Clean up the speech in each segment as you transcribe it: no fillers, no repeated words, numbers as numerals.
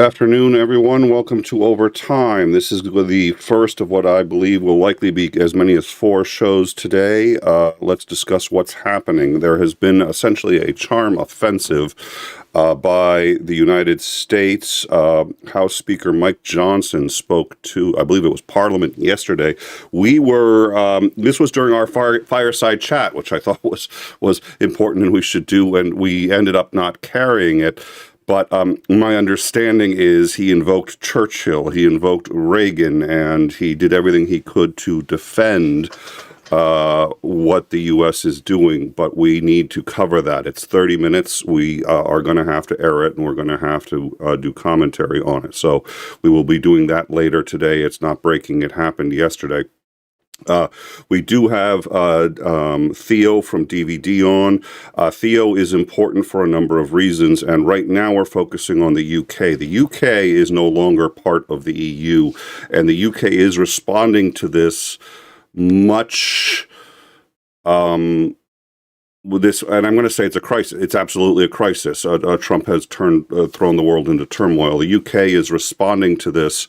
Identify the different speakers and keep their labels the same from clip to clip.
Speaker 1: Afternoon, everyone. Welcome to Overtime. This is the first of what I believe will likely be as many as 4 shows today. Let's discuss what's happening. There has been essentially a charm offensive by the United States. House Speaker Mike Johnson spoke to, I believe it was Parliament yesterday. This was during our fireside chat, which I thought was important and we should do, and we ended up not carrying it. But my understanding is he invoked Churchill, he invoked Reagan, and he did everything he could to defend what the U.S. is doing. But we need to cover that. It's 30 minutes. We are going to have to air it, and we're going to have to do commentary on it. So we will be doing that later today. It's not breaking. It happened yesterday. We do have Theo from DVD on. Theo is important for a number of reasons, and right now we're focusing on the UK. The UK is no longer part of the EU, and the UK is responding to this much with this, and I'm going to say it's a crisis. It's absolutely a crisis. Trump has thrown the world into turmoil. The UK is responding to this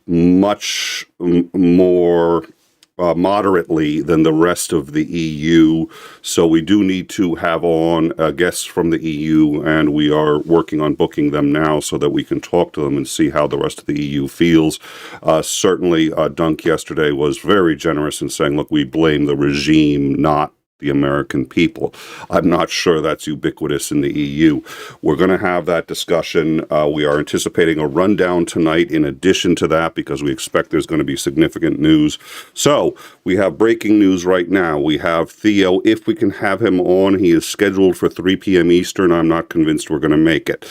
Speaker 1: much more moderately than the rest of the EU. So we do need to have on guests from the EU, and we are working on booking them now so that we can talk to them and see how the rest of the EU feels. Certainly, Dunk yesterday was very generous in saying, look, we blame the regime, not the American people. I'm not sure that's ubiquitous in the EU. We're going to have that discussion. We are anticipating a rundown tonight in addition to that because we expect there's going to be significant news. So we have breaking news right now. We have Theo. If we can have him on, he is scheduled for 3 p.m. Eastern. I'm not convinced we're going to make it.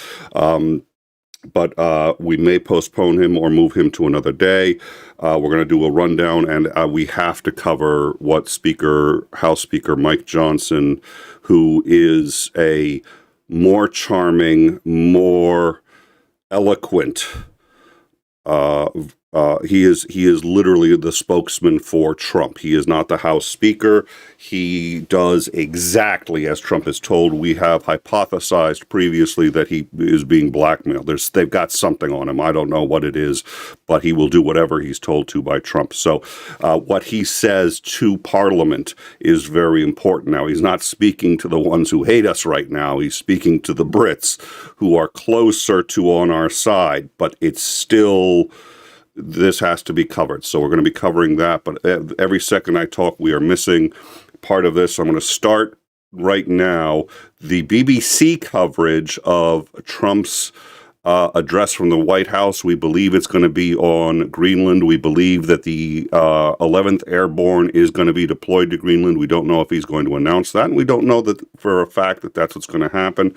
Speaker 1: But we may postpone him or move him to another day. We're going to do a rundown, and we have to cover what House Speaker Mike Johnson, who is a more charming, more eloquent, he is literally the spokesman for Trump. He is not the House Speaker. He does exactly as Trump is told. We have hypothesized previously that he is being blackmailed. They've got something on him. I don't know what it is, but he will do whatever he's told to by Trump. So what he says to Parliament is very important. Now, he's not speaking to the ones who hate us right now. He's speaking to the Brits who are closer to on our side, but it's still... This has to be covered. So we're going to be covering that. But every second I talk, we are missing part of this. I'm going to start right now. The BBC coverage of Trump's address from the White House. We believe it's going to be on Greenland. We believe that the 11th Airborne is going to be deployed to Greenland. We don't know if he's going to announce that. And we don't know that for a fact that that's what's going to happen.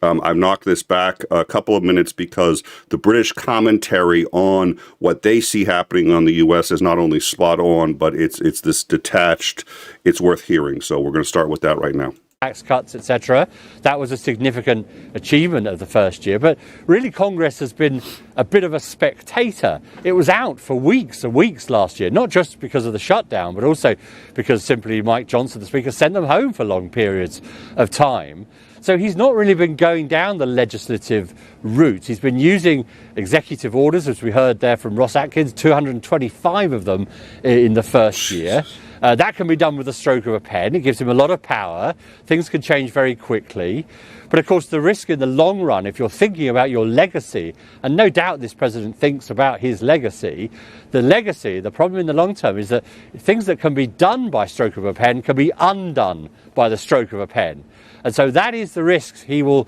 Speaker 1: I've knocked this back a couple of minutes because the British commentary on what they see happening on the U.S. is not only spot on, but it's this detached, it's worth hearing. So we're going to start with that right now.
Speaker 2: Tax cuts, etc. That was a significant achievement of the first year. But really, Congress has been a bit of a spectator. It was out for weeks and weeks last year, not just because of the shutdown, but also because simply Mike Johnson, the Speaker, sent them home for long periods of time. So he's not really been going down the legislative route. He's been using executive orders, as we heard there from Ross Atkins, 225 of them in the first year. That can be done with a stroke of a pen. It gives him a lot of power. Things can change very quickly. But of course, the risk in the long run, if you're thinking about your legacy, and no doubt this president thinks about his legacy, the problem in the long term is that things that can be done by stroke of a pen can be undone by the stroke of a pen. And so that is the risks he will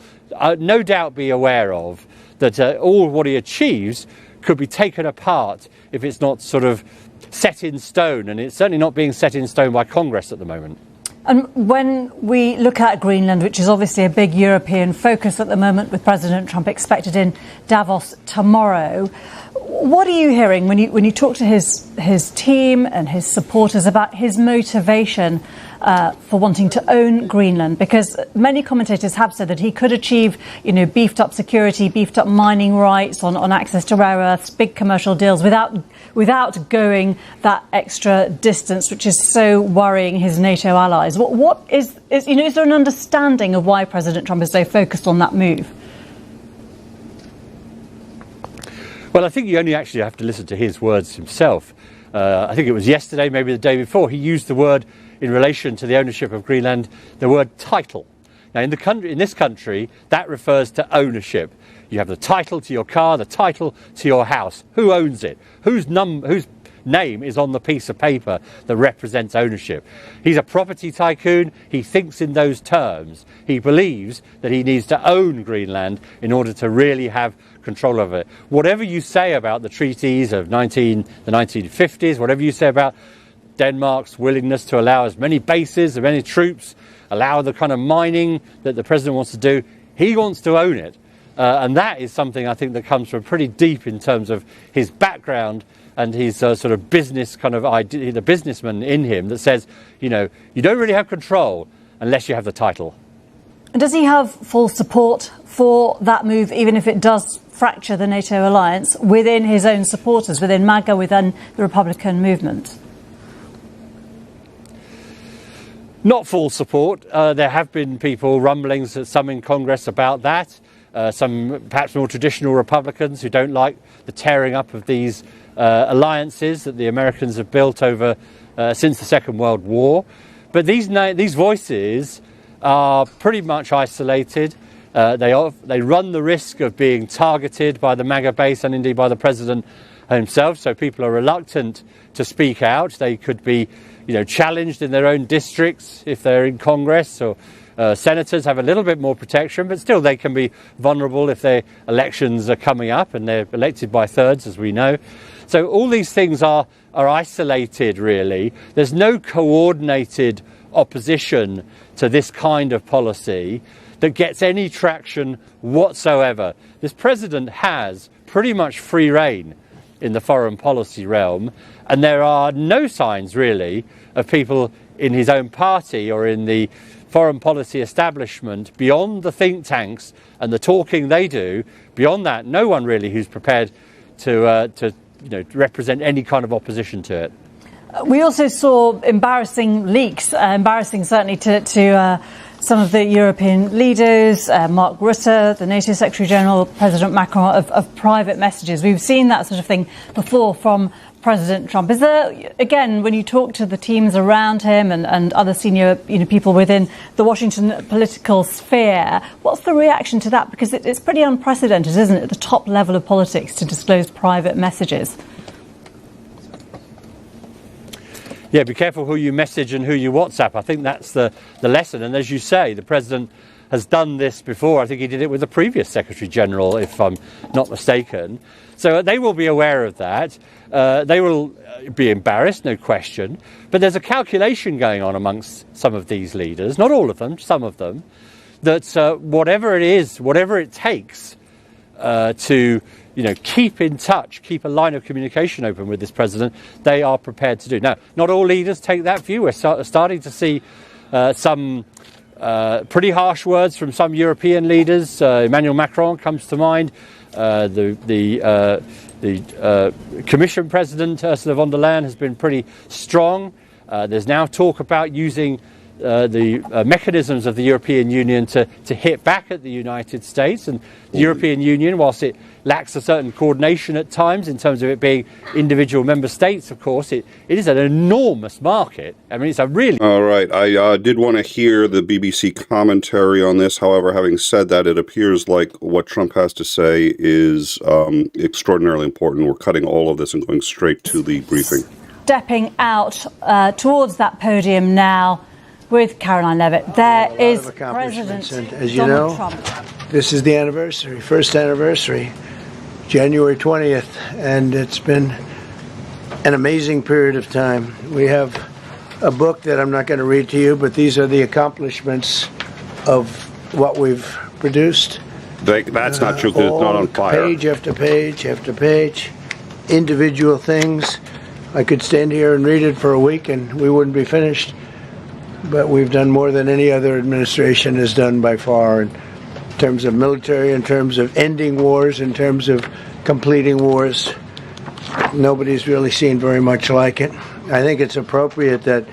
Speaker 2: no doubt be aware of, that all what he achieves could be taken apart if it's not sort of set in stone, and it's certainly not being set in stone by Congress at the moment.
Speaker 3: And when we look at Greenland, which is obviously a big European focus at the moment, with President Trump expected in Davos tomorrow, what are you hearing when you talk to his team and his supporters about his motivation for wanting to own Greenland? Because many commentators have said that he could achieve, beefed up security, beefed up mining rights on access to rare earths, big commercial deals without going that extra distance, which is so worrying his NATO allies. What is there an understanding of why President Trump is so focused on that move?
Speaker 2: Well, I think you only actually have to listen to his words himself. I think it was yesterday, maybe the day before, he used the word in relation to the ownership of Greenland, the word title. Now, in this country, that refers to ownership. You have the title to your car, the title to your house. Who owns it? Whose name is on the piece of paper that represents ownership? He's a property tycoon. He thinks in those terms. He believes that he needs to own Greenland in order to really have control of it. Whatever you say about the treaties of the 1950s, whatever you say about Denmark's willingness to allow as many bases, as many troops, allow the kind of mining that the president wants to do, he wants to own it. And that is something I think that comes from pretty deep in terms of his background and his sort of business kind of idea, the businessman in him that says, you don't really have control unless you have the title.
Speaker 3: And does he have full support for that move, even if it does fracture the NATO alliance within his own supporters, within MAGA, within the Republican movement?
Speaker 2: Not full support. There have been rumblings, some in Congress about that. Some perhaps more traditional Republicans who don't like the tearing up of these alliances that the Americans have built over since the Second World War. But these voices are pretty much isolated. They run the risk of being targeted by the MAGA base and indeed by the president himself. So people are reluctant to speak out. They could be, challenged in their own districts if they're in Congress, or senators have a little bit more protection, but still they can be vulnerable if their elections are coming up, and they're elected by thirds, as we know. So all these things are isolated, really. There's no coordinated opposition to this kind of policy that gets any traction whatsoever. This president has pretty much free rein in the foreign policy realm, and there are no signs, really, of people in his own party or in the foreign policy establishment, beyond the think tanks and the talking they do. Beyond that, no one really who's prepared to represent any kind of opposition to it.
Speaker 3: We also saw embarrassing leaks, embarrassing certainly to some of the European leaders, Mark Rutte, the NATO Secretary General, President Macron, of private messages. We've seen that sort of thing before from President Trump. Is there, again, when you talk to the teams around him and other senior people within the Washington political sphere, what's the reaction to that? Because it's pretty unprecedented, isn't it, at the top level of politics to disclose private messages?
Speaker 2: Yeah, be careful who you message and who you WhatsApp. I think that's the lesson. And as you say, the president has done this before. I think he did it with the previous Secretary General, if I'm not mistaken. So they will be aware of that. They will be embarrassed, no question. But there's a calculation going on amongst some of these leaders, not all of them, some of them, that whatever it is, whatever it takes to keep in touch, keep a line of communication open with this president, they are prepared to do. Now, not all leaders take that view. We're starting to see some pretty harsh words from some European leaders. Emmanuel Macron comes to mind. The Commission President Ursula von der Leyen has been pretty strong. There's now talk about using the mechanisms of the European Union to hit back at the United States. And the European Union, whilst it lacks a certain coordination at times in terms of it being individual member states, of course, it is an enormous market. I mean, it's a really...
Speaker 1: All right. I did want to hear the BBC commentary on this. However, having said that, it appears like what Trump has to say is extraordinarily important. We're cutting all of this and going straight to the briefing.
Speaker 3: Stepping out towards that podium now with Caroline Leavitt. There is President
Speaker 4: as you
Speaker 3: Donald
Speaker 4: know,
Speaker 3: Trump.
Speaker 4: This is the anniversary, first anniversary, January 20th, and it's been an amazing period of time. We have a book that I'm not going to read to you, but these are the accomplishments of what we've produced.
Speaker 1: That's not true, because it's not on fire.
Speaker 4: Page after page after page, individual things. I could stand here and read it for a week and we wouldn't be finished. But we've done more than any other administration has done by far in terms of military, in terms of ending wars, in terms of completing wars. Nobody's really seen very much like it. I think it's appropriate that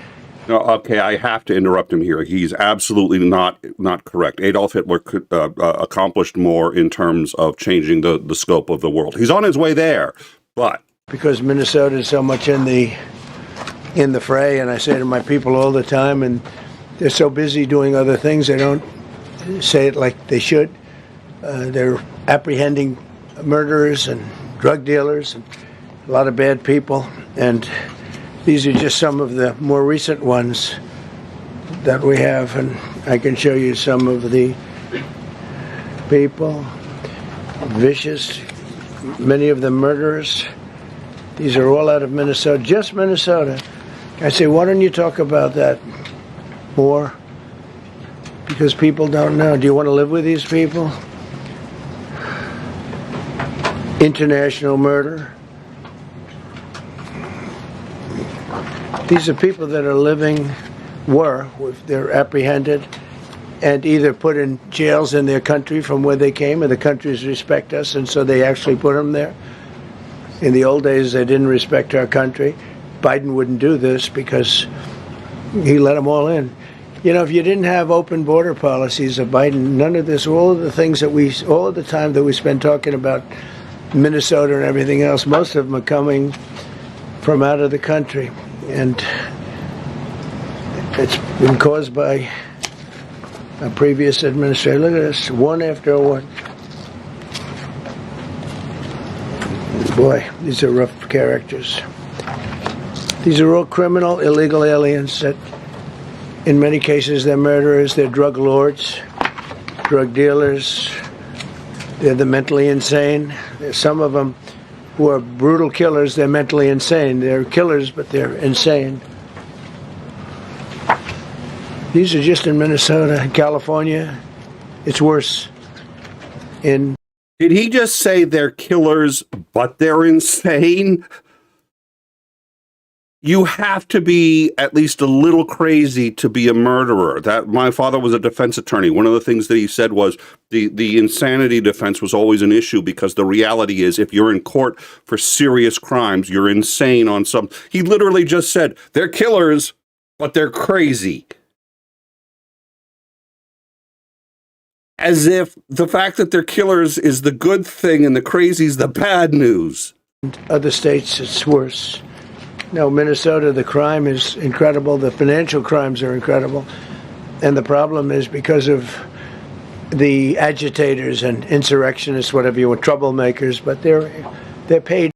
Speaker 1: No, okay, I have to interrupt him here. He's absolutely not correct. Adolf Hitler could, accomplished more in terms of changing the scope of the world. He's on his way there, but
Speaker 4: because Minnesota is so much in the fray, and I say to my people all the time, and they're so busy doing other things, they don't say it like they should. They're apprehending murderers and drug dealers and a lot of bad people, and these are just some of the more recent ones that we have, and I can show you some of the people. Vicious, many of them murderers. These are all out of Minnesota, just Minnesota. I say, why don't you talk about that more? Because people don't know. Do you want to live with these people? International murder. These are people that are living, they're apprehended and either put in jails in their country from where they came, and the countries respect us, and so they actually put them there. In the old days, they didn't respect our country. Biden wouldn't do this because he let them all in. You know, if you didn't have open border policies of Biden, none of this, all of the things that all of the time that we spend talking about Minnesota and everything else, most of them are coming from out of the country. And it's been caused by a previous administration. Look at this, one after one. Boy, these are rough characters. These are all criminal, illegal aliens that, in many cases, they're murderers, they're drug lords, drug dealers, they're the mentally insane. There's some of them who are brutal killers, they're mentally insane. They're killers, but they're insane. These are just in Minnesota, California. It's worse. Did
Speaker 1: he just say they're killers, but they're insane? You have to be at least a little crazy to be a murderer. That my father was a defense attorney. One of the things that he said was the insanity defense was always an issue because the reality is if you're in court for serious crimes, you're insane on some. He literally just said they're killers, but they're crazy. As if the fact that they're killers is the good thing and the crazy's the bad news.
Speaker 4: Other states, it's worse. No, Minnesota, the crime is incredible. The financial crimes are incredible. And the problem is because of the agitators and insurrectionists, whatever you want, troublemakers, but they're paid.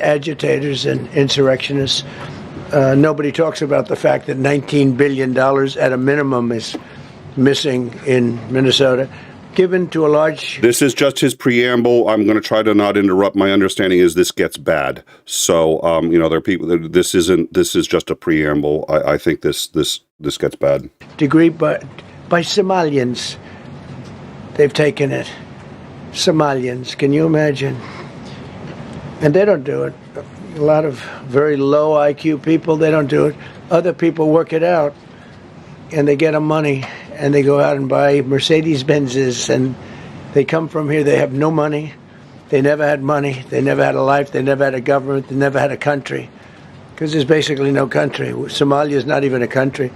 Speaker 4: Agitators and insurrectionists. Nobody talks about the fact that $19 billion at a minimum is missing in Minnesota, given to a large...
Speaker 1: This is just his preamble. I'm going to try to not interrupt. My understanding is this gets bad. So, there are people... This is just a preamble. I think this gets bad.
Speaker 4: Degree by Somalians. They've taken it. Somalians. Can you imagine? And they don't do it. A lot of very low IQ people, they don't do it. Other people work it out, and they get them money, and they go out and buy Mercedes-Benzes, and they come from here, they have no money. They never had money. They never had a life. They never had a government. They never had a country, because there's basically no country. Somalia is not even a country.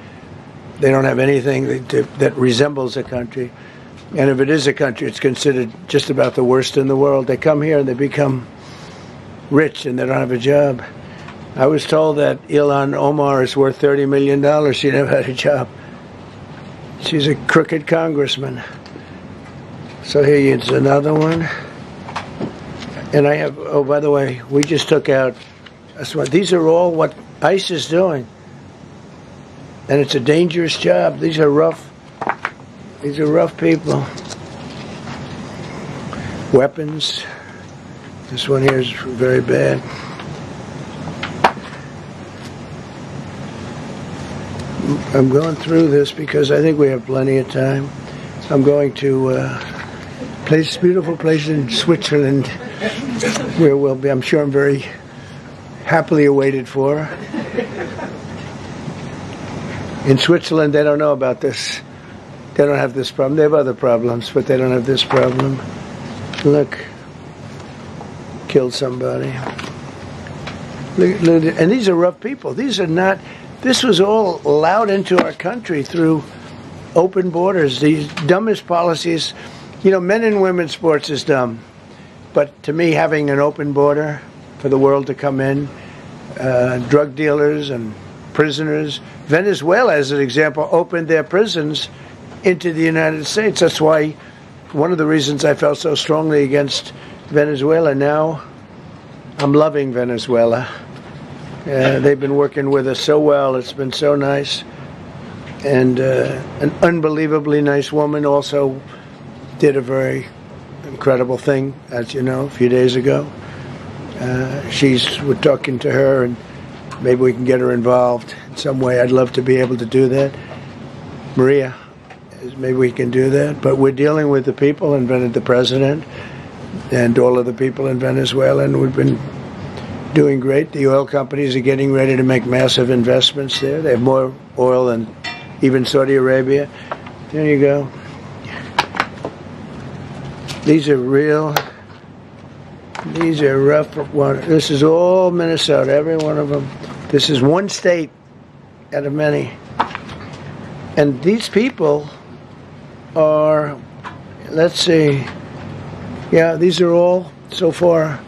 Speaker 4: They don't have anything that resembles a country. And if it is a country, it's considered just about the worst in the world. They come here and they become rich and they don't have a job. I was told that Ilhan Omar is worth $30 million. She never had a job. She's a crooked congressman. So here's another one. And I have, oh, by the way, we just took out, these are all what ICE is doing. And it's a dangerous job. These are rough people. Weapons. This one here is very bad. I'm going through this because I think we have plenty of time. I'm going to this beautiful place in Switzerland where we'll be, I'm sure I'm very happily awaited for. In Switzerland, they don't know about this. They don't have this problem. They have other problems, but they don't have this problem. Look, killed somebody. Look, and these are rough people. These are not. This was all allowed into our country through open borders. These dumbest policies. You know, men and women's sports is dumb, but to me, having an open border for the world to come in, drug dealers and prisoners. Venezuela, as an example, opened their prisons into the United States. That's why one of the reasons I felt so strongly against Venezuela. Now I'm loving Venezuela. They've been working with us so well. It's been so nice. And an unbelievably nice woman also did a very incredible thing, as you know, a few days ago. We're talking to her, and maybe we can get her involved in some way. I'd love to be able to do that. Maria, maybe we can do that. But we're dealing with the people and the president and all of the people in Venezuela, and we've been doing great. The oil companies are getting ready to make massive investments there. They have more oil than even Saudi Arabia. There you go. These are real. These are rough ones. This is all Minnesota, every one of them. This is one state out of many. And these people are, let's see, yeah, these are all, so far,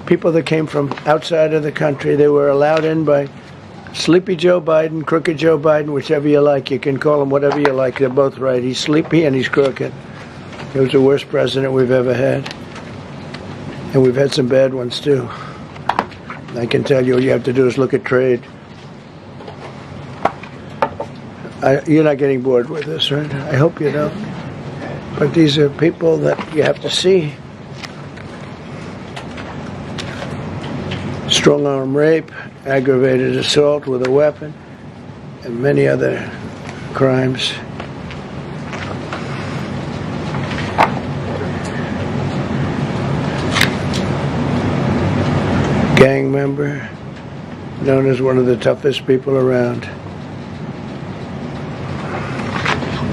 Speaker 4: people that came from outside of the country. They were allowed in by Sleepy Joe Biden, Crooked Joe Biden, whichever you like. You can call him whatever you like. They're both right. He's sleepy and he's crooked. He was the worst president we've ever had. And we've had some bad ones, too. I can tell you, all you have to do is look at trade. You're not getting bored with this, right? I hope you don't. But these are people that you have to see. Strong-arm rape, aggravated assault with a weapon, and many other crimes. Gang member, known as one of the toughest people around.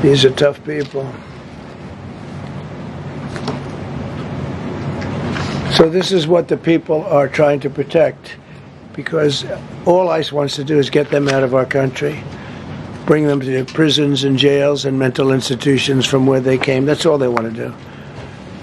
Speaker 4: These are tough people. So this is what the people are trying to protect, because all ICE wants to do is get them out of our country, bring them to prisons and jails and mental institutions from where they came. That's all they want to do.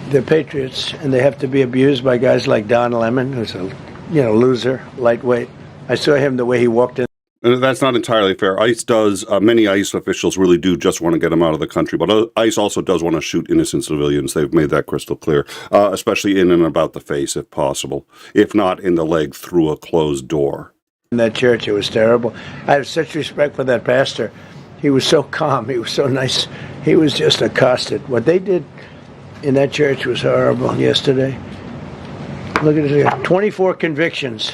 Speaker 4: They're patriots, and they have to be abused by guys like Don Lemon, who's a loser, lightweight. I saw him the way he walked in.
Speaker 1: That's not entirely fair. ICE does, many ICE officials really do just want to get them out of the country, but ICE also does want to shoot innocent civilians. They've made that crystal clear, especially in and about the face, if possible, if not in the leg through a closed door.
Speaker 4: In that church, it was terrible. I have such respect for that pastor. He was so calm. He was so nice. He was just accosted. What they did in that church was horrible yesterday. Look at it here. 24 convictions.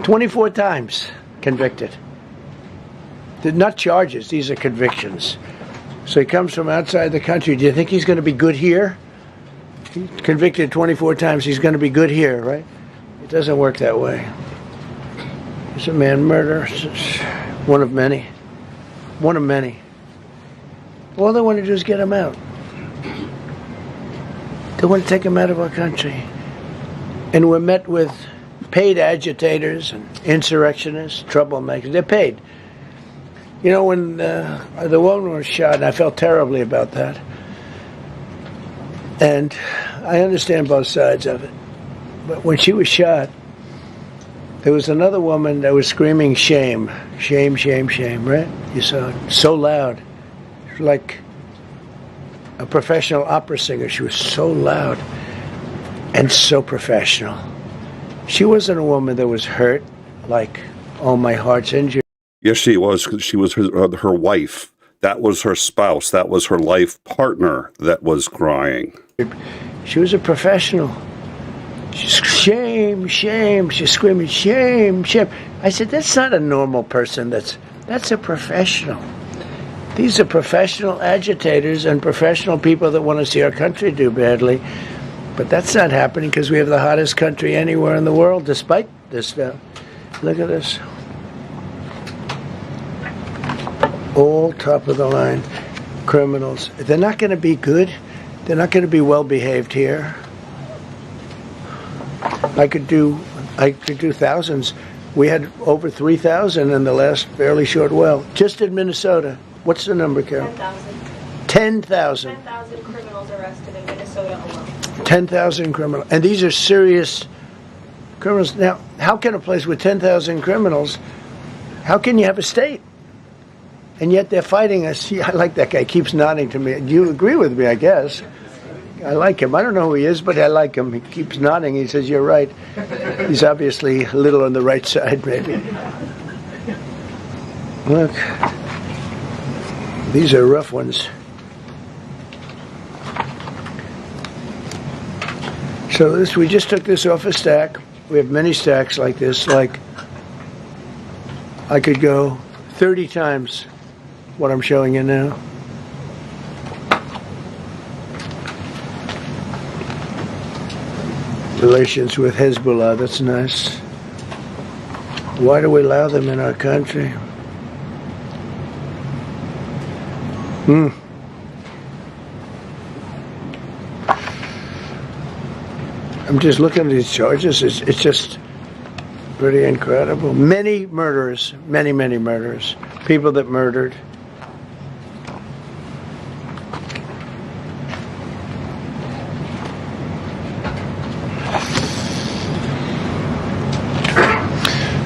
Speaker 4: 24 times convicted. They're not charges. These are convictions. So he comes from outside the country. Do you think he's going to be good here? He's convicted 24 times. He's going to be good here, right? It doesn't work that way. It's a man murderer. One of many. One of many. All they want to do is get him out. They want to take him out of our country. And we're met with paid agitators and insurrectionists, troublemakers. They're paid. You know, when the woman was shot, and I felt terribly about that. And I understand both sides of it. But when she was shot, there was another woman that was screaming shame, shame, shame, shame, right? You saw it. So loud. It was like a professional opera singer. She was so loud and so professional. She wasn't a woman that was hurt, like, oh, my heart's injured.
Speaker 1: Yes, she was. She was her wife. That was her spouse. That was her life partner that was crying.
Speaker 4: She was a professional. She's shame, shame. She's screaming, shame, shame. I said, that's not a normal person. That's a professional. These are professional agitators and professional people that want to see our country do badly. But that's not happening because we have the hottest country anywhere in the world, despite this stuff. Look at this. All top of the line criminals. They're not going to be good. They're not going to be well behaved here. I could do thousands. We had over 3,000 in the last fairly short while. Just in Minnesota. What's the number, Carol?
Speaker 5: 10,000.
Speaker 4: 10,000.
Speaker 5: 10,000 criminals arrested in Minnesota alone.
Speaker 4: 10,000 criminals. And these are serious criminals. Now, how can a place with 10,000 criminals, how can you have a state? And yet they're fighting us. I like that guy. Keeps nodding to me. You agree with me, I guess. I like him. I don't know who he is, but I like him. He keeps nodding. He says, you're right. He's obviously a little on the right side, maybe. Look. These are rough ones. So this, we just took this off a stack. We have many stacks like this. Like, I could go 30 times what I'm showing you now. Relations with Hezbollah, that's nice. Why do we allow them in our country? I'm just looking at these charges. It's just pretty incredible. Many murderers, many murderers. People that murdered.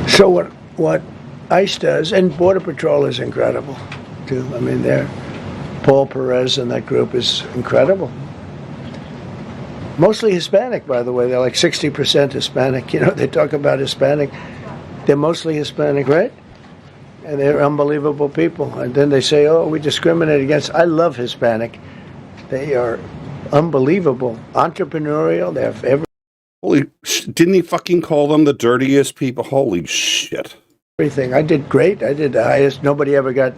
Speaker 4: So what ICE does, and Border Patrol is incredible, too. I mean, Paul Perez and that group is incredible. Mostly Hispanic, by the way. They're like 60% Hispanic. You know, they talk about Hispanic. They're mostly Hispanic, right? And they're unbelievable people. And then they say, oh, we discriminate against. I love Hispanic. They are unbelievable. Entrepreneurial. They have
Speaker 1: didn't he fucking call them the dirtiest people? Holy shit.
Speaker 4: everything. I did great. I did the highest. Nobody ever got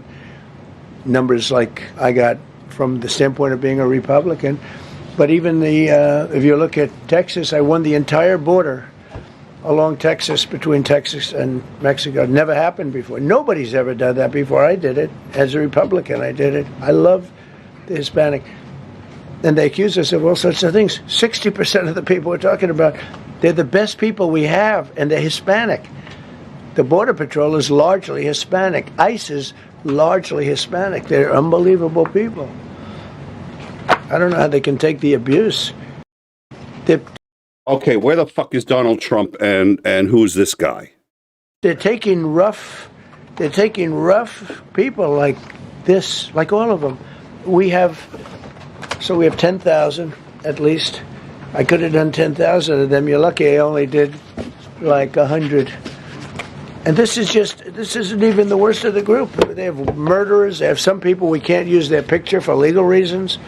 Speaker 4: numbers like I got from the standpoint of being a Republican. But even if you look at Texas, I won the entire border along Texas, between Texas and Mexico. It never happened before. Nobody's ever done that before. I did it. As a Republican, I did it. I love the Hispanic. And they accuse us of all sorts of things. 60% of the people we're talking about, they're the best people we have, and they're Hispanic. The Border Patrol is largely Hispanic. ICE is largely Hispanic. They're unbelievable people. I don't know how they can take the abuse.
Speaker 1: Okay, where the fuck is Donald Trump and who's this guy?
Speaker 4: They're taking rough people like this, like all of them. We have 10,000 at least. I could have done 10,000 of them. You're lucky I only did like 100. And this isn't even the worst of the group. They have murderers. They have some people we can't use their picture for legal reasons,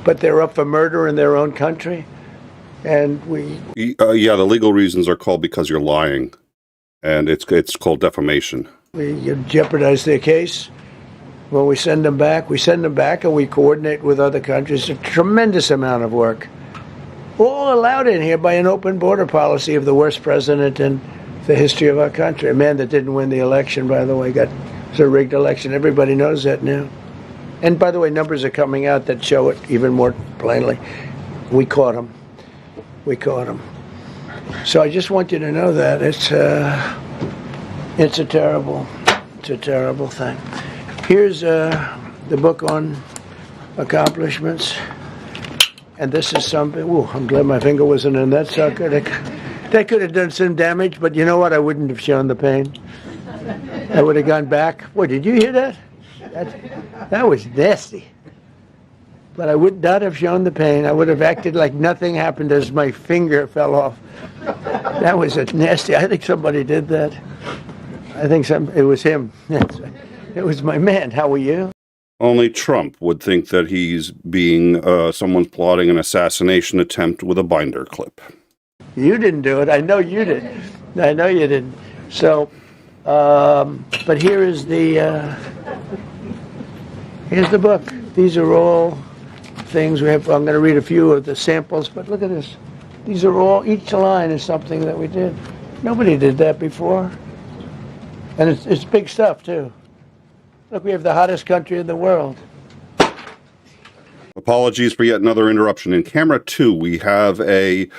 Speaker 4: but they're up for murder in their own country. And
Speaker 1: yeah, the legal reasons are called because you're lying, and it's called defamation.
Speaker 4: We jeopardize their case. When we send them back, and we coordinate with other countries. A tremendous amount of work. All allowed in here by an open border policy of the worst president in the history of our country. A man that didn't win the election, by the way, it's a rigged election. Everybody knows that now. And by the way, numbers are coming out that show it even more plainly. We caught him. So I just want you to know that it's a terrible thing. Here's the book on accomplishments, and this is something. Ooh, I'm glad my finger wasn't in that sucker. That could have done some damage, but you know what? I wouldn't have shown the pain. I would have gone back. Boy, did you hear that? That was nasty. But I would not have shown the pain. I would have acted like nothing happened as my finger fell off. That was a nasty. I think somebody did that. I think it was him. It was my man. How are you?
Speaker 1: Only Trump would think that he's being someone's plotting an assassination attempt with a binder clip.
Speaker 4: You didn't do it. I know you did. I know you didn't. So, but here's the book. These are all things we have. I'm going to read a few of the samples, but look at this. These are all, each line is something that we did. Nobody did that before. And it's big stuff, too. Look, we have the hottest country in the world.
Speaker 1: Apologies for yet another interruption. In camera 2, we have a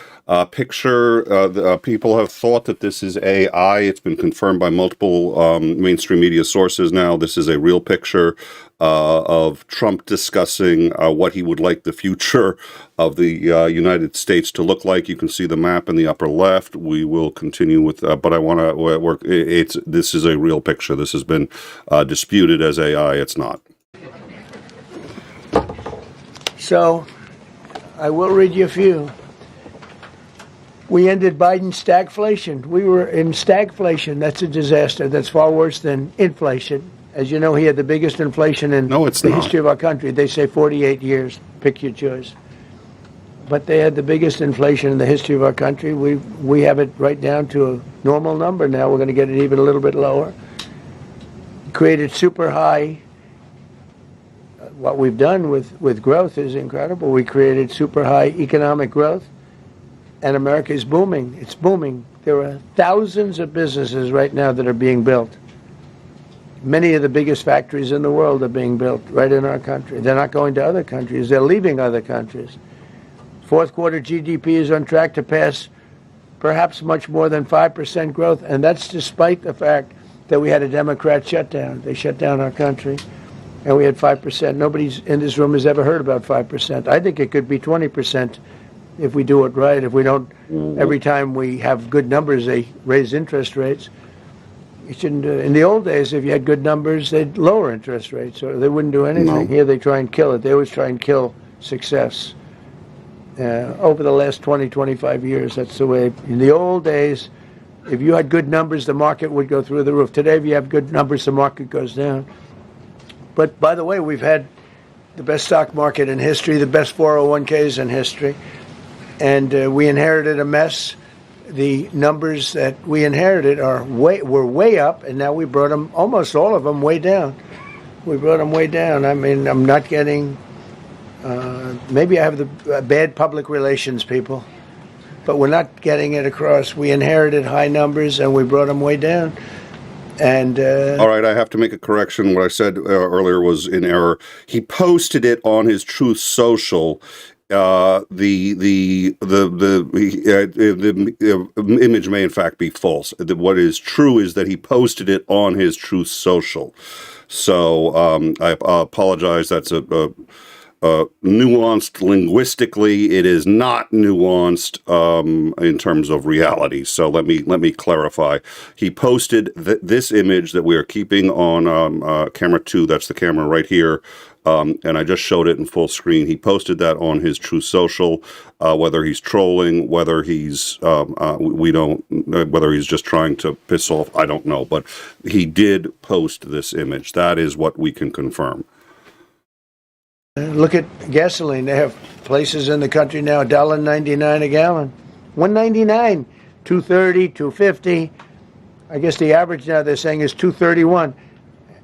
Speaker 1: picture. People have thought that this is AI. It's been confirmed by multiple mainstream media sources now. This is a real picture of Trump discussing what he would like the future of the United States to look like. You can see the map in the upper left. We will continue with, but I want to work. This is a real picture. This has been disputed as AI. It's not.
Speaker 4: So, I will read you a few. We ended Biden's stagflation. We were in stagflation. That's a disaster. That's far worse than inflation. As you know, he had the biggest inflation in the history of our country. They say 48 years. Pick your choice. But they had the biggest inflation in the history of our country. We have it right down to a normal number now. We're going to get it even a little bit lower. Created super high. What we've done with growth is incredible. We created super high economic growth, and America is booming. It's booming. There are thousands of businesses right now that are being built. Many of the biggest factories in the world are being built right in our country. They're not going to other countries. They're leaving other countries. Fourth quarter GDP is on track to pass perhaps much more than 5% growth, and that's despite the fact that we had a Democrat shutdown. They shut down our country. And we had 5%. Nobody's in this room has ever heard about 5%. I think it could be 20% if we do it right. If we don't, every time we have good numbers, they raise interest rates. You shouldn't do it. In the old days, if you had good numbers, they'd lower interest rates, or they wouldn't do anything. No. Here they try and kill it. They always try and kill success. Over the last 20, 25 years, that's the way. In the old days, if you had good numbers, the market would go through the roof. Today, if you have good numbers, the market goes down. But by the way, we've had the best stock market in history, the best 401ks in history, and we inherited a mess. The numbers that we inherited were way up, and now we brought them, almost all of them, way down. We brought them way down. I mean, I'm not getting, maybe I have the bad public relations people, but we're not getting it across. We inherited high numbers, and we brought them way down. And
Speaker 1: all right, I have to make a correction. What I said earlier was in error. He posted it on his Truth Social. The image may in fact be false. What is true is that he posted it on his Truth Social. So I apologize. That's a nuanced linguistically. It is not nuanced in terms of reality. So let me clarify. He posted this image that we are keeping on camera 2. That's the camera right here. And I just showed it in full screen. He posted that on his Truth Social. Whether he's trolling, whether he's whether he's just trying to piss off, I don't know. But he did post this image. That is what we can confirm.
Speaker 4: Look at gasoline. They have places in the country now, $1.99 a gallon. $1.99, $2.30, $2.50. I guess the average now they're saying is $2.31.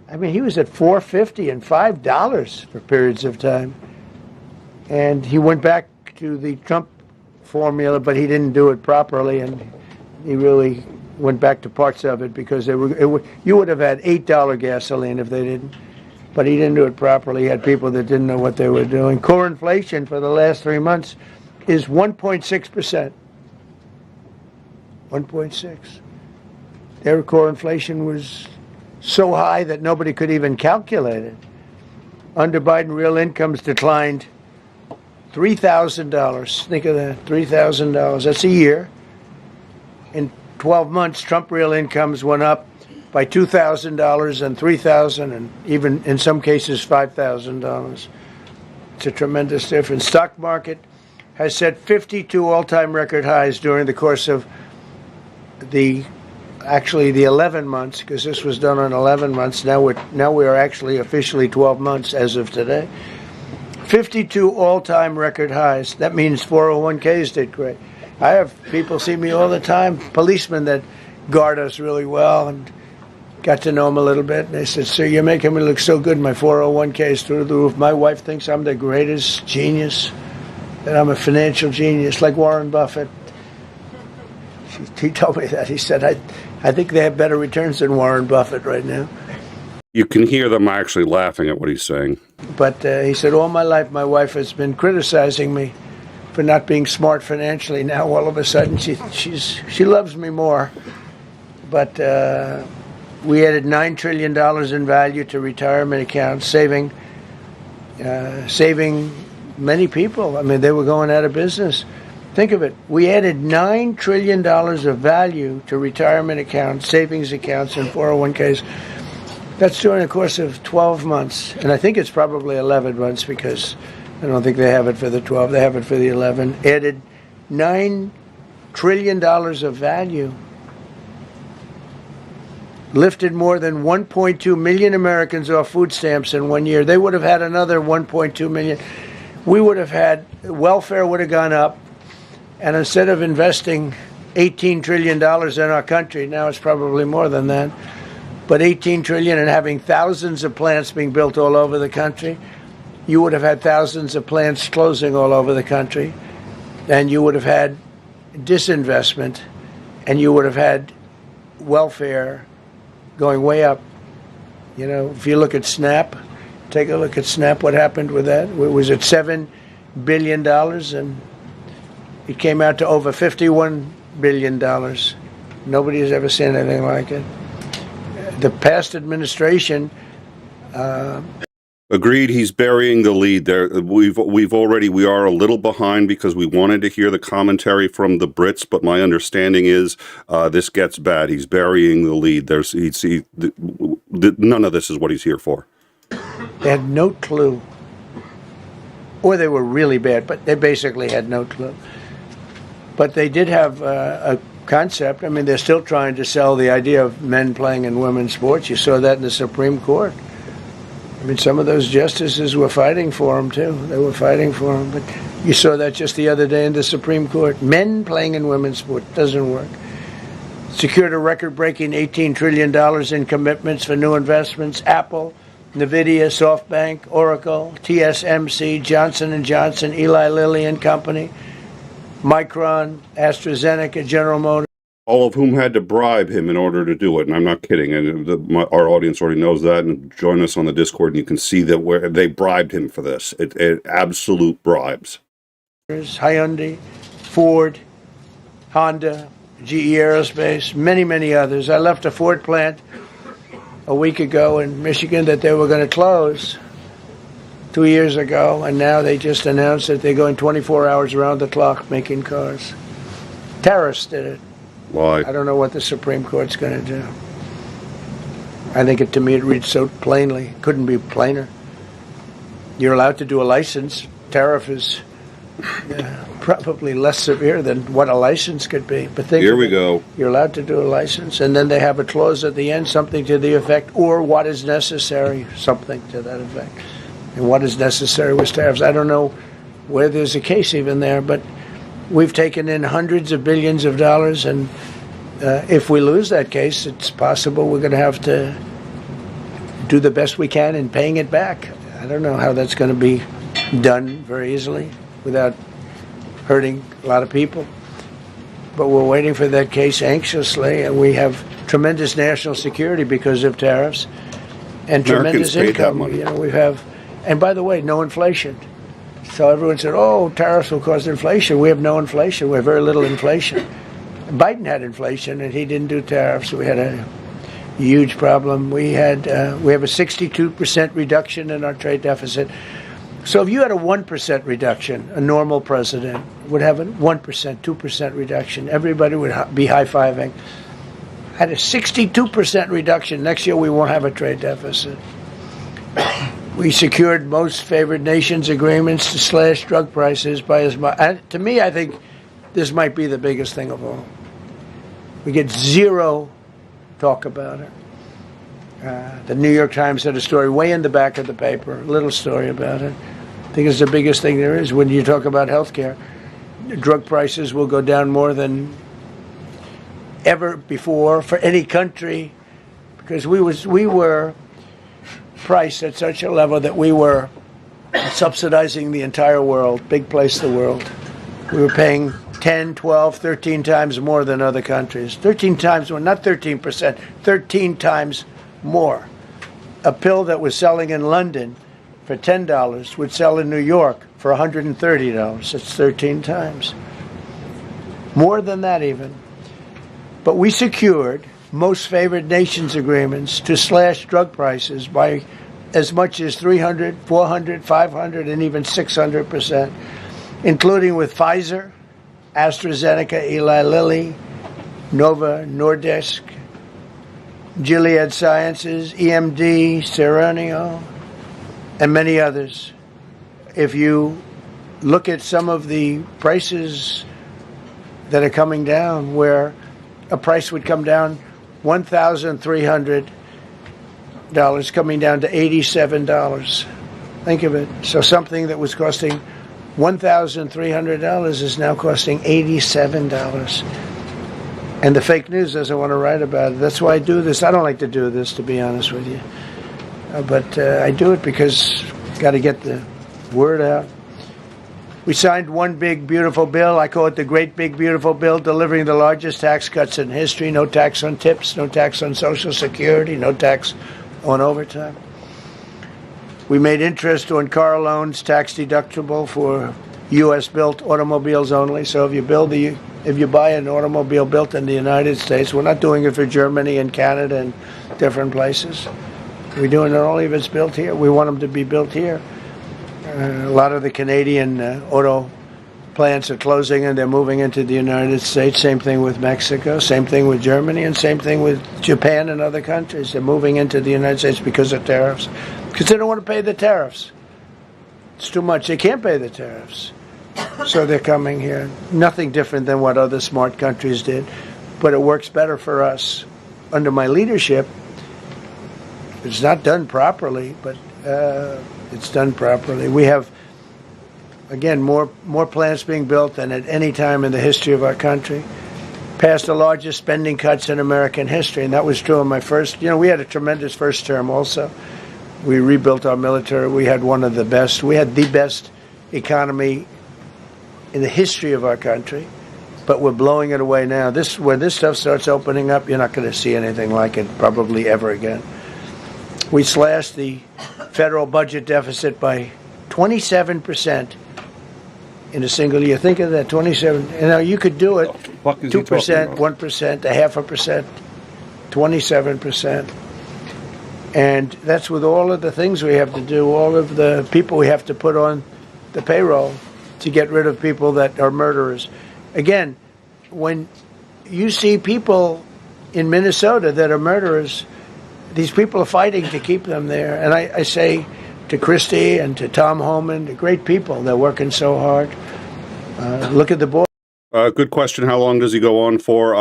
Speaker 4: I mean, he was at $4.50 and $5 for periods of time. And he went back to the Trump formula, but he didn't do it properly, and he really went back to parts of it because you would have had $8 gasoline if they didn't. But he didn't do it properly. He had people that didn't know what they were doing. Core inflation for the last 3 months is 1.6%. 1.6. Their core inflation was so high that nobody could even calculate it. Under Biden, real incomes declined $3,000. Think of that, $3,000. That's a year. In 12 months, Trump real incomes went up by $2,000 and $3,000 and even in some cases $5,000. It's a tremendous difference. Stock market has set 52 all-time record highs during the course of the 11 months, because this was done on 11 months. Now we are actually officially 12 months as of today. 52 all-time record highs. That means 401ks did great. I have people see me all the time, policemen that guard us really well, and got to know them a little bit. And they said, "Sir, you're making me look so good. My 401k is through the roof. My wife thinks I'm the greatest genius, that I'm a financial genius, like Warren Buffett." He told me that. He said, I think they have better returns than Warren Buffett right now.
Speaker 1: You can hear them actually laughing at what he's saying.
Speaker 4: But he said, all my life my wife has been criticizing me for not being smart financially. Now all of a sudden she loves me more. But we added $9 trillion in value to retirement accounts, saving many people. I mean, they were going out of business. Think of it. We added $9 trillion of value to retirement accounts, savings accounts, and 401ks. That's during the course of 12 months. And I think it's probably 11 months because I don't think they have it for the 12. They have it for the 11. Added $9 trillion of value. Lifted more than 1.2 million Americans off food stamps in 1 year. They would have had another 1.2 million. We would have had, welfare would have gone up. And instead of investing $18 trillion in our country, now it's probably more than that, but $18 trillion and having thousands of plants being built all over the country, you would have had thousands of plants closing all over the country, and you would have had disinvestment, and you would have had welfare going way up. You know, if you look at SNAP, take a look at SNAP, what happened with that? It was at $7 billion, and it came out to over $51 billion. Nobody has ever seen anything like it. The past administration
Speaker 1: Agreed. He's burying the lead there. We are a little behind because we wanted to hear the commentary from the Brits, but my understanding is this gets bad. He's burying the lead. None of this is what he's here for.
Speaker 4: They had no clue, or they were really bad, but they basically had no clue. But they did have a concept. I mean, they're still trying to sell the idea of men playing in women's sports. You saw that in the Supreme Court. I mean, some of those justices were fighting for him, too. They were fighting for him. But you saw that just the other day in the Supreme Court. Men playing in women's sports doesn't work. Secured a record-breaking $18 trillion in commitments for new investments. Apple, NVIDIA, SoftBank, Oracle, TSMC, Johnson & Johnson, Eli Lilly and Company, Micron, AstraZeneca, General Motors.
Speaker 1: All of whom had to bribe him in order to do it, and I'm not kidding. And our audience already knows that. And join us on the Discord, and you can see that where they bribed him for this. It absolute bribes.
Speaker 4: Hyundai, Ford, Honda, GE Aerospace, many, many others. I left a Ford plant a week ago in Michigan that they were going to close 2 years ago, and now they just announced that they're going 24 hours around the clock making cars. Tariffs did it.
Speaker 1: Why?
Speaker 4: I don't know what the Supreme Court's going to do. I think to me it reads so plainly. Couldn't be plainer. You're allowed to do a license. Tariff is probably less severe than what a license could be. But
Speaker 1: here we go.
Speaker 4: You're allowed to do a license, and then they have a clause at the end, something to the effect, or what is necessary, something to that effect. And what is necessary was tariffs. I don't know where there's a case even there, but we've taken in hundreds of billions of dollars, and if we lose that case, it's possible we're going to have to do the best we can in paying it back. I don't know how that's going to be done very easily without hurting a lot of people. But we're waiting for that case anxiously, and we have tremendous national security because of tariffs and tremendous income. You know, we have, and by the way, no inflation. So everyone said, oh, tariffs will cause inflation. We have no inflation. We have very little inflation. Biden had inflation, and he didn't do tariffs. We had a huge problem. We have a 62% reduction in our trade deficit. So if you had a 1% reduction, a normal president would have a 1%, 2% reduction. Everybody would be high-fiving. Had a 62% reduction. Next year we won't have a trade deficit. We secured most favored nations agreements to slash drug prices by as much. To me, I think this might be the biggest thing of all. We get zero talk about it. The New York Times had a story way in the back of the paper, a little story about it. I think it's the biggest thing there is when you talk about health care. Drug prices will go down more than ever before for any country because we were priced at such a level that we were subsidizing the entire world, big place the world. We were paying 10, 12, 13 times more than other countries. 13 times more, not 13%, 13 times more. a pill that was selling in London for $10 would sell in New York for $130. That's 13 times. More than that even. But we secured most favored nations agreements to slash drug prices by as much as 300, 400, 500, and even 600%, including with Pfizer, AstraZeneca, Eli Lilly, Novo Nordisk, Gilead Sciences, EMD, Serenio, and many others. If you look at some of the prices that are coming down, where a price would come down $1,300 coming down to $87. Think of it. So something that was costing $1,300 is now costing $87. And the fake news doesn't want to write about it. That's why I do this. I don't like to do this, to be honest with you. But I do it because got to get the word out. We signed one big, beautiful bill. I call it the Great Big Beautiful Bill, delivering the largest tax cuts in history. No tax on tips, no tax on Social Security, no tax on overtime. We made interest on car loans tax deductible for U.S.-built automobiles only. So if you buy an automobile built in the United States, we're not doing it for Germany and Canada and different places. We're doing it only if it's built here. We want them to be built here. A lot of the Canadian auto plants are closing and they're moving into the United States. Same thing with Mexico, same thing with Germany, and same thing with Japan and other countries. They're moving into the United States because of tariffs, because they don't want to pay the tariffs. It's too much. They can't pay the tariffs. So they're coming here. Nothing different than what other smart countries did, but it works better for us. Under my leadership, it's not done properly, but it's done properly. We have, again, more plants being built than at any time in the history of our country. Passed the largest spending cuts in American history, and that was true in my first. We had a tremendous first term also. We rebuilt our military. We had one of the best. We had the best economy in the history of our country, but we're blowing it away now. When this stuff starts opening up, you're not going to see anything like it probably ever again. We slashed the federal budget deficit by 27% in a single year. Think of that, 27. You could do it 2%, 1%, 0.5%, 27%. And that's with all of the things we have to do, all of the people we have to put on the payroll to get rid of people that are murderers. Again, when you see people in Minnesota that are murderers, these people are fighting to keep them there. And I say to Christie and to Tom Homan, the great people, they're working so hard. Look at the board.
Speaker 1: Good question. How long does he go on for?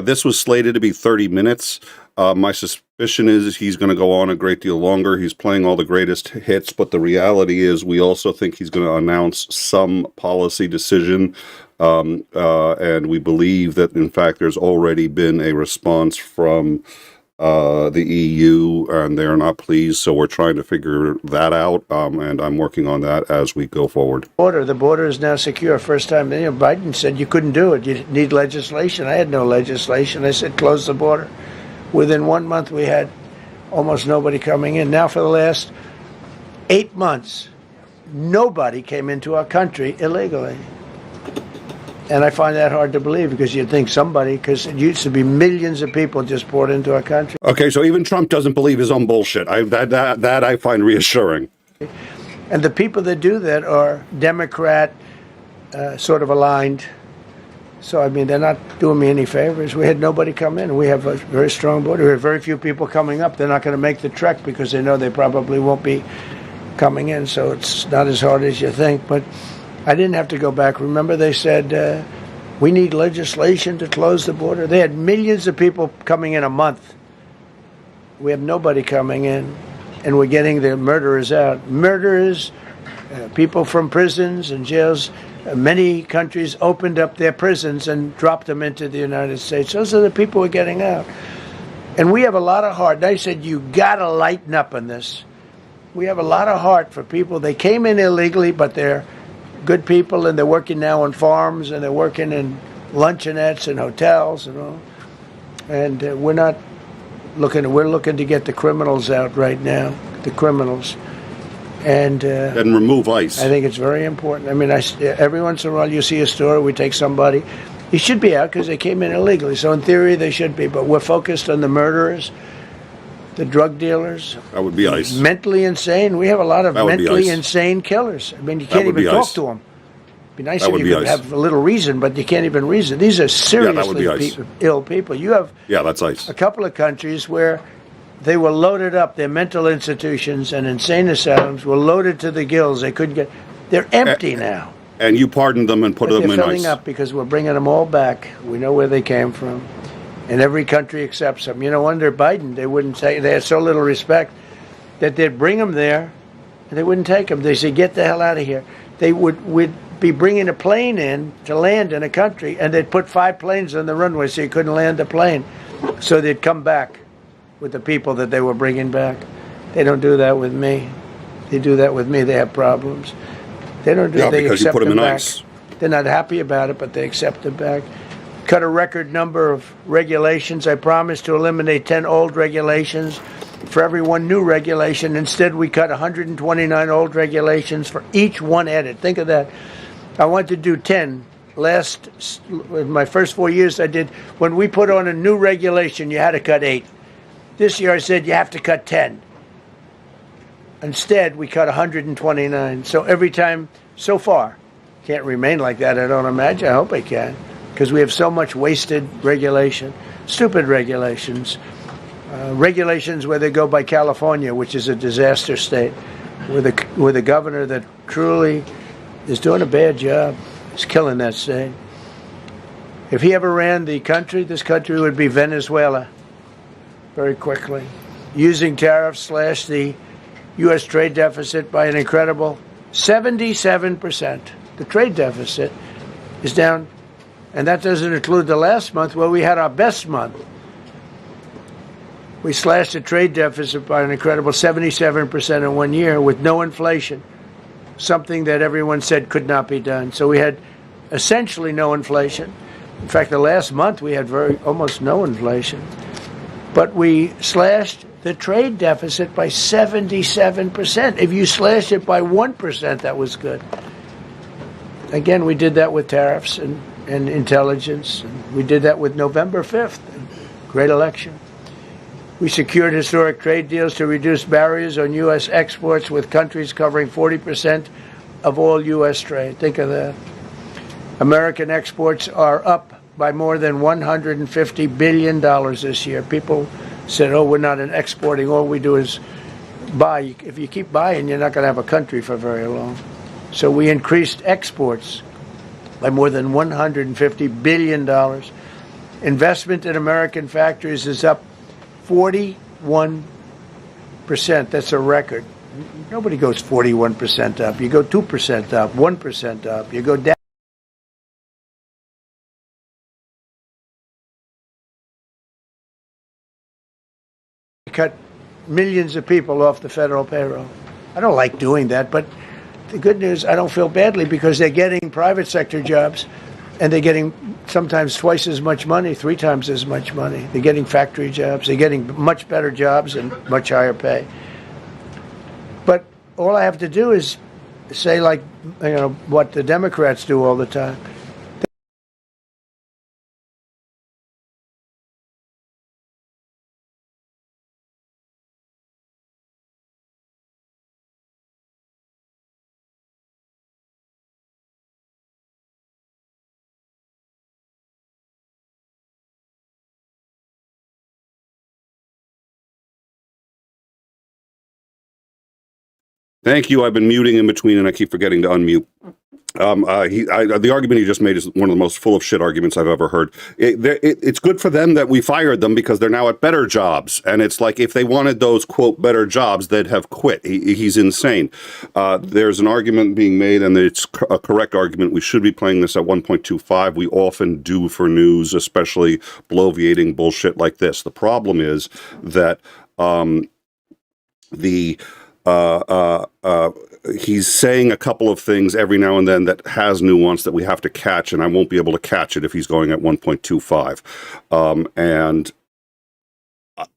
Speaker 1: This was slated to be 30 minutes. My suspicion is he's going to go on a great deal longer. He's playing all the greatest hits, but the reality is we also think he's going to announce some policy decision. And we believe that, in fact, there's already been a response from the EU, and they're not pleased. So we're trying to figure that out, and I'm working on that as we go forward.
Speaker 4: The border is now secure. First time, Biden said you couldn't do it. You need legislation. I had no legislation. I said close the border. Within 1 month, we had almost nobody coming in. Now, for the last 8 months, nobody came into our country illegally. And I find that hard to believe, because you'd think somebody, because it used to be millions of people just poured into our country.
Speaker 1: Okay, so even Trump doesn't believe his own bullshit. That I find reassuring.
Speaker 4: And the people that do that are Democrat sort of aligned. So, they're not doing me any favors. We had nobody come in. We have a very strong border. We have very few people coming up. They're not going to make the trek because they know they probably won't be coming in. So it's not as hard as you think. But I didn't have to go back. Remember, they said, we need legislation to close the border. They had millions of people coming in a month. We have nobody coming in, and we're getting the murderers out. Murderers, people from prisons and jails. Many countries opened up their prisons and dropped them into the United States. Those are the people we're getting out. And we have a lot of heart. They said, you got to lighten up on this. We have a lot of heart for people. They came in illegally, but they're good people, and they're working now on farms, and they're working in luncheonettes and hotels and all. And we're not we're looking to get the criminals out right now, the criminals. And
Speaker 1: remove ICE.
Speaker 4: I think it's very important. I mean, every once in a while you see a story, we take somebody. He should be out because they came in illegally. So in theory, they should be. But we're focused on the murderers, the drug dealers.
Speaker 1: That would be ICE.
Speaker 4: Mentally insane. We have a lot of mentally insane killers. I mean, you can't even talk to them. It'd be nice if you could have a little reason, but you can't even reason. These are seriously ill people. You have
Speaker 1: that's ICE.
Speaker 4: A couple of countries where they were loaded up. Their mental institutions and insane asylums were loaded to the gills. They couldn't get. They're empty now.
Speaker 1: And you pardoned them and put them in ICE.
Speaker 4: They're filling up because we're bringing them all back. We know where they came from, and every country accepts them. You know, under Biden, they wouldn't take. They had so little respect that they'd bring them there, and they wouldn't take them. They said, "Get the hell out of here." They would be bringing a plane in to land in a country, and they'd put 5 planes on the runway so you couldn't land the plane. So they'd come back with the people that they were bringing back. They don't do that with me. They do that with me. They have problems. They don't do that. They
Speaker 1: because you
Speaker 4: accept
Speaker 1: put them in
Speaker 4: back.
Speaker 1: ICE.
Speaker 4: They're not happy about it, but they accept it back. Cut a record number of regulations. I promised to eliminate 10 old regulations for every one new regulation. Instead, we cut 129 old regulations for each one added. Think of that. I wanted to do 10. In my first 4 years, I did. When we put on a new regulation, you had to cut 8. This year, I said you have to cut 10. Instead, we cut 129. So every time, so far, can't remain like that, I don't imagine. I hope I can, because we have so much wasted regulation, stupid regulations. Regulations where they go by California, which is a disaster state, with a governor that truly is doing a bad job. He's killing that state. If he ever ran the country, this country would be Venezuela very quickly. Using tariffs slashed the U.S. trade deficit by an incredible 77%. The trade deficit is down, and that doesn't include the last month where we had our best month. We slashed the trade deficit by an incredible 77% in 1 year with no inflation, something that everyone said could not be done. So we had essentially no inflation. In fact, the last month we had almost no inflation. But we slashed the trade deficit by 77%. If you slashed it by 1%, that was good. Again, we did that with tariffs and intelligence. And we did that with November 5th, great election. We secured historic trade deals to reduce barriers on U.S. exports with countries covering 40% of all U.S. trade. Think of that. American exports are up by more than $150 billion this year. People said, oh, we're not exporting. All we do is buy. If you keep buying, you're not going to have a country for very long. So we increased exports by more than $150 billion. Investment in American factories is up 41%. That's a record. Nobody goes 41% up. You go 2% up, 1% up. You go down. Cut millions of people off the federal payroll. I don't like doing that, but the good news, I don't feel badly because they're getting private sector jobs and they're getting sometimes twice as much money, 3 times as much money. They're getting factory jobs. They're getting much better jobs and much higher pay. But all I have to do is say, like, what the Democrats do all the time.
Speaker 1: Thank you. I've been muting in between, and I keep forgetting to unmute. The argument he just made is one of the most full of shit arguments I've ever heard. It's good for them that we fired them because they're now at better jobs. And it's like if they wanted those, quote, better jobs, they'd have quit. He's insane. There's an argument being made, and it's a correct argument. We should be playing this at 1.25. We often do for news, especially bloviating bullshit like this. The problem is that he's saying a couple of things every now and then that has nuance that we have to catch, and I won't be able to catch it if he's going at 1.25. And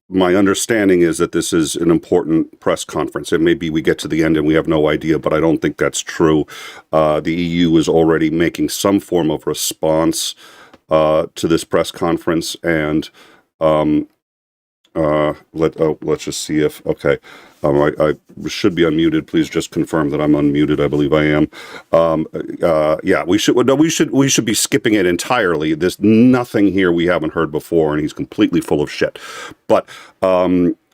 Speaker 1: my understanding is that this is an important press conference, and maybe we get to the end and we have no idea, but I don't think that's true. The EU is already making some form of response to this press conference, and let's just see if, okay, I should be unmuted. Please just confirm that I'm unmuted. I believe I am. Yeah, we should be skipping it entirely. There's nothing here we haven't heard before, and he's completely full of shit. But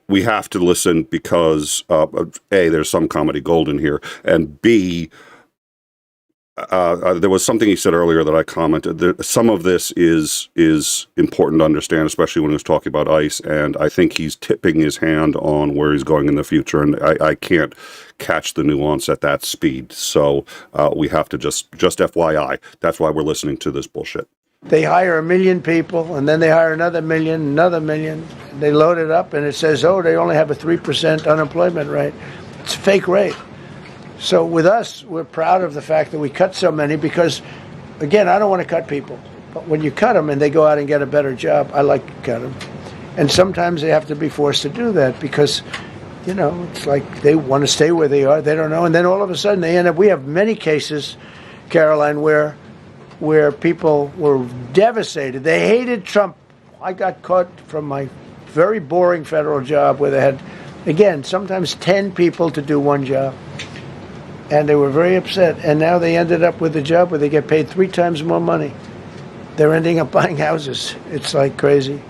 Speaker 1: we have to listen because A, there's some comedy gold in here, and B, there was something he said earlier that I commented. Some of this is important to understand, especially when he was talking about ICE, and I think he's tipping his hand on where he's going in the future, and I can't catch the nuance at that speed. So we have to just FYI. That's why we're listening to this bullshit.
Speaker 4: They hire 1 million people, and then they hire another million. They load it up, and it says, oh, they only have a 3% unemployment rate. It's a fake rate. So with us, we're proud of the fact that we cut so many because, again, I don't want to cut people. But when you cut them and they go out and get a better job, I like to cut them. And sometimes they have to be forced to do that because, you know, it's like they want to stay where they are. They don't know. And then all of a sudden they end up, we have many cases, Caroline, where people were devastated. They hated Trump. I got caught from my very boring federal job where they had, again, sometimes 10 people to do one job. And they were very upset. And now they ended up with a job where they get paid 3 times more money. They're ending up buying houses. It's like crazy.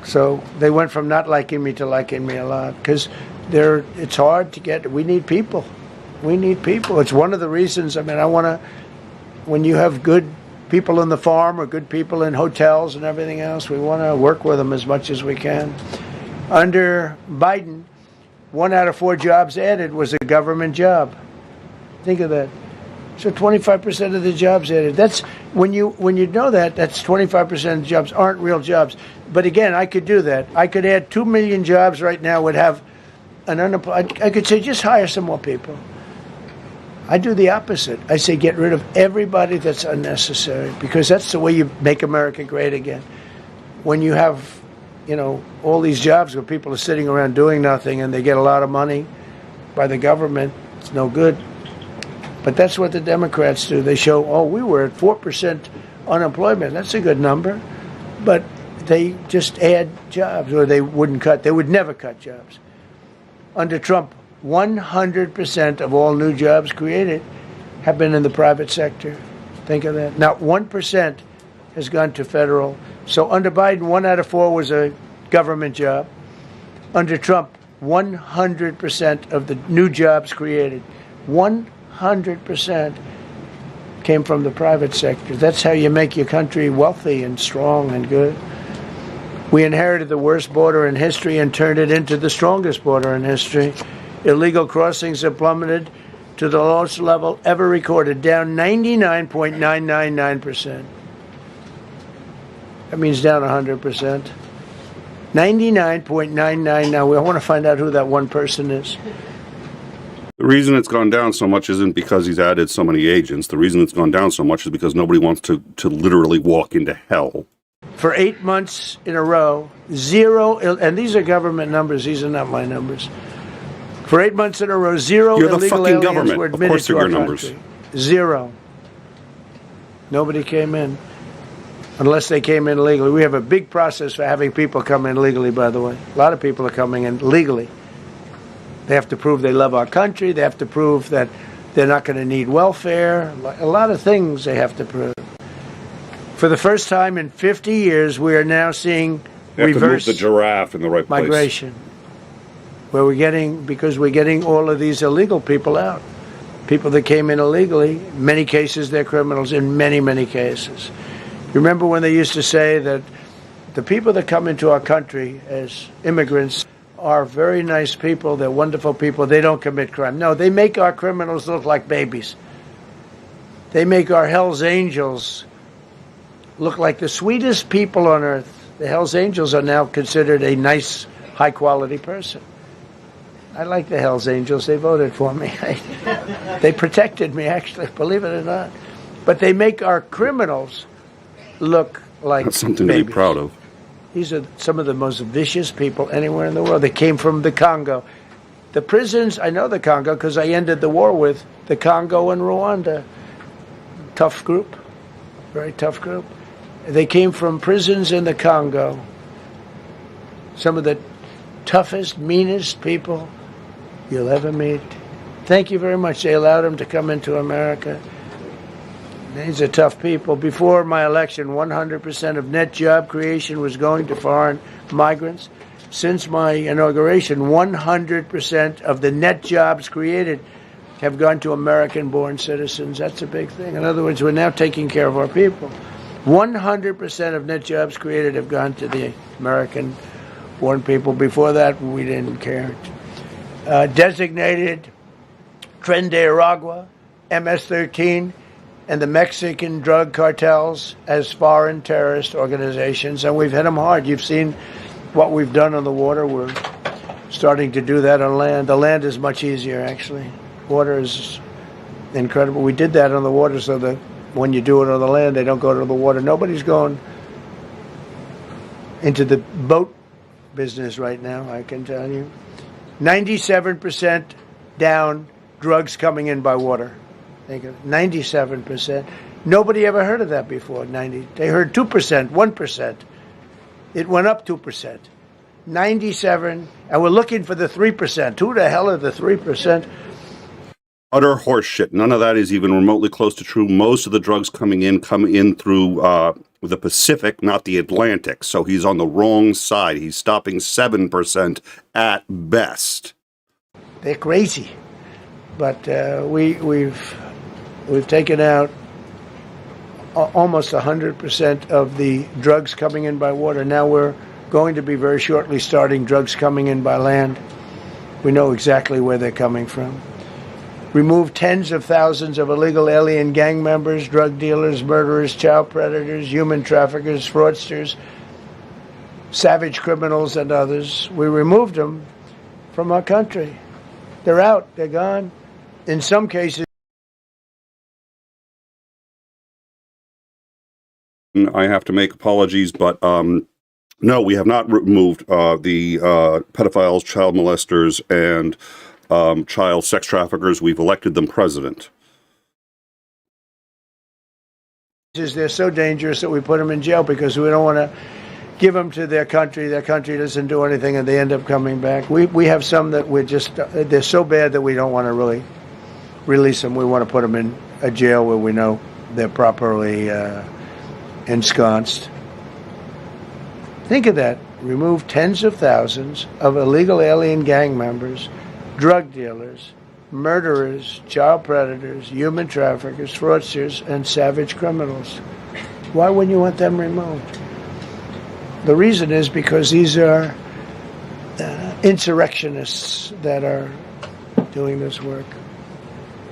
Speaker 4: So they went from not liking me to liking me a lot because it's hard to get. We need people. We need people. It's one of the reasons. I mean, I want to, when you have good people in the farm or good people in hotels and everything else, we want to work with them as much as we can. Under Biden, 1 out of 4 jobs added was a government job. Think of that. So 25% of the jobs added. That's when you know that, that's 25% of the jobs aren't real jobs. But again, I could do that. I could add 2 million jobs right now, would have an unemployed. I could say just hire some more people. I do the opposite. I say get rid of everybody that's unnecessary because that's the way you make America great again. When you have, you know, all these jobs where people are sitting around doing nothing and they get a lot of money by the government, it's no good. But that's what the Democrats do. They show, oh, we were at 4% unemployment. That's a good number. But they just add jobs, or they wouldn't cut. They would never cut jobs. Under Trump, 100% of all new jobs created have been in the private sector. Think of that. Not 1% has gone to federal. So under Biden, 1 out of 4 was a government job. Under Trump, 100% of the new jobs created, 100% came from the private sector. That's how you make your country wealthy and strong and good. We inherited the worst border in history and turned it into the strongest border in history. Illegal crossings have plummeted to the lowest level ever recorded, down 99.999%. That means down 100%. 99.99. Now, I want to find out who that one person is.
Speaker 1: The reason it's gone down so much isn't because he's added so many agents. The reason it's gone down so much is because nobody wants to literally walk into hell.
Speaker 4: For 8 months in a row, 0, and these are government numbers, these are not my numbers. For 8 months in a row, 0
Speaker 1: You're the
Speaker 4: illegal
Speaker 1: fucking
Speaker 4: aliens
Speaker 1: government.
Speaker 4: were
Speaker 1: Of
Speaker 4: admitted
Speaker 1: course
Speaker 4: to
Speaker 1: they're
Speaker 4: our
Speaker 1: your
Speaker 4: country.
Speaker 1: numbers.
Speaker 4: 0. Nobody came in. Unless they came in legally. We have a big process for having people come in legally, by the way. A lot of people are coming in legally. They have to prove they love our country. They have to prove that they're not going to need welfare. A lot of things they have to prove. For the first time in 50 years, we are now seeing reverse
Speaker 1: the giraffe in the right place.
Speaker 4: migration. Where because we're getting all of these illegal people out. People that came in illegally, in many cases they're criminals, in many, many cases. Remember when they used to say that the people that come into our country as immigrants are very nice people, they're wonderful people, they don't commit crime. No, they make our criminals look like babies. They make our Hell's Angels look like the sweetest people on earth. The Hell's Angels are now considered a nice, high-quality person. I like the Hell's Angels. They voted for me. They protected me, actually, believe it or not. But they make our criminals look like
Speaker 1: That's something
Speaker 4: babies.
Speaker 1: to be proud of.
Speaker 4: These are some of the most vicious people anywhere in the world. They came from the Congo. The prisons, I know the Congo because I ended the war with the Congo and Rwanda. Tough group, very tough group. They came from prisons in the Congo. Some of the toughest, meanest people you'll ever meet. Thank you very much. They allowed him to come into America. These are tough people. Before my election, 100% of net job creation was going to foreign migrants. Since my inauguration, 100% of the net jobs created have gone to American-born citizens. That's a big thing. In other words, we're now taking care of our people. 100% of net jobs created have gone to the American-born people. Before that, we didn't care. Designated Tren de Aragua, MS-13, and the Mexican drug cartels as foreign terrorist organizations, and we've hit them hard. You've seen what we've done on the water. We're starting to do that on land. The land is much easier, actually. Water is incredible. We did that on the water so that when you do it on the land, they don't go to the water. Nobody's going into the boat business right now, I can tell you. 97% down drugs coming in by water. 97%. Nobody ever heard of that before. They heard 2%, 1%. It went up 2%. 97, and we're looking for the 3%. Who the hell are the 3%?
Speaker 1: Utter horseshit. None of that is even remotely close to true. Most of the drugs come in through the Pacific, not the Atlantic. So he's on the wrong side. He's stopping 7% at best.
Speaker 4: They're crazy. But we've taken out almost 100% of the drugs coming in by water. Now we're going to be very shortly starting drugs coming in by land. We know exactly where they're coming from. Remove tens of thousands of illegal alien gang members, drug dealers, murderers, child predators, human traffickers, fraudsters, savage criminals, and others. We removed them from our country. They're out. They're gone. In some cases,
Speaker 1: I have to make apologies, but no, we have not removed the pedophiles, child molesters, and child sex traffickers. We've elected them president.
Speaker 4: they're so dangerous that we put them in jail because we don't want to give them to their country. Their country doesn't do anything, and they end up coming back. We have some that we're just they're so bad that we don't want to really release them. We want to put them in a jail where we know they're properly ensconced. Think of that. Remove tens of thousands of illegal alien gang members, drug dealers, murderers, child predators, human traffickers, fraudsters, and savage criminals. Why wouldn't you want them removed? The reason is because these are insurrectionists that are doing this work.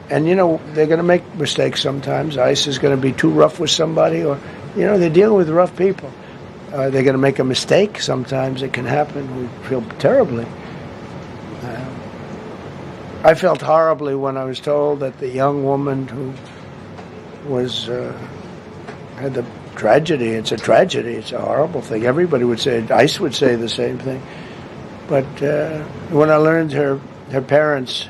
Speaker 4: And, you know, they're going to make mistakes sometimes. ICE is going to be too rough with somebody, or, you know, they're dealing with rough people. They're going to make a mistake. Sometimes it can happen. We feel terribly. I felt horribly when I was told that the young woman who was had the tragedy. It's a tragedy. It's a horrible thing. Everybody would say it. ICE would say the same thing. But when I learned her parents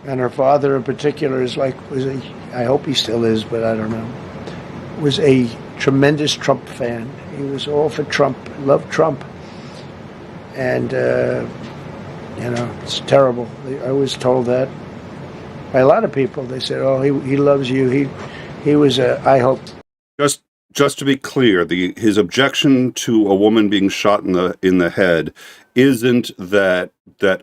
Speaker 4: and her father in particular I hope he still is, but I don't know, was a tremendous Trump fan. He was all for Trump, loved Trump. And, you know, it's terrible. I was told that by a lot of people. They said, oh, he loves you. He was I hope.
Speaker 1: Just to be clear, his objection to a woman being shot in the head isn't that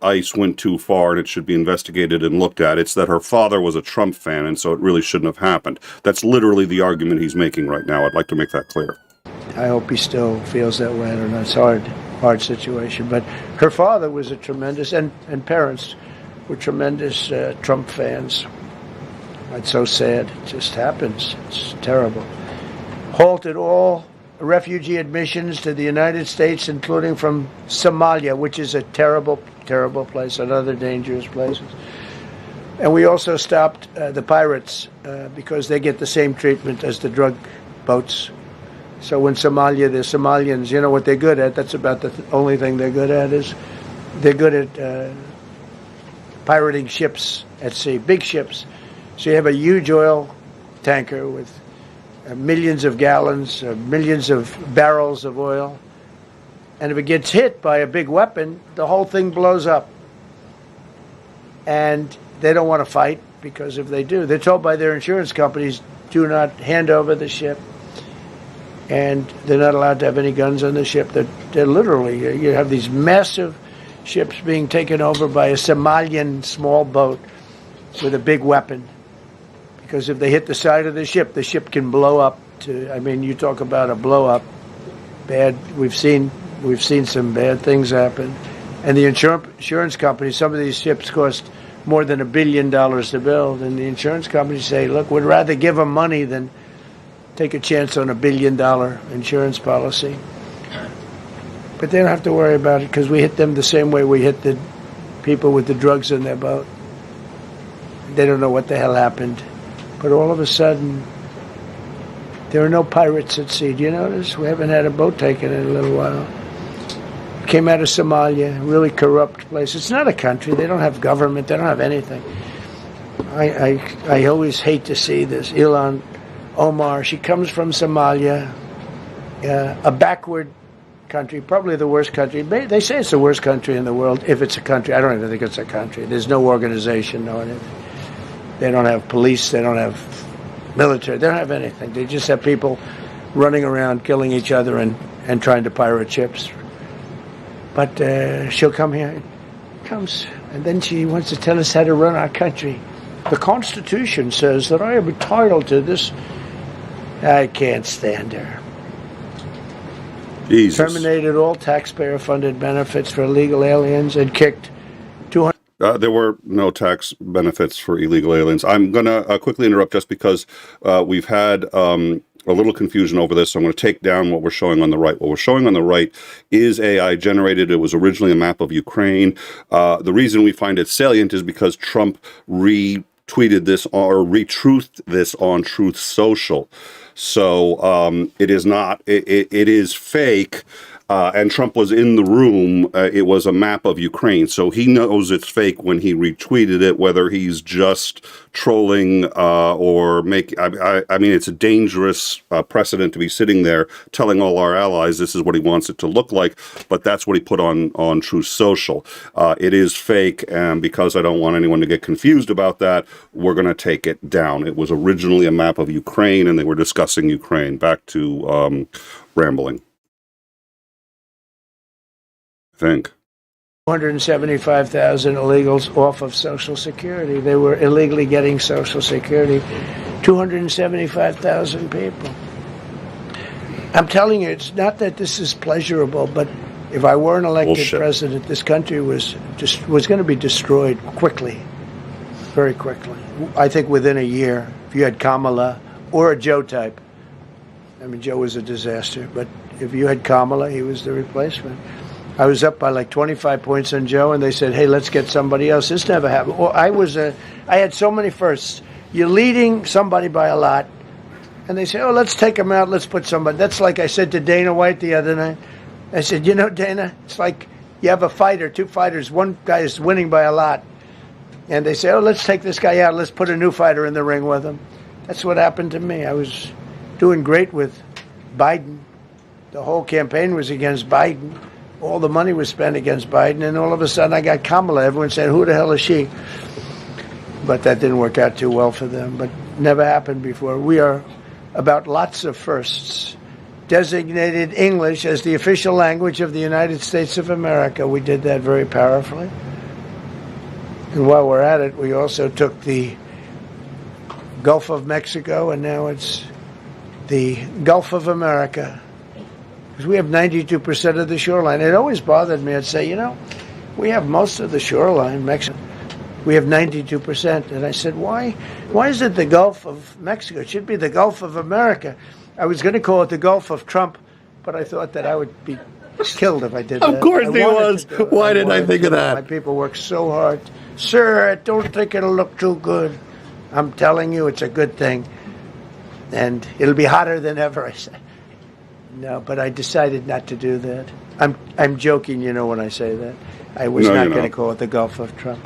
Speaker 1: ICE went too far and it should be investigated and looked at. It's that her father was a Trump fan, and so it really shouldn't have happened. That's literally the argument he's making right now. I'd like to make that clear.
Speaker 4: I hope he still feels that way. I don't know. It's a hard situation. But her father was a tremendous, and parents were tremendous Trump fans. It's so sad. It just happens. It's terrible. Halted all refugee admissions to the United States, including from Somalia, which is a terrible, terrible place, and other dangerous places. And we also stopped the pirates because they get the same treatment as the drug boats. So when Somalia, the Somalians, you know what they're good at? That's about the only thing they're good at is they're good at pirating ships at sea, big ships. So you have a huge oil tanker with millions of gallons, millions of barrels of oil. And if it gets hit by a big weapon, the whole thing blows up. And they don't want to fight, because if they do, they're told by their insurance companies, do not hand over the ship. And they're not allowed to have any guns on the ship. They're literally, you have these massive ships being taken over by a Somalian small boat with a big weapon. Because if they hit the side of the ship can blow up to, I mean, you talk about a blow up. Bad, we've seen some bad things happen. And the insurance companies, some of these ships cost more than $1 billion to build. And the insurance companies say, look, we'd rather give them money than take a chance on $1 billion insurance policy. But they don't have to worry about it, because we hit them the same way we hit the people with the drugs in their boat. They don't know what the hell happened. But all of a sudden, there are no pirates at sea. Do you notice? We haven't had a boat taken in a little while. Came out of Somalia, a really corrupt place. It's not a country. They don't have government. They don't have anything. I always hate to see this. Ilhan Omar, she comes from Somalia, a backward country, probably the worst country. They say it's the worst country in the world, if it's a country. I don't even think it's a country. There's no organization, no anything. They don't have police. They don't have military. They don't have anything. They just have people running around, killing each other and trying to pirate ships. But she'll come here. Comes. And then she wants to tell us how to run our country. The Constitution says that I am entitled to this. I can't stand her.
Speaker 1: Jesus.
Speaker 4: Terminated all taxpayer-funded benefits for illegal aliens and kicked 200.
Speaker 1: There were no tax benefits for illegal aliens. I'm going to quickly interrupt just because we've had a little confusion over this. So I'm going to take down what we're showing on the right. What we're showing on the right is AI generated. It was originally a map of Ukraine. The reason we find it salient is because Trump retweeted this or retruthed this on Truth Social. So it is not, it is fake. And Trump was in the room. It was a map of Ukraine. So he knows it's fake when he retweeted it, whether he's just trolling or I mean, it's a dangerous precedent to be sitting there telling all our allies this is what he wants it to look like. But that's what he put on Truth Social. It is fake. And because I don't want anyone to get confused about that, we're going to take it down. It was originally a map of Ukraine, and they were discussing Ukraine. Back to rambling. Think.
Speaker 4: 275,000 illegals off of Social Security. They were illegally getting Social Security. 275,000 people. I'm telling you, it's not that this is pleasurable, but if I weren't elected president, this country was going to be destroyed quickly, very quickly. I think within a year, if you had Kamala or a Joe type. I mean, Joe was a disaster, but if you had Kamala, he was the replacement. I was up by like 25 points on Joe, and they said, hey, let's get somebody else. This never happened. Well, I had so many firsts. You're leading somebody by a lot, and they say, oh, let's take him out. Let's put somebody. That's like I said to Dana White the other night. I said, you know, Dana, it's like you have a fighter, two fighters. One guy is winning by a lot, and they say, oh, let's take this guy out. Let's put a new fighter in the ring with him. That's what happened to me. I was doing great with Biden. The whole campaign was against Biden. All the money was spent against Biden, and all of a sudden I got Kamala. Everyone said, who the hell is she? But that didn't work out too well for them, but never happened before. We are about lots of firsts. Designated English as the official language of the United States of America. We did that very powerfully. And while we're at it, we also took the Gulf of Mexico, and now it's the Gulf of America. Because we have 92% of the shoreline. It always bothered me. I'd say, you know, we have most of the shoreline, Mexico. We have 92%. And I said, why is it the Gulf of Mexico? It should be the Gulf of America. I was going to call it the Gulf of Trump, but I thought that I would be killed if I did that.
Speaker 6: Of course he was. Why didn't I think of that?
Speaker 4: My people work so hard. Sir, I don't think it'll look too good. I'm telling you, it's a good thing. And it'll be hotter than ever, I said. No, but I decided not to do that. I'm joking, when I say that. I was
Speaker 1: No,
Speaker 4: not
Speaker 1: you're
Speaker 4: going to
Speaker 1: not.
Speaker 4: call it the Gulf of Trump.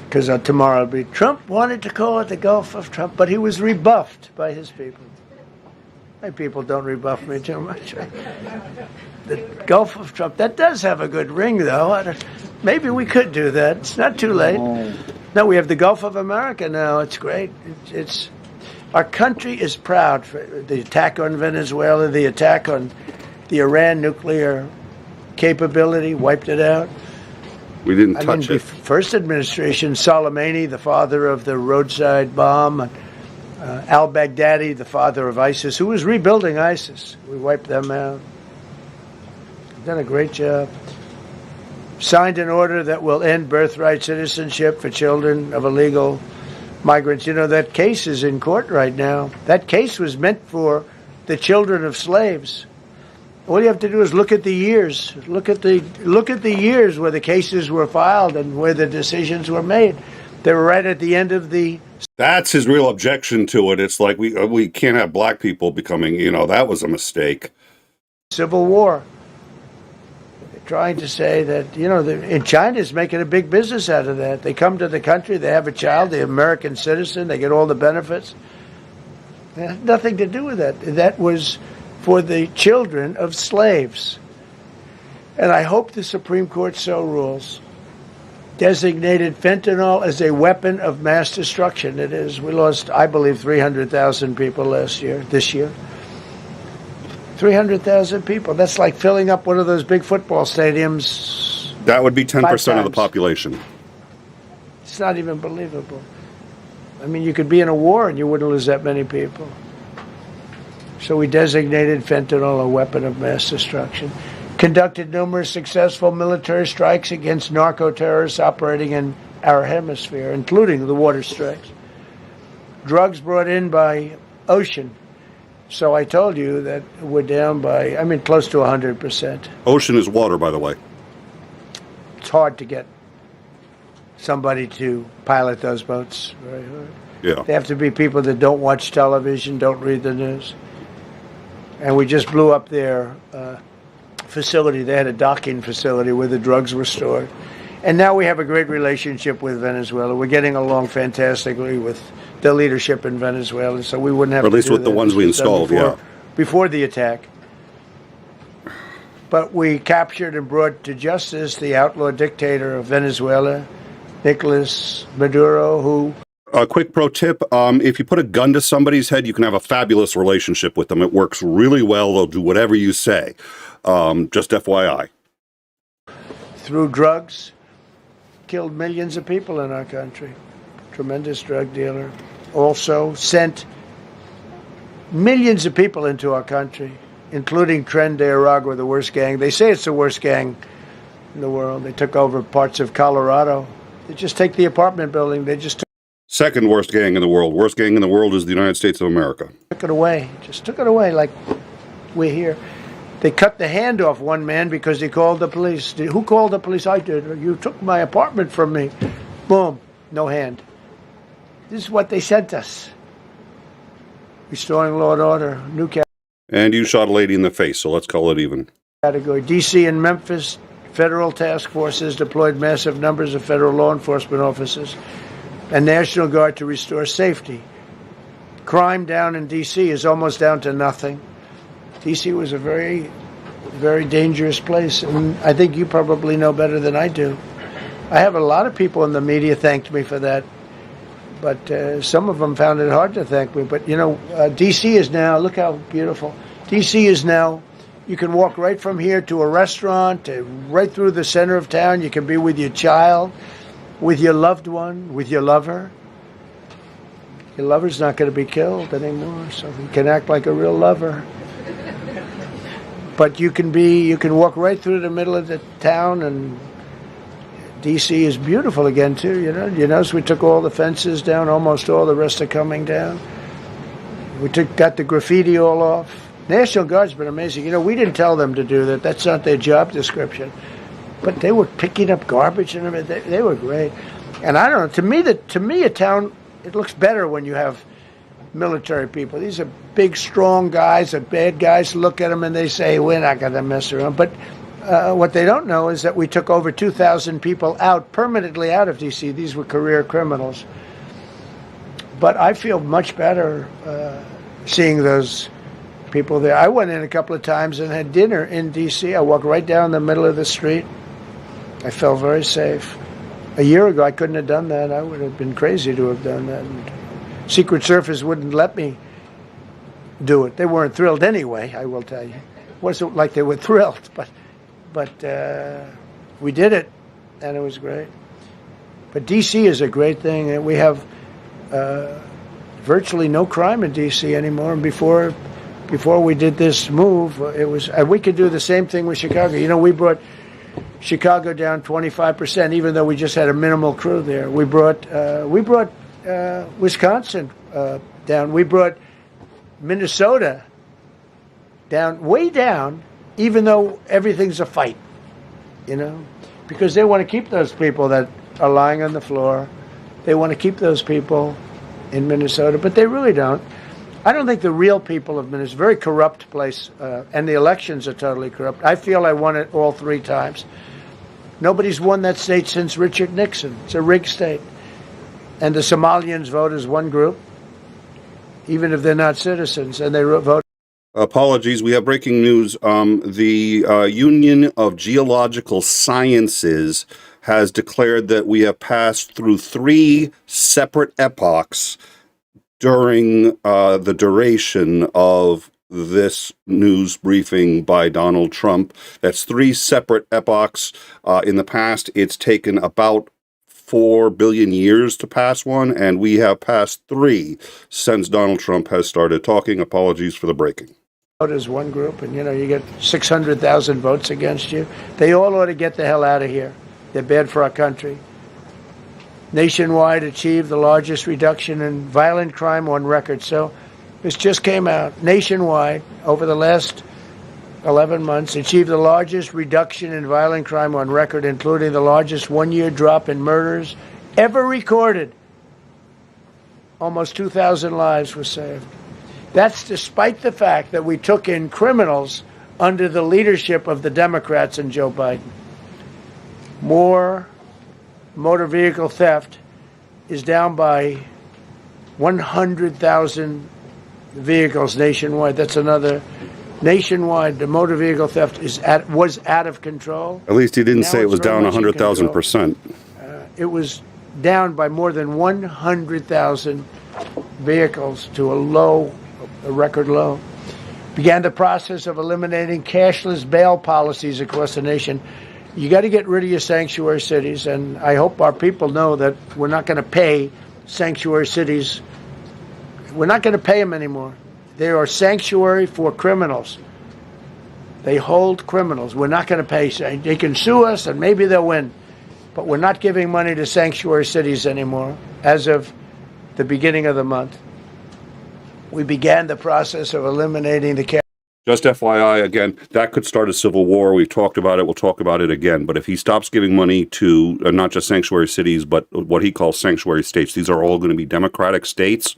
Speaker 4: Because tomorrow it'll be Trump wanted to call it the Gulf of Trump, but he was rebuffed by his people. My people don't rebuff me too much. The Gulf of Trump, that does have a good ring, though. Maybe we could do that. It's not too late. No, we have the Gulf of America now. It's great. It's our country is proud for the attack on Venezuela, the attack on the Iran nuclear capability, wiped it out.
Speaker 1: We didn't touch
Speaker 4: the
Speaker 1: it.
Speaker 4: first administration, Soleimani, the father of the roadside bomb, al-Baghdadi, the father of ISIS, who was rebuilding ISIS. We wiped them out. Done a great job. Signed an order that will end birthright citizenship for children of illegal migrants. That case is in court right now. That case was meant for the children of slaves. All you have to do is look at the years. Look at the years where the cases were filed and where the decisions were made. They were right at the end of the
Speaker 1: That's his real objection to it. It's like we can't have black people becoming, that was a mistake.
Speaker 4: Civil War. They're trying to say that, in China's making a big business out of that. They come to the country, they have a child, the American citizen, they get all the benefits. It had nothing to do with that. That was for the children of slaves. And I hope the Supreme Court so rules. Designated fentanyl as a weapon of mass destruction. It is. We lost, I believe, 300,000 people this year. 300,000 people. That's like filling up one of those big football stadiums.
Speaker 1: That would be 10% of the
Speaker 4: times.
Speaker 1: population.
Speaker 4: It's not even believable. You could be in a war and you wouldn't lose that many people. So we designated fentanyl a weapon of mass destruction. Conducted numerous successful military strikes against narco-terrorists operating in our hemisphere, including the water strikes. Drugs brought in by ocean. So I told you that we're down by, close to 100%.
Speaker 1: Ocean is water, by the way.
Speaker 4: It's hard to get somebody to pilot those boats. Very hard.
Speaker 1: Yeah.
Speaker 4: They have to be people that don't watch television, don't read the news. And we just blew up their facility. They had a docking facility where the drugs were stored. And now we have a great relationship with Venezuela. We're getting along fantastically with the leadership in Venezuela, so we wouldn't have
Speaker 1: Or at
Speaker 4: to
Speaker 1: least
Speaker 4: do
Speaker 1: with the
Speaker 4: that.
Speaker 1: ones we
Speaker 4: This was done
Speaker 1: installed,
Speaker 4: before the attack. But we captured and brought to justice the outlaw dictator of Venezuela, Nicolas Maduro, who...
Speaker 1: A quick pro tip, if you put a gun to somebody's head, you can have a fabulous relationship with them. It works really well. They'll do whatever you say. Just FYI.
Speaker 4: Through drugs, killed millions of people in our country. Tremendous drug dealer. Also sent millions of people into our country, including Tren de Aragua, the worst gang. They say it's the worst gang in the world. They took over parts of Colorado. They just take the apartment building. They just
Speaker 1: Second worst gang in the world. Worst gang in the world is the United States of America.
Speaker 4: took it away. Just took it away like we're here. They cut the hand off one man because he called the police. Who called the police? I did. You took my apartment from me. Boom. No hand. This is what they sent us. Restoring law and order. New
Speaker 1: And you shot a lady in the face, so let's call it even.
Speaker 4: category. D.C. and Memphis, federal task forces deployed massive numbers of federal law enforcement officers and National Guard to restore safety. Crime down in D.C. is almost down to nothing. D.C. was a very, very dangerous place, and I think you probably know better than I do. I have a lot of people in the media thanked me for that, but some of them found it hard to thank me. But, D.C. is now, look how beautiful. D.C. is now, you can walk right from here to a restaurant, right through the center of town. You can be with your child, with your loved one, with your lover. Your lover's not going to be killed anymore, so you can act like a real lover. But you can walk right through the middle of the town, and D.C. is beautiful again, too, You notice we took all the fences down, almost all, the rest are coming down. We got the graffiti all off. National Guard's been amazing. We didn't tell them to do that. That's not their job description. But they were picking up garbage and everything. They were great. And I don't know, to me, a town, it looks better when you have military people. These are big, strong guys, and bad guys look at them and they say, we're not going to mess around. But what they don't know is that we took over 2,000 people out, permanently out of D.C. These were career criminals. But I feel much better seeing those people there. I went in a couple of times and had dinner in D.C. I walked right down the middle of the street. I felt very safe. A year ago, I couldn't have done that. I would have been crazy to have done that. And Secret Service wouldn't let me do it. They weren't thrilled anyway, I will tell you. It wasn't like they were thrilled, but we did it, and it was great. But D.C. is a great thing, and we have virtually no crime in D.C. anymore. And before we did this move, it was we could do the same thing with Chicago. You know, we brought Chicago down 25%, even though we just had a minimal crew there. We brought Wisconsin down. We brought Minnesota down, way down, even though everything's a fight, you know, because they want to keep those people that are lying on the floor. They want to keep those people in Minnesota, but they really don't. I don't think the real people of Minnesota, it's a very corrupt place, and the elections are totally corrupt. I feel I won it all 3 times. Nobody's won that state since Richard Nixon. It's a rigged state. And the Somalians vote as one group, even if they're not citizens, and they vote.
Speaker 1: Apologies, we have breaking news. The Union of Geological Sciences has declared that we have passed through 3 separate epochs during the duration of this news briefing by Donald Trump. That's 3 separate epochs. In the past, it's taken about 4 billion years to pass one, and we have passed 3 since Donald Trump has started talking. Apologies for the breaking.
Speaker 4: As one group, and you know, you get 600,000 votes against you. They all ought to get the hell out of here. They're bad for our country. Nationwide achieved the largest reduction in violent crime on record. So this just came out. Nationwide, over the last 11 months, achieved the largest reduction in violent crime on record, including the largest one-year drop in murders ever recorded. Almost 2,000 lives were saved. That's despite the fact that we took in criminals under the leadership of the Democrats and Joe Biden. More motor vehicle theft is down by 100,000 vehicles nationwide. That's another. Nationwide, the motor vehicle theft was out of control.
Speaker 1: At least he didn't say it was down 100,000%.
Speaker 4: It was down by more than 100,000 vehicles to a record low. Began the process of eliminating cashless bail policies across the nation. You got to get rid of your sanctuary cities, and I hope our people know that we're not going to pay sanctuary cities. We're not going to pay them anymore. They are sanctuary for criminals. They hold criminals. We're not going to pay. They can sue us, and maybe they'll win. But we're not giving money to sanctuary cities anymore as of the beginning of the month. We began the process of eliminating the cash.
Speaker 1: Just FYI, again, that could start a civil war. We've talked about it. We'll talk about it again. But if he stops giving money to not just sanctuary cities, but what he calls sanctuary states, these are all going to be Democratic states.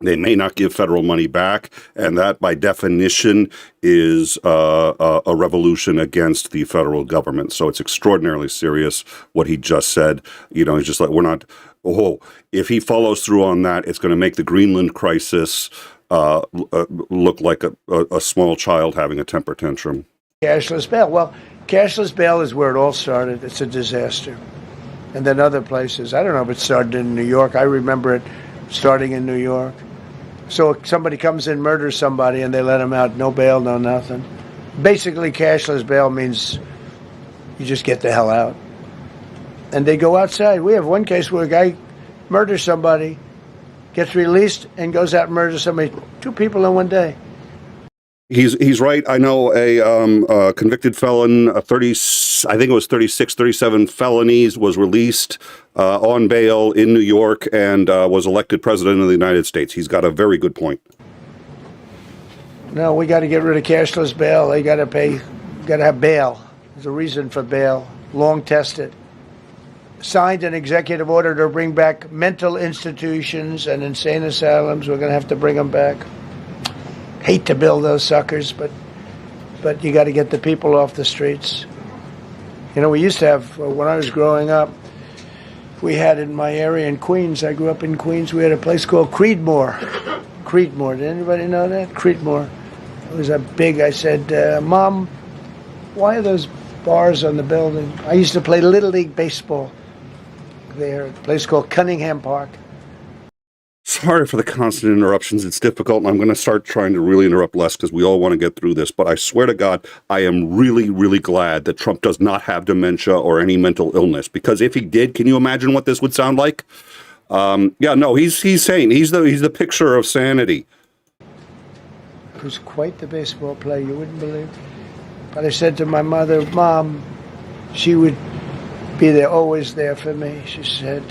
Speaker 1: They may not give federal money back, and that, by definition, is a revolution against the federal government. So it's extraordinarily serious what he just said. You know, he's just like, we're not. Oh, if he follows through on that, it's going to make the Greenland crisis look like a small child having a temper tantrum.
Speaker 4: Cashless bail. Well, cashless bail is where it all started. It's a disaster. And then other places. I don't know if it started in New York. I remember it starting in New York. So if somebody comes in, murders somebody, and they let him out, no bail, no nothing. Basically, cashless bail means you just get the hell out. And they go outside. We have one case where a guy murders somebody, gets released, and goes out and murders somebody. 2 people in one day.
Speaker 1: He's right. I know a convicted felon, I think it was 37 felonies, was released on bail in New York and was elected president of the United States. He's got a very good point.
Speaker 4: No, we got to get rid of cashless bail. They got to pay, got to have bail. There's a reason for bail, long tested. signed an executive order to bring back mental institutions and insane asylums. We're going to have to bring them back. Hate to build those suckers, but you got to get the people off the streets. You know, we used to have, when I was growing up, we had in my area in Queens, I grew up in Queens, we had a place called Creedmoor. Creedmoor, did anybody know that? Creedmoor. It was a big, I said, Mom, why are those bars on the building? I used to play Little League Baseball there, a place called Cunningham Park.
Speaker 1: Sorry for the constant interruptions. It's difficult, and I'm going to start trying to really interrupt less because we all want to get through this. But I swear to God, I am really, really glad that Trump does not have dementia or any mental illness. Because if he did, can you imagine what this would sound like? Yeah, no, he's sane. He's the picture of sanity.
Speaker 4: He was quite the baseball player, you wouldn't believe. But I said to my mother, Mom, she would be there, always there for me. She said,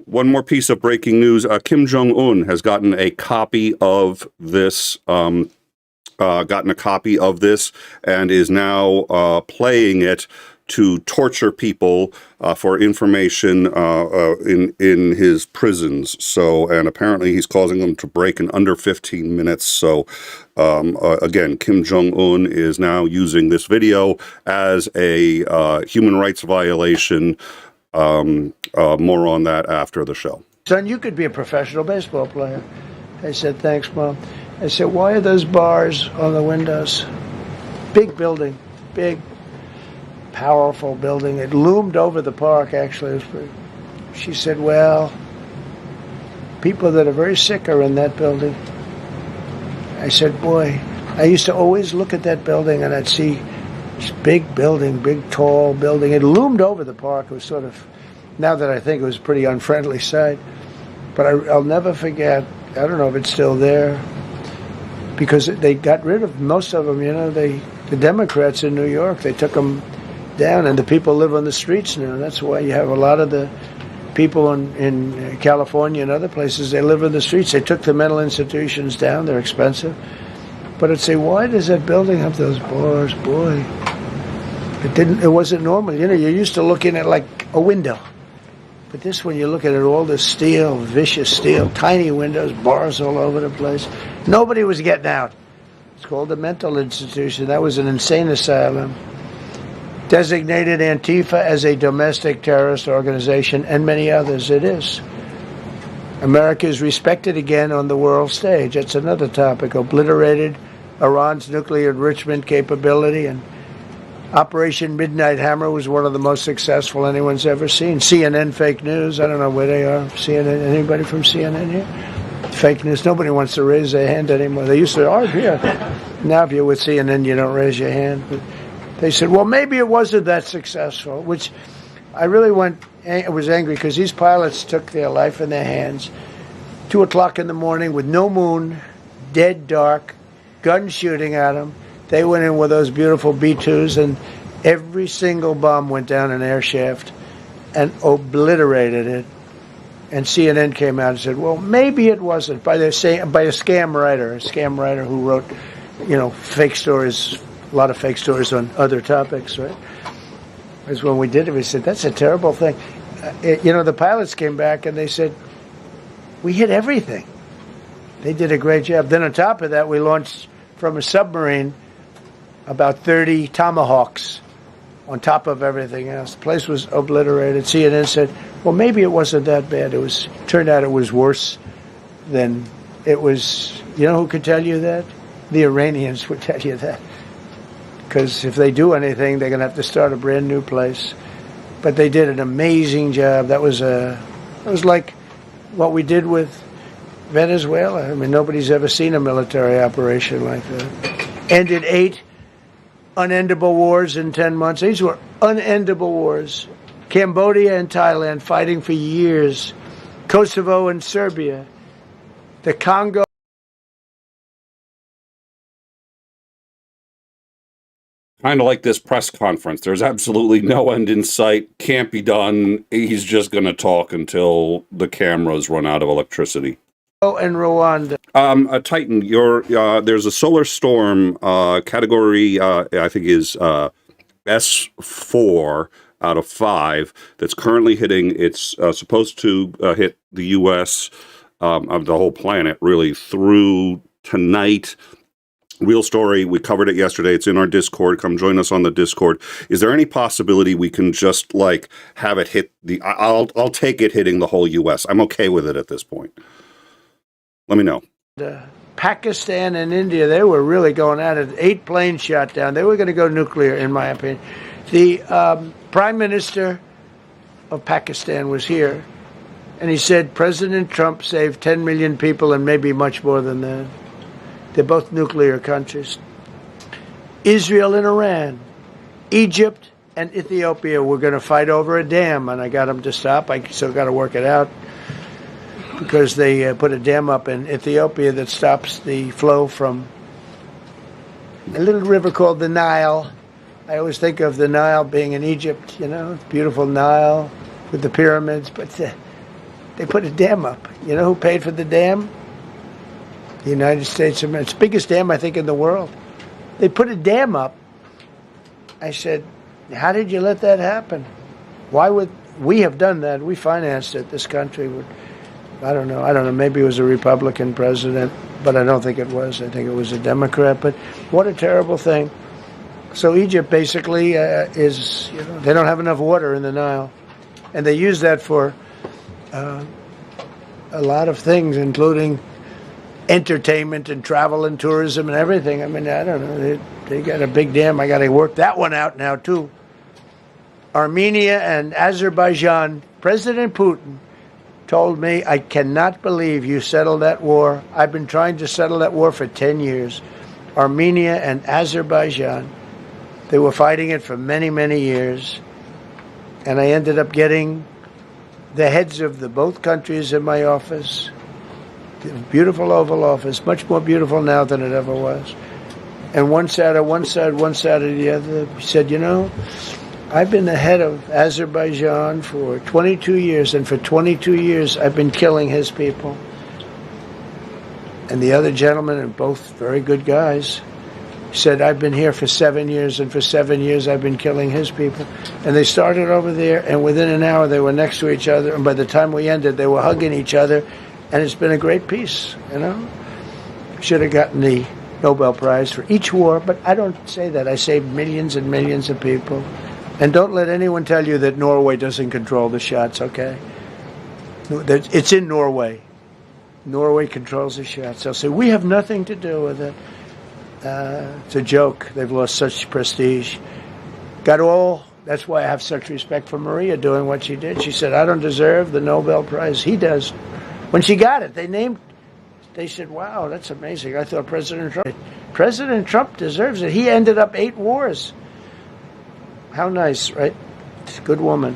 Speaker 1: One more piece of breaking news. Kim Jong-un has gotten a copy of this, and is now playing it to torture people for information in his prisons. So, and apparently he's causing them to break in under 15 minutes. So, again, Kim Jong-un is now using this video as a human rights violation. More on that after the show.
Speaker 4: Son, you could be a professional baseball player. I said, thanks, Mom. I said, why are those bars on the windows? Big building, big, powerful building. It loomed over the park, actually. She said, well, people that are very sick are in that building. I said, boy, I used to always look at that building and I'd see this big building, big, tall building. It loomed over the park. It was sort of, now that I think, it was a pretty unfriendly sight. But I'll never forget, I don't know if it's still there, because they got rid of most of them, you know, the Democrats in New York, they took them down, and the people live on the streets now. That's why you have a lot of the people in California and other places, they live on the streets. They took the mental institutions down. They're expensive. But I'd say, why does that building have those bars? Boy, it wasn't normal. You know, you're used to looking at like a window. But this one, you look at it, all this steel, vicious steel, tiny windows, bars all over the place. Nobody was getting out. It's called a mental institution. That was an insane asylum. Designated Antifa as a domestic terrorist organization, and many others. It is. America is respected again on the world stage. That's another topic. Obliterated Iran's nuclear enrichment capability, and Operation Midnight Hammer was one of the most successful anyone's ever seen. CNN fake news. I don't know where they are. CNN. Anybody from CNN here? Fake news. Nobody wants to raise their hand anymore. They used to argue. Now if you're with CNN, you don't raise your hand. But they said, well, maybe it wasn't that successful, which I really was angry because these pilots took their life in their hands. 2 o'clock in the morning with no moon, dead dark, guns shooting at them. They went in with those beautiful B-2s, and every single bomb went down an air shaft and obliterated it. And CNN came out and said, well, maybe it wasn't, by a scam writer who wrote, you know, fake stories, a lot of fake stories on other topics, right? Because when we did it, we said, that's a terrible thing. You know, the pilots came back and they said, we hit everything. They did a great job. Then on top of that, we launched from a submarine about 30 Tomahawks on top of everything else. The place was obliterated. CNN said, well, maybe it wasn't that bad. Turned out it was worse than it was. You know who could tell you that? The Iranians would tell you that. Because if they do anything, they're going to have to start a brand new place. But they did an amazing job. That was like what we did with Venezuela. I mean, nobody's ever seen a military operation like that. Ended 8 unendable wars in 10 months. These were unendable wars. Cambodia and Thailand fighting for years. Kosovo and Serbia. The Congo.
Speaker 1: Kind of like this press conference. There's absolutely no end in sight. Can't be done. He's just going to talk until the cameras run out of electricity.
Speaker 4: And Rwanda.
Speaker 1: Titan, there's a solar storm category, I think is S4, out of 5 that's currently hitting. It's supposed to hit the U.S., of the whole planet, really, through tonight. Real story. We covered it yesterday. It's in our Discord. Come join us on the Discord. Is there any possibility we can just like have it hit the? I'll take it hitting the whole U.S. I'm okay with it at this point. Let me know.
Speaker 4: Pakistan and India, they were really going at it. 8 planes shot down. They were going to go nuclear, in my opinion. The Prime Minister of Pakistan was here, and he said President Trump saved 10 million people and maybe much more than that. They're both nuclear countries. Israel and Iran, Egypt and Ethiopia were going to fight over a dam, and I got them to stop. I still got to work it out because they put a dam up in Ethiopia that stops the flow from a little river called the Nile. I always think of the Nile being in Egypt, you know, beautiful Nile with the pyramids, but they put a dam up. You know who paid for the dam? The United States of America. It's the biggest dam, I think, in the world. They put a dam up. I said, how did you let that happen? Why would we have done that? We financed it. This country would, I don't know. Maybe it was a Republican president, but I don't think it was. I think it was a Democrat. But what a terrible thing. So Egypt basically is, you know, they don't have enough water in the Nile. And they use that for a lot of things, including entertainment and travel and tourism and everything. I mean, I don't know. They got a big dam. I got to work that one out now, too. Armenia and Azerbaijan, President Putin told me, I cannot believe you settled that war. I've been trying to settle that war for 10 years. Armenia and Azerbaijan, they were fighting it for many, many years. And I ended up getting the heads of the both countries in my office. Beautiful Oval Office, much more beautiful now than it ever was. And one sat at one side, one sat at the other. He said, you know, I've been the head of Azerbaijan for 22 years, and for 22 years I've been killing his people. And the other gentleman, and both very good guys, said, I've been here for 7 years, and for 7 years I've been killing his people. And they started over there, and within an hour they were next to each other, and by the time we ended, they were hugging each other. And it's been a great peace, you know. Should have gotten the Nobel Prize for each war, but I don't say that. I saved millions and millions of people. And don't let anyone tell you that Norway doesn't control the shots, okay? It's in Norway. Norway controls the shots. They'll say, we have nothing to do with it. It's a joke. They've lost such prestige. That's why I have such respect for Maria doing what she did. She said, I don't deserve the Nobel Prize. He does. When she got it, they said, wow, that's amazing. I thought President Trump deserves it. He ended up 8 wars. How nice, right? Good woman.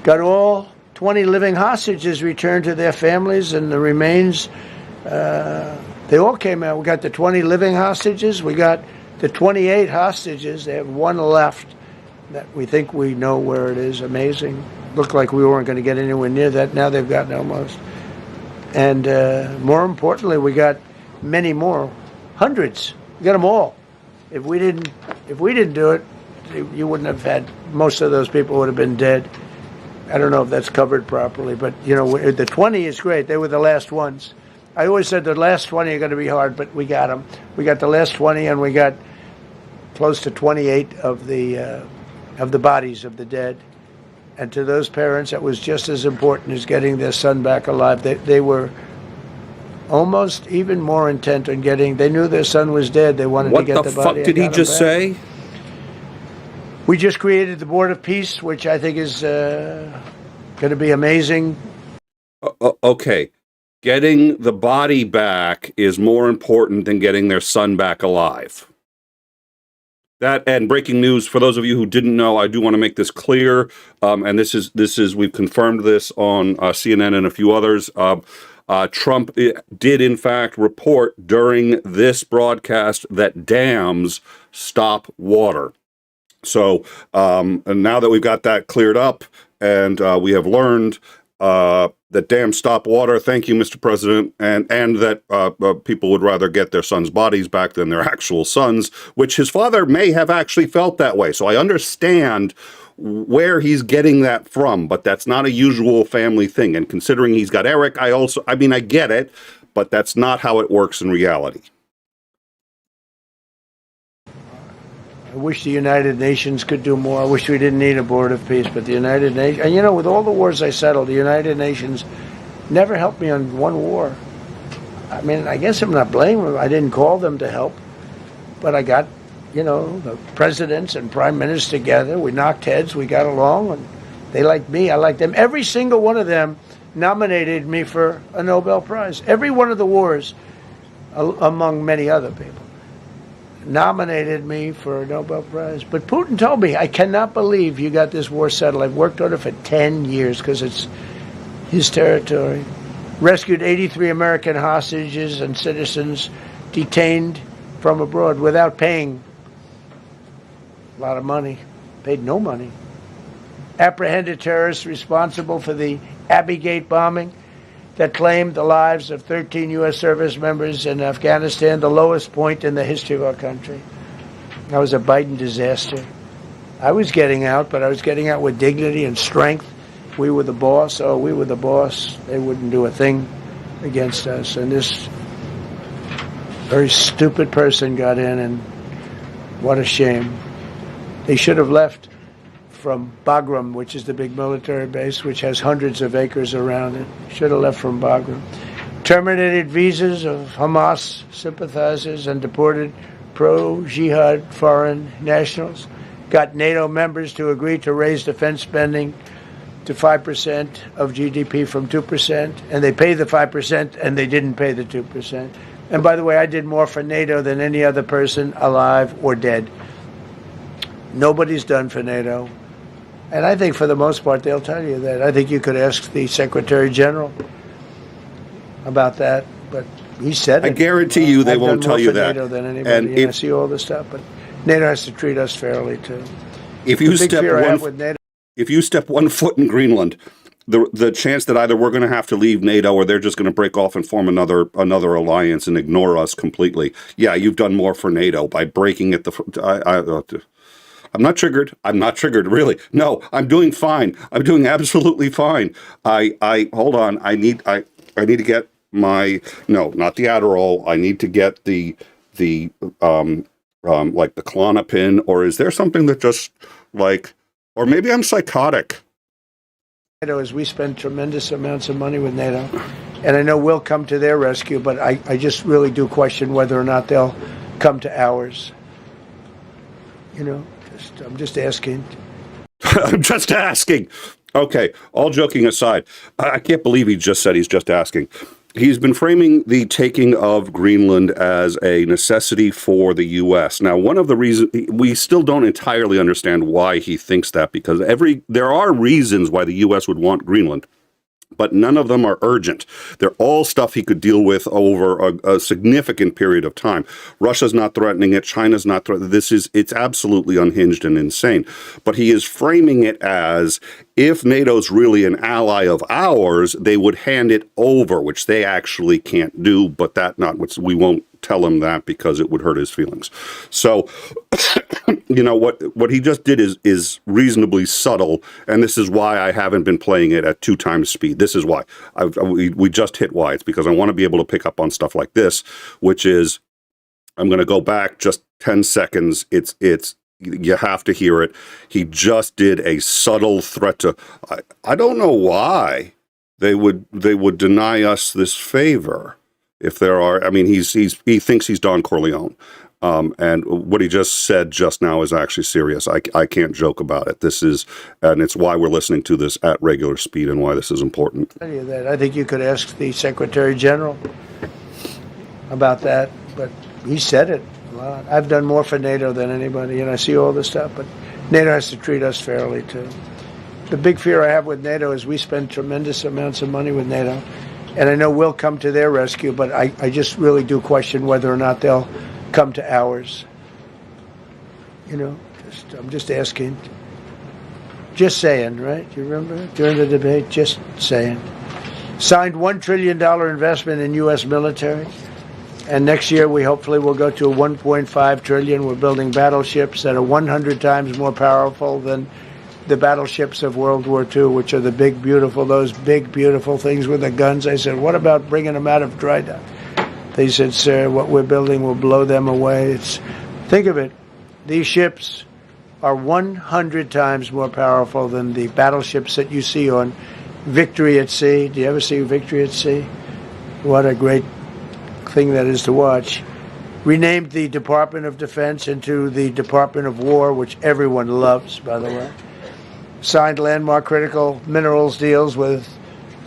Speaker 4: Got all 20 living hostages returned to their families, and the remains, they all came out. We got the 20 living hostages. We got the 28 hostages. They have 1 left that we think we know where it is. Amazing. Looked like we weren't going to get anywhere near that. Now they've gotten almost. And more importantly, we got many more, hundreds. We got them all. If we didn't do it, you wouldn't have had. Most of those people would have been dead. I don't know if that's covered properly, but you know, the 20 is great. They were the last ones. I always said the last 20 are going to be hard, but we got them. We got the last 20, and we got close to 28 of the bodies of the dead. And to those parents, that was just as important as getting their son back alive. They were almost even more intent on getting. They knew their son was dead. They wanted to get the body.
Speaker 1: What the fuck did he just say?
Speaker 4: We just created the Board of Peace, which I think is going to be amazing.
Speaker 1: Okay. Getting the body back is more important than getting their son back alive. That, and breaking news for those of you who didn't know, I do want to make this clear, and this is we've confirmed this on CNN and a few others. Trump did in fact report during this broadcast that dams stop water. So, and now that we've got that cleared up, and we have learned that dams stop water, thank you, Mr. President, and that people would rather get their sons' bodies back than their actual sons, which his father may have actually felt that way. So I understand where he's getting that from, but that's not a usual family thing. And considering he's got Eric, I get it, but that's not how it works in reality.
Speaker 4: I wish the United Nations could do more. I wish we didn't need a board of peace, but the United Nations, and you know, with all the wars I settled, the United Nations never helped me on one war. I mean, I guess I'm not blaming them. I didn't call them to help, but I got, you know, the presidents and prime ministers together. We knocked heads. We got along, and they liked me. I liked them. Every single one of them nominated me for a Nobel Prize. Every one of the wars, among many other people, nominated me for a Nobel Prize. But Putin told me, I cannot believe you got this war settled. I've worked on it for 10 years because it's his territory. Rescued 83 American hostages and citizens detained from abroad without paying a lot of money. Paid no money. Apprehended terrorists responsible for the Abbey bombing that claimed the lives of 13 U.S. service members in Afghanistan, the lowest point in the history of our country. That was a Biden disaster. I was getting out, but I was getting out with dignity and strength. We were the boss. Oh, we were the boss. They wouldn't do a thing against us. And this very stupid person got in, and what a shame. They should have left from Bagram, which is the big military base, which has hundreds of acres around it. Should have left from Bagram. Terminated visas of Hamas sympathizers and deported pro-jihad foreign nationals. Got NATO members to agree to raise defense spending to 5% of GDP from 2%, and they pay the 5%, and they didn't pay the 2%. And by the way, I did more for NATO than any other person alive or dead. Nobody's done for NATO. And I think for the most part, they'll tell you that. I think you could ask the Secretary General about that, but he said it.
Speaker 1: I guarantee you they won't tell you that.
Speaker 4: NATO than anybody, and I see all this stuff, but NATO has to treat us fairly too.
Speaker 1: If you step one foot in Greenland, the chance that either we're going to have to leave NATO or they're just going to break off and form another alliance and ignore us completely. Yeah, you've done more for NATO by breaking it. I'm not triggered. I'm not triggered, really. No, I'm doing fine. I'm doing absolutely fine. Hold on. I need to get my, no, not the Adderall. I need to get the like the Klonopin, or is there something that just like, or maybe I'm psychotic.
Speaker 4: NATO, as we spend tremendous amounts of money with NATO, and I know we'll come to their rescue, but I just really do question whether or not they'll come to ours. You know? I'm just asking.
Speaker 1: I'm just asking. Okay, all joking aside, I can't believe he just said he's just asking. He's been framing the taking of Greenland as a necessity for the U.S. Now, one of the reasons, we still don't entirely understand why he thinks that, because there are reasons why the U.S. would want Greenland, but none of them are urgent. They're all stuff he could deal with over a significant period of time. Russia's not threatening it. China's not threatening it. It's absolutely unhinged and insane. But he is framing it as, if NATO's really an ally of ours, they would hand it over, which they actually can't do, but we won't tell him that because it would hurt his feelings. So, you know, what he just did is reasonably subtle, and this is why I haven't been playing it at 2 times speed. This is why. We just hit why. It's because I want to be able to pick up on stuff like this, which is, I'm going to go back just 10 seconds. You have to hear it. He just did a subtle threat to, I don't know why they would deny us this favor. If there are, I mean, he thinks he's Don Corleone. And what he just said just now is actually serious. I can't joke about it. And it's why we're listening to this at regular speed and why this is important.
Speaker 4: I think you could ask the Secretary General about that, but he said it a lot. I've done more for NATO than anybody, and I see all this stuff, but NATO has to treat us fairly too. The big fear I have with NATO is we spend tremendous amounts of money with NATO, and I know we'll come to their rescue, but I just really do question whether or not they'll come to ours. You know, I'm just asking. Just saying, right? You remember during the debate? Just saying. Signed $1 trillion investment in U.S. military. And next year, we hopefully will go to a $1.5 trillion. We're building battleships that are 100 times more powerful than the battleships of World War II, which are the big, beautiful, those big, beautiful things with the guns. I said, what about bringing them out of dry dock? They said, sir, what we're building will blow them away. Think of it. These ships are 100 times more powerful than the battleships that you see on Victory at Sea. Do you ever see Victory at Sea? What a great thing that is to watch. Renamed the Department of Defense into the Department of War, which everyone loves, by the way. Signed landmark critical minerals deals with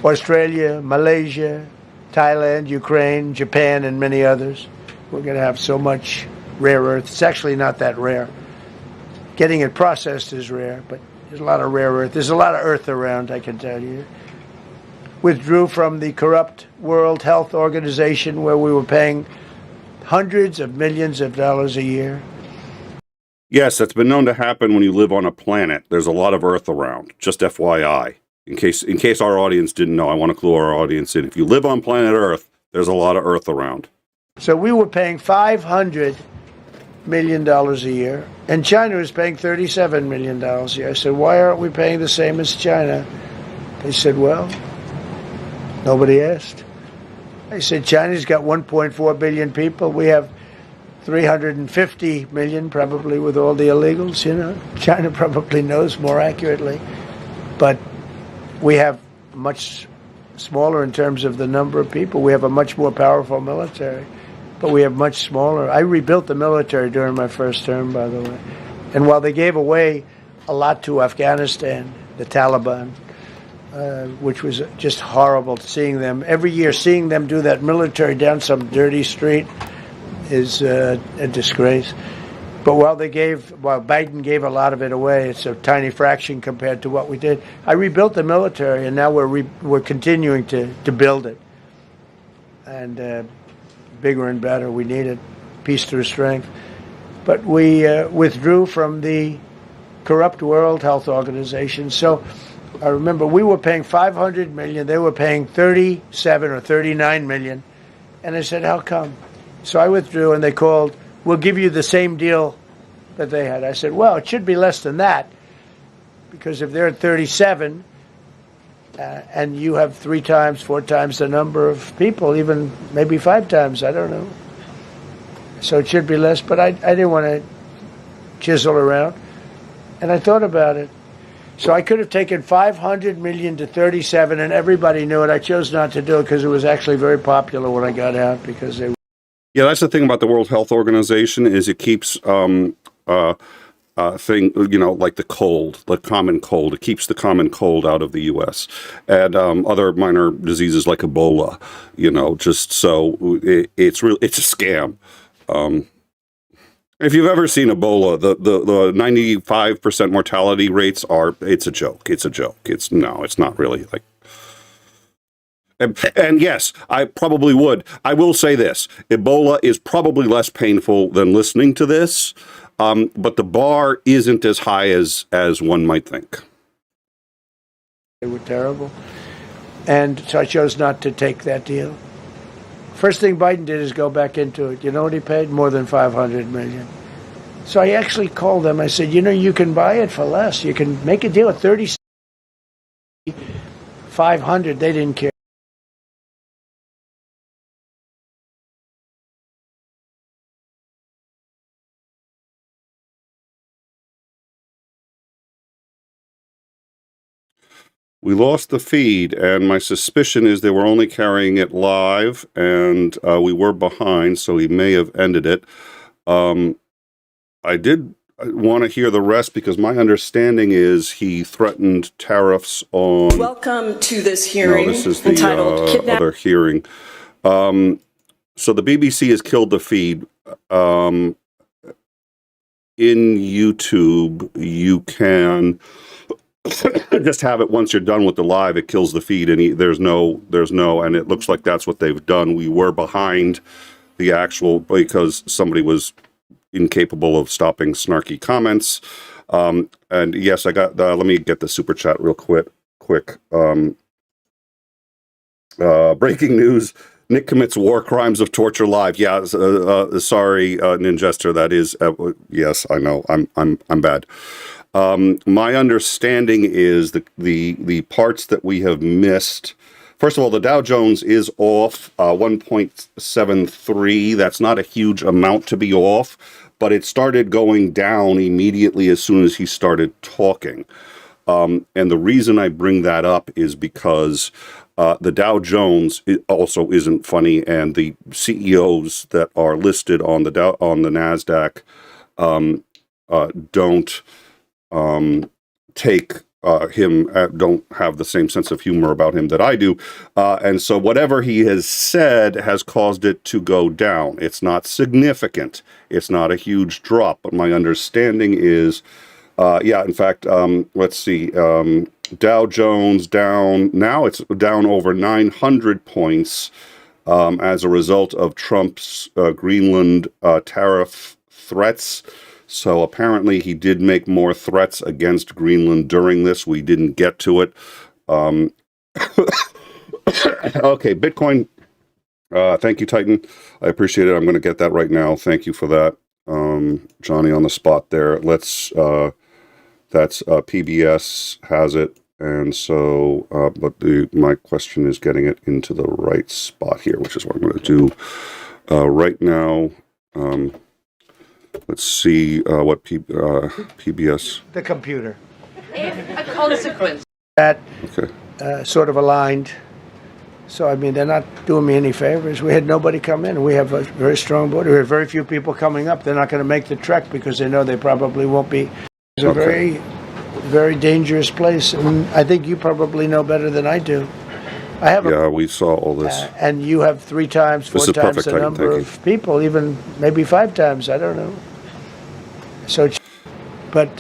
Speaker 4: Australia, Malaysia, Thailand, Ukraine, Japan, and many others. We're going to have so much rare earth. It's actually not that rare. Getting it processed is rare, but there's a lot of rare earth. There's a lot of earth around, I can tell you. Withdrew from the corrupt World Health Organization, where we were paying hundreds of millions of dollars a year.
Speaker 1: Yes, that's been known to happen when you live on a planet. There's a lot of Earth around. Just FYI, in case our audience didn't know, I want to clue our audience in. If you live on planet Earth, there's a lot of Earth around.
Speaker 4: So we were paying $500 million a year, and China was paying $37 million a year. I said, why aren't we paying the same as China? They said, well, nobody asked. I said, China's got 1.4 billion people. We have 350 million, probably, with all the illegals, you know. China probably knows more accurately. But we have much smaller in terms of the number of people. We have a much more powerful military, but we have much smaller. I rebuilt the military during my first term, by the way. And while they gave away a lot to Afghanistan, the Taliban, which was just horrible seeing them. Every year, seeing them do that military down some dirty street is a disgrace. But while Biden gave a lot of it away, it's a tiny fraction compared to what we did. I rebuilt the military, and now we're continuing to build it. And bigger and better, we need it. Peace through strength. But we withdrew from the corrupt World Health Organization. So I remember we were paying $500 million. They were paying $37 or $39 million. And I said, how come? So I withdrew, and they called, we'll give you the same deal that they had. I said, well, it should be less than that, because if they're at 37 and you have 3 times, 4 times the number of people, even maybe 5 times, I don't know. So it should be less, but I didn't want to chisel around. And I thought about it. So I could have taken $500 million to 37, and everybody knew it. I chose not to do it because it was actually very popular when I got out, because they.
Speaker 1: Yeah, that's the thing about the World Health Organization, is it keeps thing, you know, like the common cold. It keeps the common cold out of the U.S. and other minor diseases like Ebola. You know, just so it's a scam. If you've ever seen Ebola, the 95% mortality rates it's a joke. It's a joke. It's not really like. And yes, I probably would. I will say this: Ebola is probably less painful than listening to this, but the bar isn't as high as one might think.
Speaker 4: They were terrible, and so I chose not to take that deal. First thing Biden did is go back into it. You know what he paid? More than $500 million. So I actually called them. I said, you know, you can buy it for less. You can make a deal at $500. They didn't care.
Speaker 1: We lost the feed, and my suspicion is they were only carrying it live, and we were behind, so he may have ended it. I did want to hear the rest, because my understanding is he threatened tariffs on.
Speaker 7: Welcome to this hearing.
Speaker 1: No, this is the
Speaker 7: entitled
Speaker 1: other hearing. So the BBC has killed the feed. In YouTube, you can just have it once you're done with the live. It kills the feed, and there's no, and it looks like that's what they've done. We were behind the actual, because somebody was incapable of stopping snarky comments. And yes, I got, let me get the super chat real quick. Breaking news: Nick commits war crimes of torture live. Yeah, sorry, Ninjester. That is, yes, I know. I'm bad. My understanding is the parts that we have missed. First of all, the Dow Jones is off 1.73. That's not a huge amount to be off, but it started going down immediately as soon as he started talking. And the reason I bring that up is because the Dow Jones also isn't funny, and the CEOs that are listed on the NASDAQ don't take him, don't have the same sense of humor about him that I do. And so whatever he has said has caused it to go down. It's not significant. It's not a huge drop, but my understanding is, in fact, let's see, Dow Jones down, now it's down over 900 points as a result of Trump's Greenland tariff threats. So apparently he did make more threats against Greenland during this. We didn't get to it. Okay, Bitcoin. Thank you, Titan. I appreciate it. I'm going to get that right now. Thank you for that, Johnny, on the spot there. Let's. That's PBS has it, and so, but my question is getting it into the right spot here, which is what I'm going to do right now. Let's see what PBS.
Speaker 4: The computer.
Speaker 7: If a consequence.
Speaker 4: That
Speaker 1: Okay.
Speaker 4: sort of aligned. So, I mean, they're not doing me any favors. We had nobody come in. We have a very strong board. We have very few people coming up. They're not going to make the trek because they know they probably won't be. It's a very, very dangerous place. And I think you probably know better than I do. I have
Speaker 1: we saw all this.
Speaker 4: and you have 3 times, 4 times the number of people, even maybe 5 times. I don't know. So, but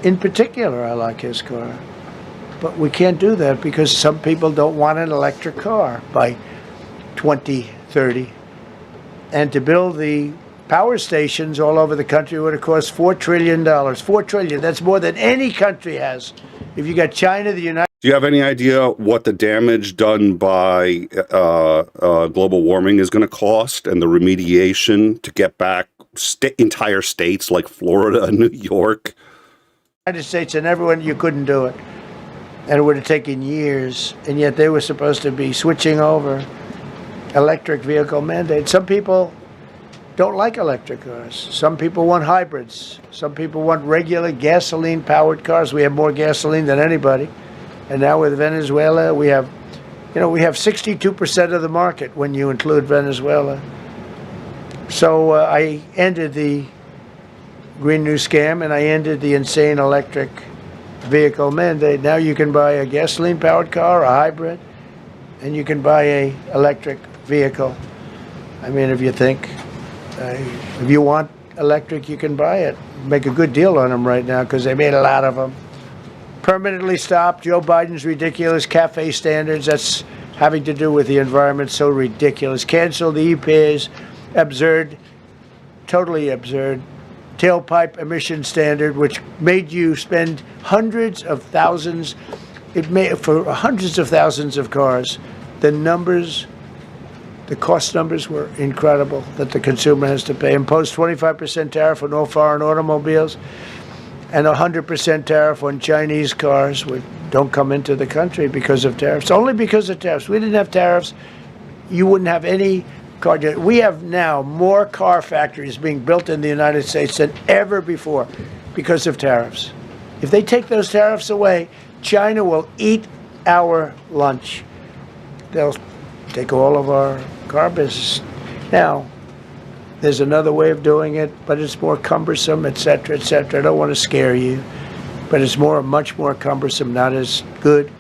Speaker 4: in particular, I like his car. But we can't do that because some people don't want an electric car by 2030. And to build the power stations all over the country would have cost $4 trillion. $4 trillion. That's more than any country has. If you got China, the United.
Speaker 1: Do you have any idea what the damage done by global warming is going to cost, and the remediation to get back entire states like Florida and New York?
Speaker 4: United States and everyone, you couldn't do it. And it would have taken years. And yet they were supposed to be switching over electric vehicle mandate. Some people don't like electric cars. Some people want hybrids. Some people want regular gasoline-powered cars. We have more gasoline than anybody. And now with Venezuela, we have 62% of the market when you include Venezuela. So I ended the Green New Scam, and I ended the insane electric vehicle mandate. Now you can buy a gasoline-powered car, a hybrid, and you can buy a electric vehicle. I mean, if you think, if you want electric, you can buy it. Make a good deal on them right now because they made a lot of them. Permanently stop Joe Biden's ridiculous CAFE standards. That's having to do with the environment. So ridiculous. Cancel the EPA's absurd, totally absurd, tailpipe emission standard, which made you spend hundreds of thousands. It made for hundreds of thousands of cars. The numbers, the cost numbers were incredible that the consumer has to pay. Imposed 25% tariff on all foreign automobiles and 100% tariff on Chinese cars which don't come into the country because of tariffs. Only because of tariffs. We didn't have tariffs, you wouldn't have any car. We have now more car factories being built in the United States than ever before because of tariffs. If they take those tariffs away, China will eat our lunch. They'll take all of our car business. Now, there's another way of doing it, but it's more cumbersome, et cetera, et cetera. I don't want to scare you, but it's much more cumbersome, not as good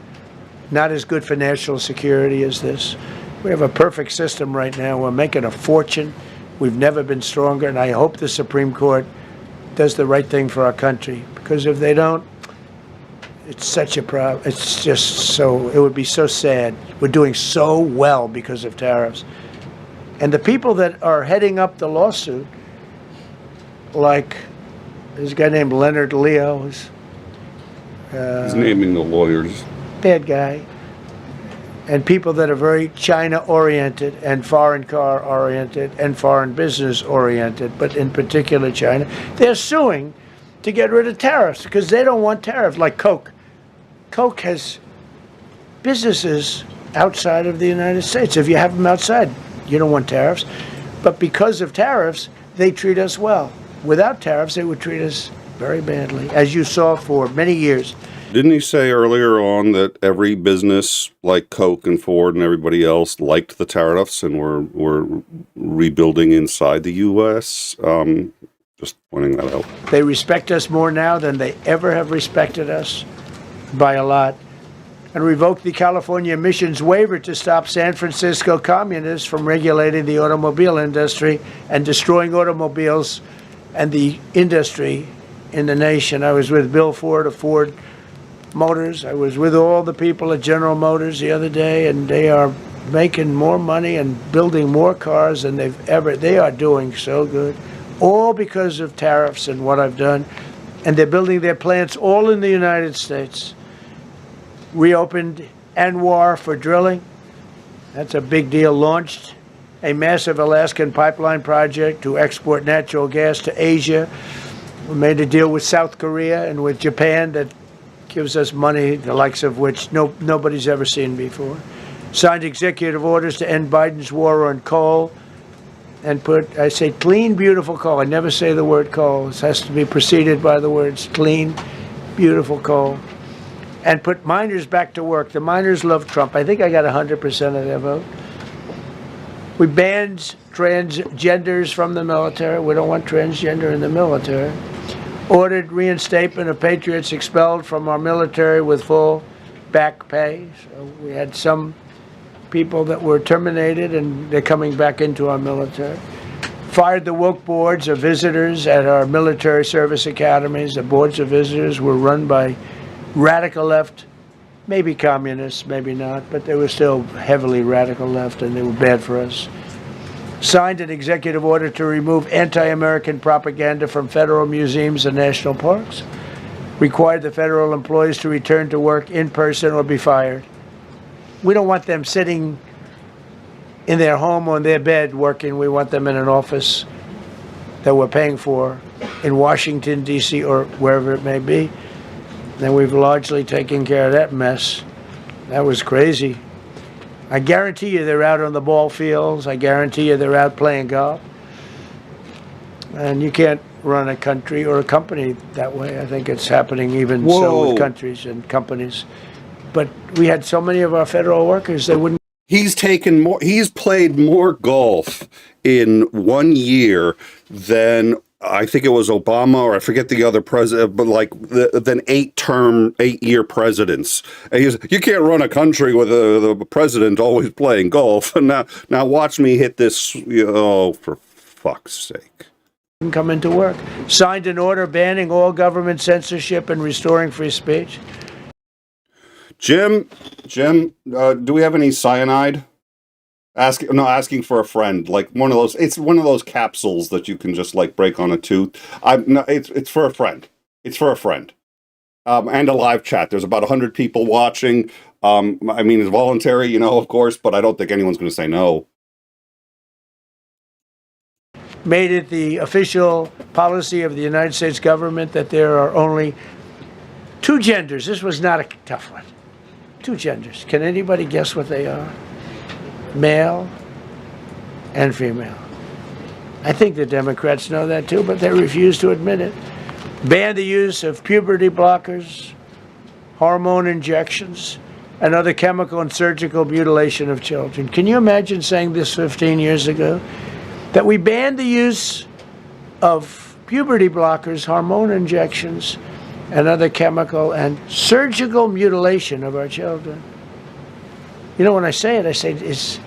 Speaker 4: for national security as this. We have a perfect system right now. We're making a fortune. We've never been stronger, and I hope the Supreme Court does the right thing for our country, because if they don't, it's such a problem. It's just so, it would be so sad. We're doing so well because of tariffs. And the people that are heading up the lawsuit, like there's a guy named Leonard Leo, who's
Speaker 1: He's naming the lawyers.
Speaker 4: Bad guy. And people that are very China-oriented and foreign car-oriented and foreign business-oriented, but in particular China, they're suing to get rid of tariffs because they don't want tariffs, like Coke. Coke has businesses outside of the United States. If you have them outside, you don't want tariffs. But because of tariffs, they treat us well. Without tariffs, they would treat us very badly, as you saw for many years.
Speaker 1: Didn't he say earlier on that every business like Coke and Ford and everybody else liked the tariffs and were rebuilding inside the U.S.? Just pointing that out.
Speaker 4: They respect us more now than they ever have respected us, by a lot. And revoked the California emissions waiver to stop San Francisco communists from regulating the automobile industry and destroying automobiles and the industry in the nation. I was with Bill Ford of Ford Motors. I was with all the people at General Motors the other day, and they are making more money and building more cars than they are doing so good, all because of tariffs and what I've done. And they're building their plants all in the United States. Reopened Anwar for drilling. That's a big deal. Launched a massive Alaskan pipeline project to export natural gas to Asia. We made a deal with South Korea and with Japan that gives us money, the likes of which nobody's ever seen before. Signed executive orders to end Biden's war on coal and put, I say clean, beautiful coal. I never say the word coal. This has to be preceded by the words clean, beautiful coal. And put miners back to work. The miners love Trump. I think I got 100% of their vote. We banned transgenders from the military. We don't want transgender in the military. Ordered reinstatement of patriots expelled from our military with full back pay. So we had some people that were terminated and they're coming back into our military. Fired the woke boards of visitors at our military service academies. The boards of visitors were run by radical left, maybe communists, maybe not, but they were still heavily radical left and they were bad for us. Signed an executive order to remove anti-American propaganda from federal museums and national parks. Required the federal employees to return to work in person or be fired. We don't want them sitting in their home or in their bed working. We want them in an office that we're paying for in Washington, D.C. or wherever it may be. And we've largely taken care of that mess. That was crazy. I guarantee you they're out on the ball fields. I guarantee you they're out playing golf. And you can't run a country or a company that way. I think it's happening even so with countries and companies. But we had so many of our federal workers, they wouldn't.
Speaker 1: He's played more golf in 1 year than I think it was Obama, or I forget the other president, but than 8-year presidents. And you can't run a country with the president always playing golf. And now watch me hit this. Oh, for fuck's sake!
Speaker 4: Come into work. Signed an order banning all government censorship and restoring free speech.
Speaker 1: Jim, do we have any cyanide? Asking for a friend, like one of those. It's one of those capsules that you can just break on a tooth. It's for a friend. It's for a friend. And a live chat. There's about 100 people watching. I mean, it's voluntary, of course, but I don't think anyone's going to say no.
Speaker 4: Made it the official policy of the United States government that there are only 2 genders. This was not a tough one. 2 genders. Can anybody guess what they are? Male and female. I think the Democrats know that too, but they refuse to admit it. Ban the use of puberty blockers, hormone injections, and other chemical and surgical mutilation of children. Can you imagine saying this 15 years ago? That we banned the use of puberty blockers, hormone injections, and other chemical and surgical mutilation of our children. When I say it,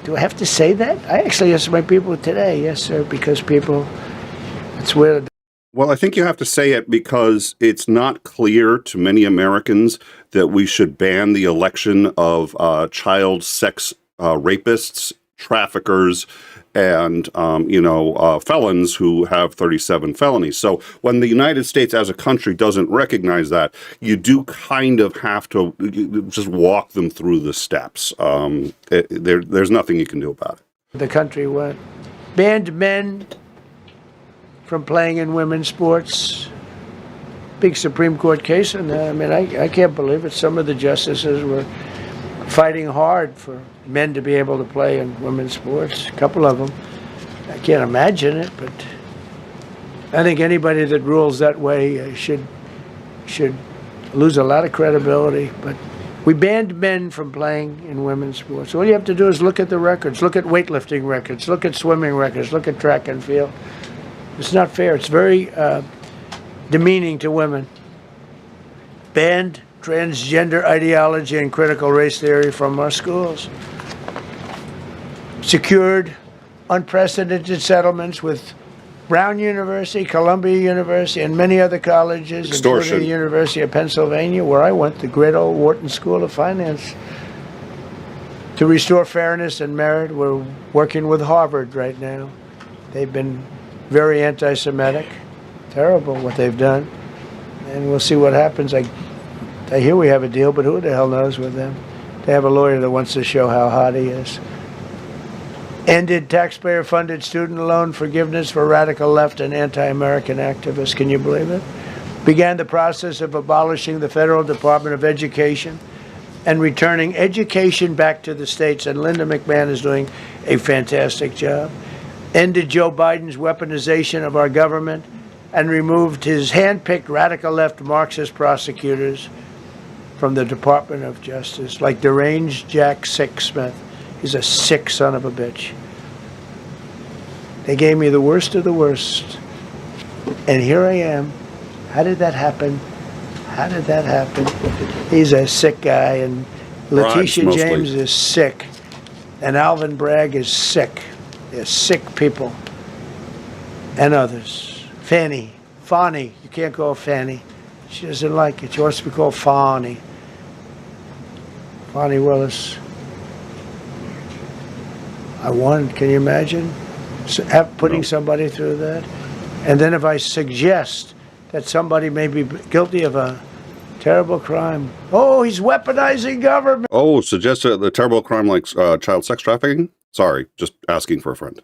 Speaker 4: do I have to say that? I actually asked my people today, yes, sir, because it's weird.
Speaker 1: Well, I think you have to say it because it's not clear to many Americans that we should ban the election of child sex rapists, traffickers, and, felons who have 37 felonies. So when the United States as a country doesn't recognize that, you do kind of have to just walk them through the steps. There's nothing you can do about it.
Speaker 4: The country went. Banned men from playing in women's sports. Big Supreme Court case, and I mean, I can't believe it. Some of the justices were fighting hard for men to be able to play in women's sports. A couple of them. I can't imagine it, but I think anybody that rules that way should lose a lot of credibility. But we banned men from playing in women's sports. All you have to do is look at the records, look at weightlifting records, look at swimming records, look at track and field. It's not fair. It's very demeaning to women. Banned transgender ideology and critical race theory from our schools. Secured unprecedented settlements with Brown University, Columbia University, and many other colleges, including the University of Pennsylvania, where I went, the great old Wharton School of Finance. To restore fairness and merit, we're working with Harvard right now. They've been very anti-Semitic. Terrible what they've done. And we'll see what happens. I hear we have a deal, but who the hell knows with them? They have a lawyer that wants to show how hot he is. Ended taxpayer-funded student loan forgiveness for radical left and anti-American activists. Can you believe it? Began the process of abolishing the Federal Department of Education and returning education back to the states. And Linda McMahon is doing a fantastic job. Ended Joe Biden's weaponization of our government and removed his hand-picked radical left Marxist prosecutors from the Department of Justice, like deranged Jack Smith. He's a sick son of a bitch. They gave me the worst of the worst. And here I am. How did that happen? How did that happen? He's a sick guy, and Letitia James is sick. And Alvin Bragg is sick. They're sick people. And others. Fani. You can't call her Fanny. She doesn't like it. She wants to be called Fani. Fani Willis. I won. Can you imagine putting somebody through that? And then if I suggest that somebody may be guilty of a terrible crime, oh, he's weaponizing government.
Speaker 1: Oh, suggest a terrible crime like child sex trafficking? Sorry, just asking for a friend.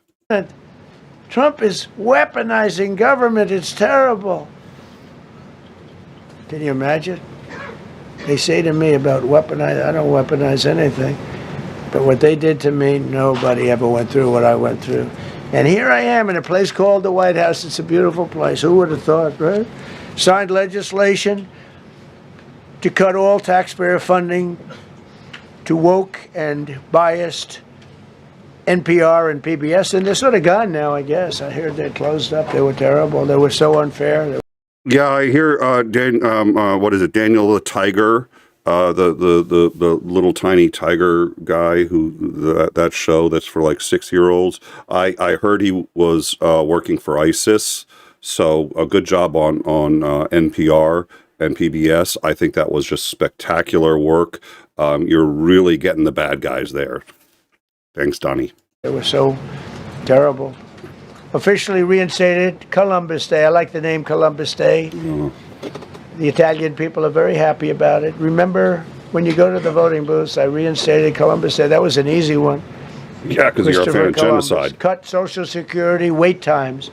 Speaker 4: Trump is weaponizing government. It's terrible. Can you imagine? They say to me about weaponize. I don't weaponize anything. But what they did to me, nobody ever went through what I went through. And here I am in a place called the White House. It's a beautiful place. Who would have thought, right? Signed legislation to cut all taxpayer funding to woke and biased NPR and PBS. And they're sort of gone now, I guess. I heard they closed up. They were terrible. They were so unfair.
Speaker 1: Yeah, I hear what is it, Daniel the Tiger, the little tiny tiger guy who that show that's for like 6-year-olds. I heard he was working for ISIS, so a good job on NPR and PBS. I think that was just spectacular work. You're really getting the bad guys there. Thanks, Donnie.
Speaker 4: They were so terrible. Officially reinstated Columbus Day. I like the name Columbus Day. The Italian people are very happy about it. Remember, when you go to the voting booths, I reinstated Columbus Day. That was an easy one.
Speaker 1: Yeah, because you're a fan of genocide.
Speaker 4: Cut Social Security wait times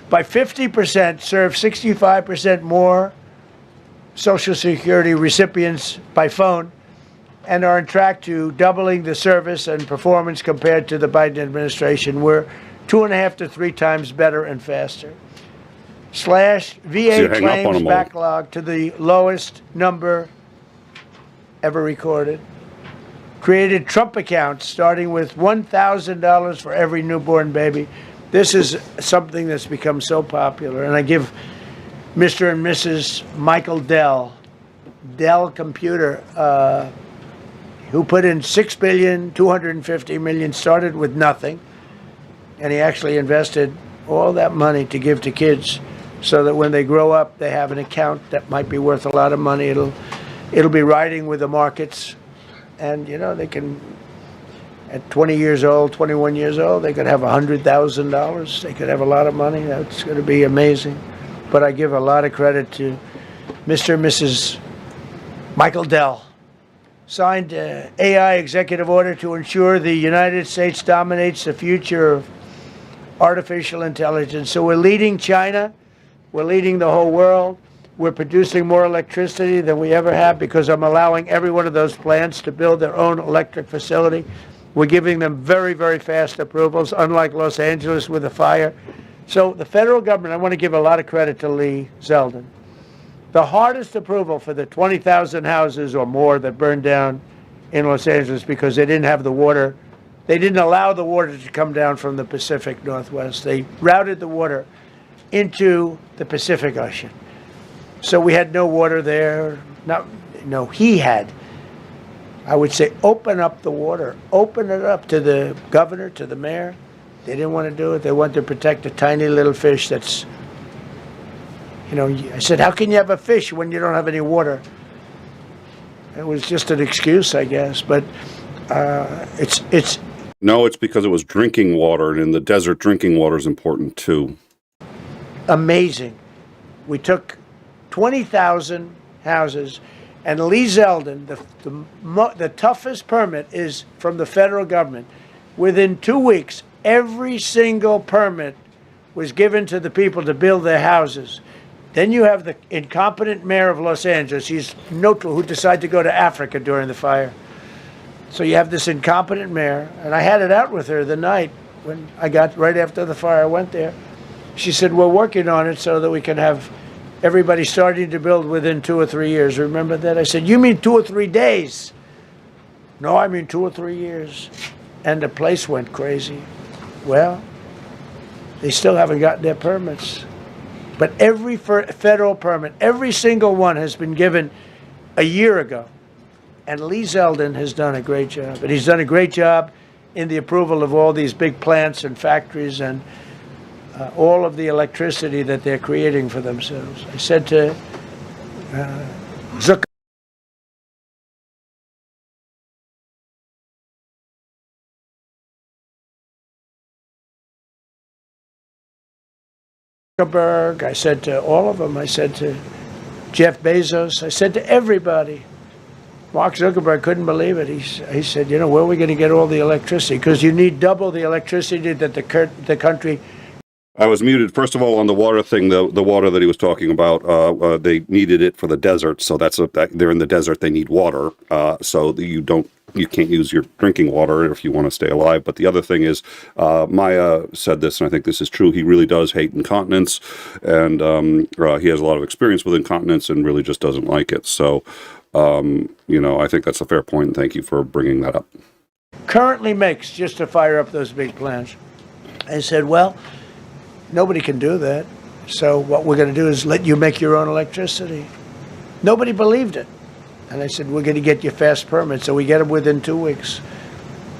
Speaker 4: by 50%, serve 65% more Social Security recipients by phone, and are on track to doubling the service and performance compared to the Biden administration. We're 2.5 to 3 times better and faster. Slash VA claims backlog to the lowest number ever recorded. Created Trump accounts starting with $1,000 for every newborn baby. This is something that's become so popular. And I give Mr. and Mrs. Michael Dell Computer, who put in $6.25 billion, started with nothing. And he actually invested all that money to give to kids so that when they grow up, they have an account that might be worth a lot of money. It'll be riding with the markets. And, you know, they can, at 20 years old, 21 years old, they could have $100,000. They could have a lot of money. That's going to be amazing. But I give a lot of credit to Mr. and Mrs. Michael Dell. Signed AI executive order to ensure the United States dominates the future of artificial intelligence. So we're leading China. We're leading the whole world. We're producing more electricity than we ever have because I'm allowing every one of those plants to build their own electric facility. We're giving them very, very fast approvals, unlike Los Angeles with the fire. So the federal government, I want to give a lot of credit to 𝐒𝐫𝐚𝐬. The hardest approval for the 20,000 houses or more that burned down in Los Angeles because they didn't have the water. They didn't allow the water to come down from the Pacific Northwest. They routed the water into the Pacific Ocean. So we had no water there. No, he had. I would say open up the water. Open it up to the governor, to the mayor. They didn't want to do it. They wanted to protect a tiny little fish that's, I said, how can you have a fish when you don't have any water? It was just an excuse, I guess. But it's
Speaker 1: No, it's because it was drinking water, and in the desert, drinking water is important too.
Speaker 4: amazing. We took 20,000 houses, and 𝐒𝐫𝐚𝐬, the toughest permit is from the federal government. Within 2 weeks, every single permit was given to the people to build their houses. Then you have the incompetent mayor of Los Angeles, he's neutral, who decided to go to Africa during the fire. So you have this incompetent mayor, and I had it out with her the night when I got, right after the fire, I went there. She said, we're working on it so that we can have everybody starting to build within 2 or 3 years. Remember that? I said, you mean 2 or 3 days? No, I mean 2 or 3 years. And the place went crazy. Well, they still haven't gotten their permits. But every federal permit, every single one has been given a year ago. And 𝐒𝐫𝐚𝐬 has done a great job. And he's done a great job in the approval of all these big plants and factories and all of the electricity that they're creating for themselves. I said to Zuckerberg, I said to all of them, I said to Jeff Bezos, I said to everybody. Mark Zuckerberg couldn't believe it. He said, you know, where are we going to get all the electricity? Because you need double the electricity that the country.
Speaker 1: I was muted. First of all, on the water thing, the water that he was talking about, they needed it for the desert. So they're in the desert. They need water. So you can't use your drinking water if you want to stay alive. But the other thing is, Maya said this, and I think this is true. He really does hate incontinence, and he has a lot of experience with incontinence and really just doesn't like it. So, I think that's a fair point. And thank you for bringing that up.
Speaker 4: Currently makes just to fire up those big plants. I said, well, nobody can do that. So what we're going to do is let you make your own electricity. Nobody believed it. And I said, we're going to get you fast permits. So we get them within 2 weeks.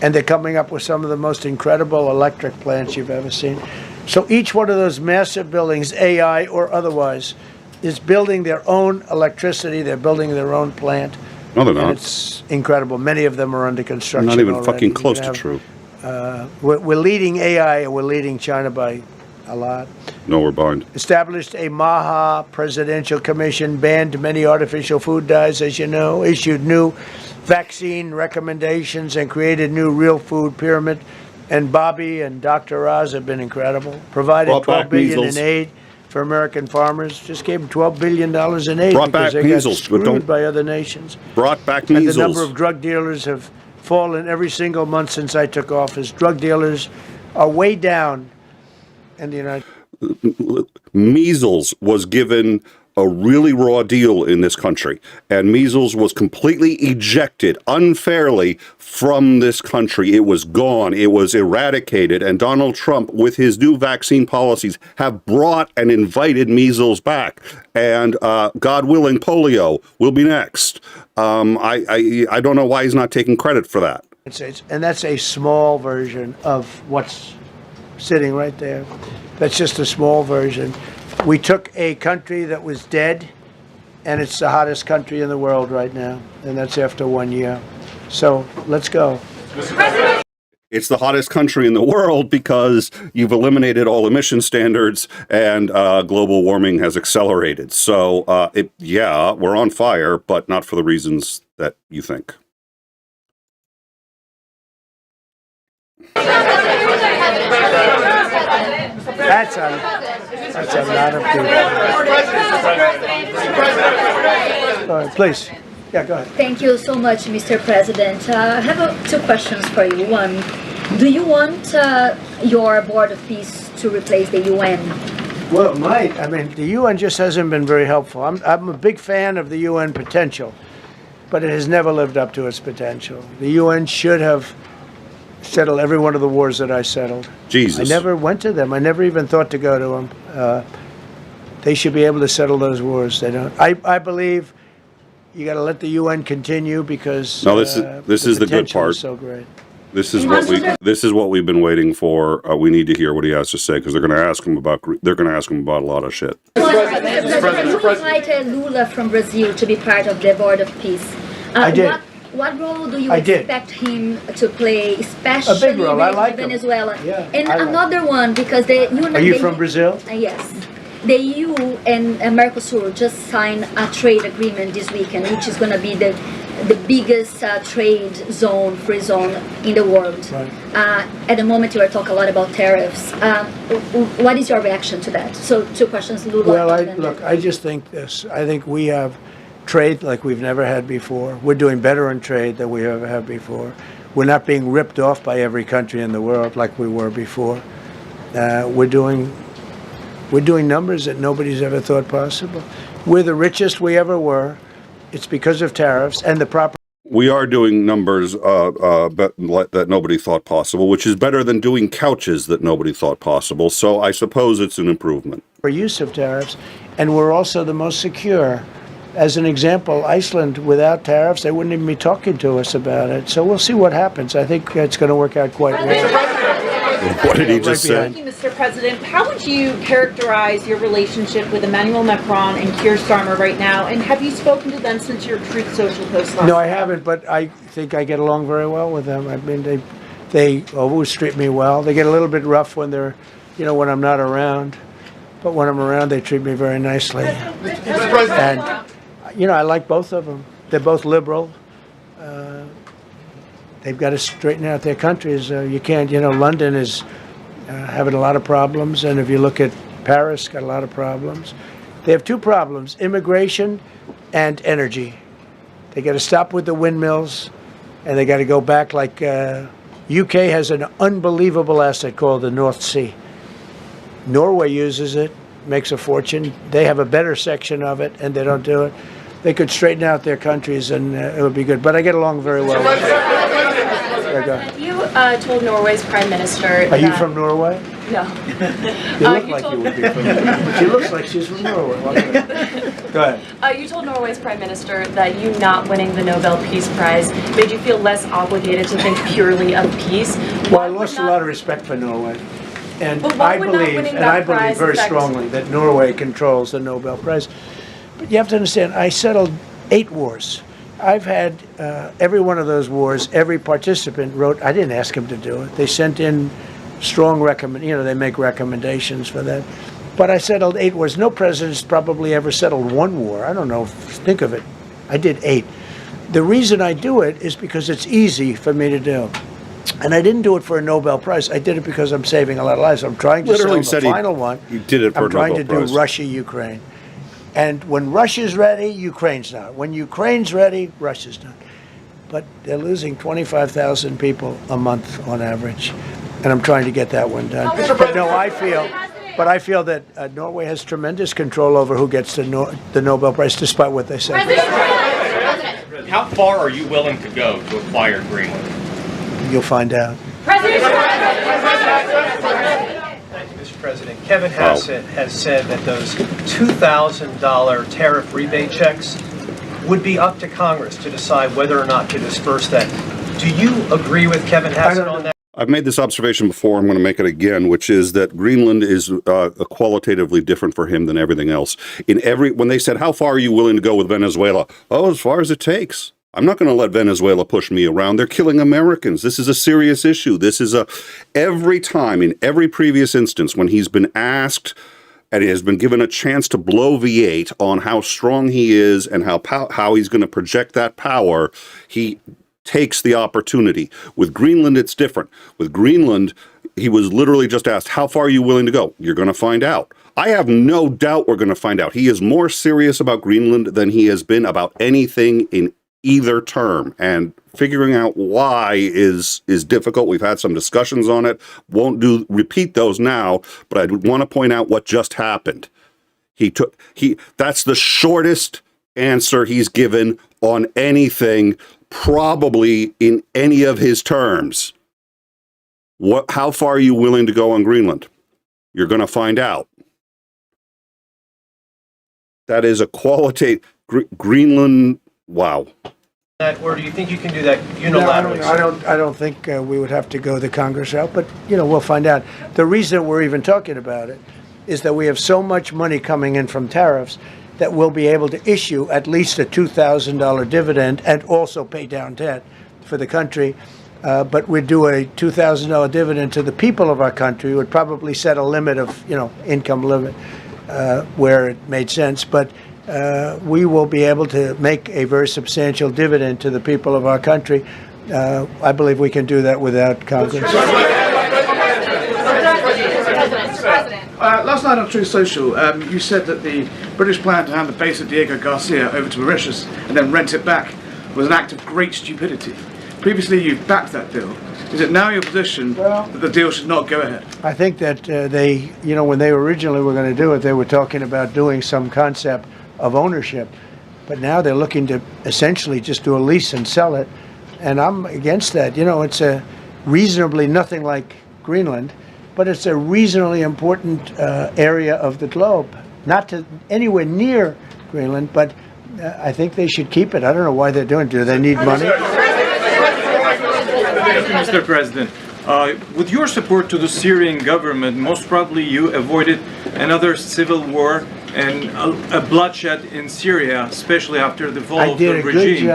Speaker 4: And they're coming up with some of the most incredible electric plants you've ever seen. So each one of those massive buildings, AI or otherwise, is building their own electricity. They're building their own plant.
Speaker 1: No, they're not.
Speaker 4: And it's incredible. Many of them are under construction.
Speaker 1: Not even
Speaker 4: already.
Speaker 1: fucking close to true.
Speaker 4: We're leading AI, and we're leading China by a lot.
Speaker 1: No, we're behind.
Speaker 4: Established a MAHA presidential commission, banned many artificial food dyes, as you know, issued new vaccine recommendations, and created new real food pyramid. And Bobby and Dr. Oz have been incredible. Provided $12 billion in aid for American farmers. Just gave them $12 billion in aid because they got screwed by other nations.
Speaker 1: Brought back
Speaker 4: and
Speaker 1: measles.
Speaker 4: The number of drug dealers have fallen every single month since I took office. Drug dealers are way down in the United States.
Speaker 1: Measles was given a really raw deal in this country, and measles was completely ejected unfairly from this country. It was gone. It was eradicated, and Donald Trump, with his new vaccine policies, have brought and invited measles back. And God willing, polio will be next. I don't know why he's not taking credit for that.
Speaker 4: And that's a small version of what's sitting right there. That's just a small version. We took a country that was dead, and it's the hottest country in the world right now, and that's after 1 year. So let's go.
Speaker 1: It's the hottest country in the world because you've eliminated all emission standards, and global warming has accelerated. So, we're on fire, but not for the reasons that you think.
Speaker 4: That's a lot of people. All right, please. Yeah, go ahead.
Speaker 8: Thank you so much, Mr. President. I have two questions for you. One, do you want your Board of Peace to replace the UN?
Speaker 4: Well, it might. I mean, the UN just hasn't been very helpful. I'm a big fan of the UN potential, but it has never lived up to its potential. The UN should have settled every one of the wars that I settled.
Speaker 1: Jesus.
Speaker 4: I never went to them. I never even thought to go to them. They should be able to settle those wars. They don't. I believe you got to let the UN continue because
Speaker 1: No, this is the good
Speaker 4: potential
Speaker 1: part.
Speaker 4: is so great.
Speaker 1: This is what we've been waiting for. We need to hear what he has to say because they're going to ask him about a lot of shit.
Speaker 8: Mr. President, you invited Lula from Brazil to be part of the Board of Peace.
Speaker 4: I did.
Speaker 8: What role do you
Speaker 4: I did.
Speaker 8: expect him to play, especially
Speaker 4: A big role. I like him.
Speaker 8: Venezuela?
Speaker 4: Yeah,
Speaker 8: And
Speaker 4: I like
Speaker 8: another one, because
Speaker 4: Are you from Brazil?
Speaker 8: Yes. The EU and Mercosur just signed a trade agreement this weekend, which is going to be the biggest trade zone, free zone in the world.
Speaker 4: Right.
Speaker 8: At the moment, you are talking a lot about tariffs. What is your reaction to that? So, two questions, Lula.
Speaker 4: Well, I just think this. I think we have trade like we've never had before. We're doing better in trade than we ever have before. We're not being ripped off by every country in the world like we were before. We're doing numbers that nobody's ever thought possible. We're the richest we ever were. It's because of tariffs and the proper.
Speaker 1: We are doing numbers that nobody thought possible, which is better than doing couches that nobody thought possible. So I suppose it's an improvement.
Speaker 4: Use of tariffs, and we're also the most secure. As an example, Iceland, without tariffs, they wouldn't even be talking to us about it. So we'll see what happens. I think it's going to work out quite well.
Speaker 1: What did he just say?
Speaker 5: Thank you, Mr. President. How would you characterize your relationship with Emmanuel Macron and Keir Starmer right now? And have you spoken to them since your Truth Social post last
Speaker 4: No, I haven't, but I think I get along very well with them. I mean, they always treat me well. They get a little bit rough when they're, when I'm not around. But when I'm around, they treat me very nicely. And, I like both of them. They're both liberal. They've got to straighten out their countries. You can't, London is having a lot of problems. And if you look at Paris, got a lot of problems. They have two problems, immigration and energy. They got to stop with the windmills, and they got to go back like UK has an unbelievable asset called the North Sea. Norway uses it, makes a fortune. They have a better section of it, and they don't do it. They could straighten out their countries, and it would be good. But I get along very well with them.
Speaker 5: You told Norway's Prime Minister
Speaker 4: Are you from Norway?
Speaker 5: No.
Speaker 4: You look like you would be from Norway. She looks like she's from Norway. Go ahead.
Speaker 5: You told Norway's Prime Minister that you not winning the Nobel Peace Prize made you feel less obligated to think purely of peace.
Speaker 4: Well, I lost a lot of respect for Norway. And
Speaker 5: But
Speaker 4: I
Speaker 5: why would not
Speaker 4: believe,
Speaker 5: winning
Speaker 4: and
Speaker 5: that
Speaker 4: I believe
Speaker 5: prize
Speaker 4: very
Speaker 5: affect-
Speaker 4: strongly that Norway controls the Nobel Prize. But you have to understand, I settled 8 wars. I've had every one of those wars, every participant wrote, I didn't ask him to do it. They sent in strong they make recommendations for that. But I settled 8 wars. No president's probably ever settled 1 war. I don't know, think of it. I did 8. The reason I do it is because it's easy for me to do. And I didn't do it for a Nobel Prize. I did it because I'm saving a lot of lives. I'm trying to
Speaker 1: Literally
Speaker 4: sell the final one.
Speaker 1: You did it for
Speaker 4: I'm
Speaker 1: a
Speaker 4: trying
Speaker 1: Nobel
Speaker 4: to
Speaker 1: Prize.
Speaker 4: do Russia, Ukraine. And when Russia's ready, Ukraine's not. When Ukraine's ready, Russia's not. But they're losing 25,000 people a month on average. And I'm trying to get that one done. But no, I feel that Norway has tremendous control over who gets the Nobel Prize, despite what they say.
Speaker 9: How far are you willing to go to acquire Greenland?
Speaker 4: You'll find out.
Speaker 10: Thank you, Mr. President. Kevin Hassett has said that those $2,000 tariff rebate checks would be up to Congress to decide whether or not to disperse that. Do you agree with Kevin Hassett on that?
Speaker 1: I've made this observation before. I'm going to make it again, which is that Greenland is qualitatively different for him than everything else. When they said, how far are you willing to go with Venezuela? Oh, as far as it takes. I'm not going to let Venezuela push me around. They're killing Americans. This is a serious issue. This is every time, in every previous instance, when he's been asked and he has been given a chance to blow V8 on how strong he is and how he's going to project that power, he takes the opportunity. With Greenland, it's different. With Greenland, he was literally just asked, how far are you willing to go? You're going to find out. I have no doubt we're going to find out. He is more serious about Greenland than he has been about anything in either term. And figuring out why is difficult. We've had some discussions on it. Won't repeat those now, but I want to point out what just happened. That's the shortest answer he's given on anything, probably in any of his terms. How far are you willing to go on Greenland? You're going to find out. That is a qualitative Greenland. Wow.
Speaker 10: Or do you think you can do that unilaterally?
Speaker 4: No, I don't think we would have to go the Congress route, but we'll find out. The reason we're even talking about it is that we have so much money coming in from tariffs that we'll be able to issue at least a $2,000 dividend and also pay down debt for the country. But we'd do a $2,000 dividend to the people of our country. Would probably set a limit of, income limit where it made sense. But we will be able to make a very substantial dividend to the people of our country. I believe we can do that without Congress.
Speaker 11: Last night on Truth Social, you said that the British plan to hand the base of Diego Garcia over to Mauritius and then rent it back was an act of great stupidity. Previously, you've backed that deal. Is it now your position that the deal should not go ahead?
Speaker 4: I think that they, when they originally were going to do it, they were talking about doing some concept of ownership. But now they're looking to essentially just do a lease and sell it. And I'm against that. It's a reasonably nothing like Greenland, but it's a reasonably important area of the globe. Not to anywhere near Greenland, but I think they should keep it. I don't know why they're doing it. Do they need money?
Speaker 12: Mr. President, with your support to the Syrian government, most probably you avoided another civil war and a bloodshed in Syria, especially after the fall of the regime.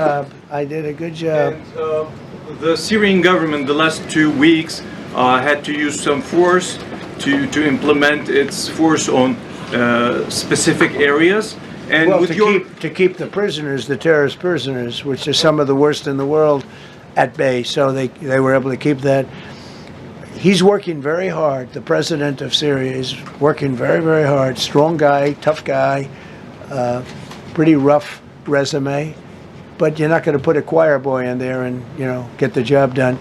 Speaker 4: I did a good job.
Speaker 12: And, the Syrian government, the last 2 weeks, had to use some force to implement its force on specific areas. And
Speaker 4: well, to keep the prisoners, the terrorist prisoners, which are some of the worst in the world, at bay. So they were able to keep that. He's working very hard. The president of Syria is working very, very hard. Strong guy, tough guy, pretty rough resume. But you're not going to put a choir boy in there and, get the job done.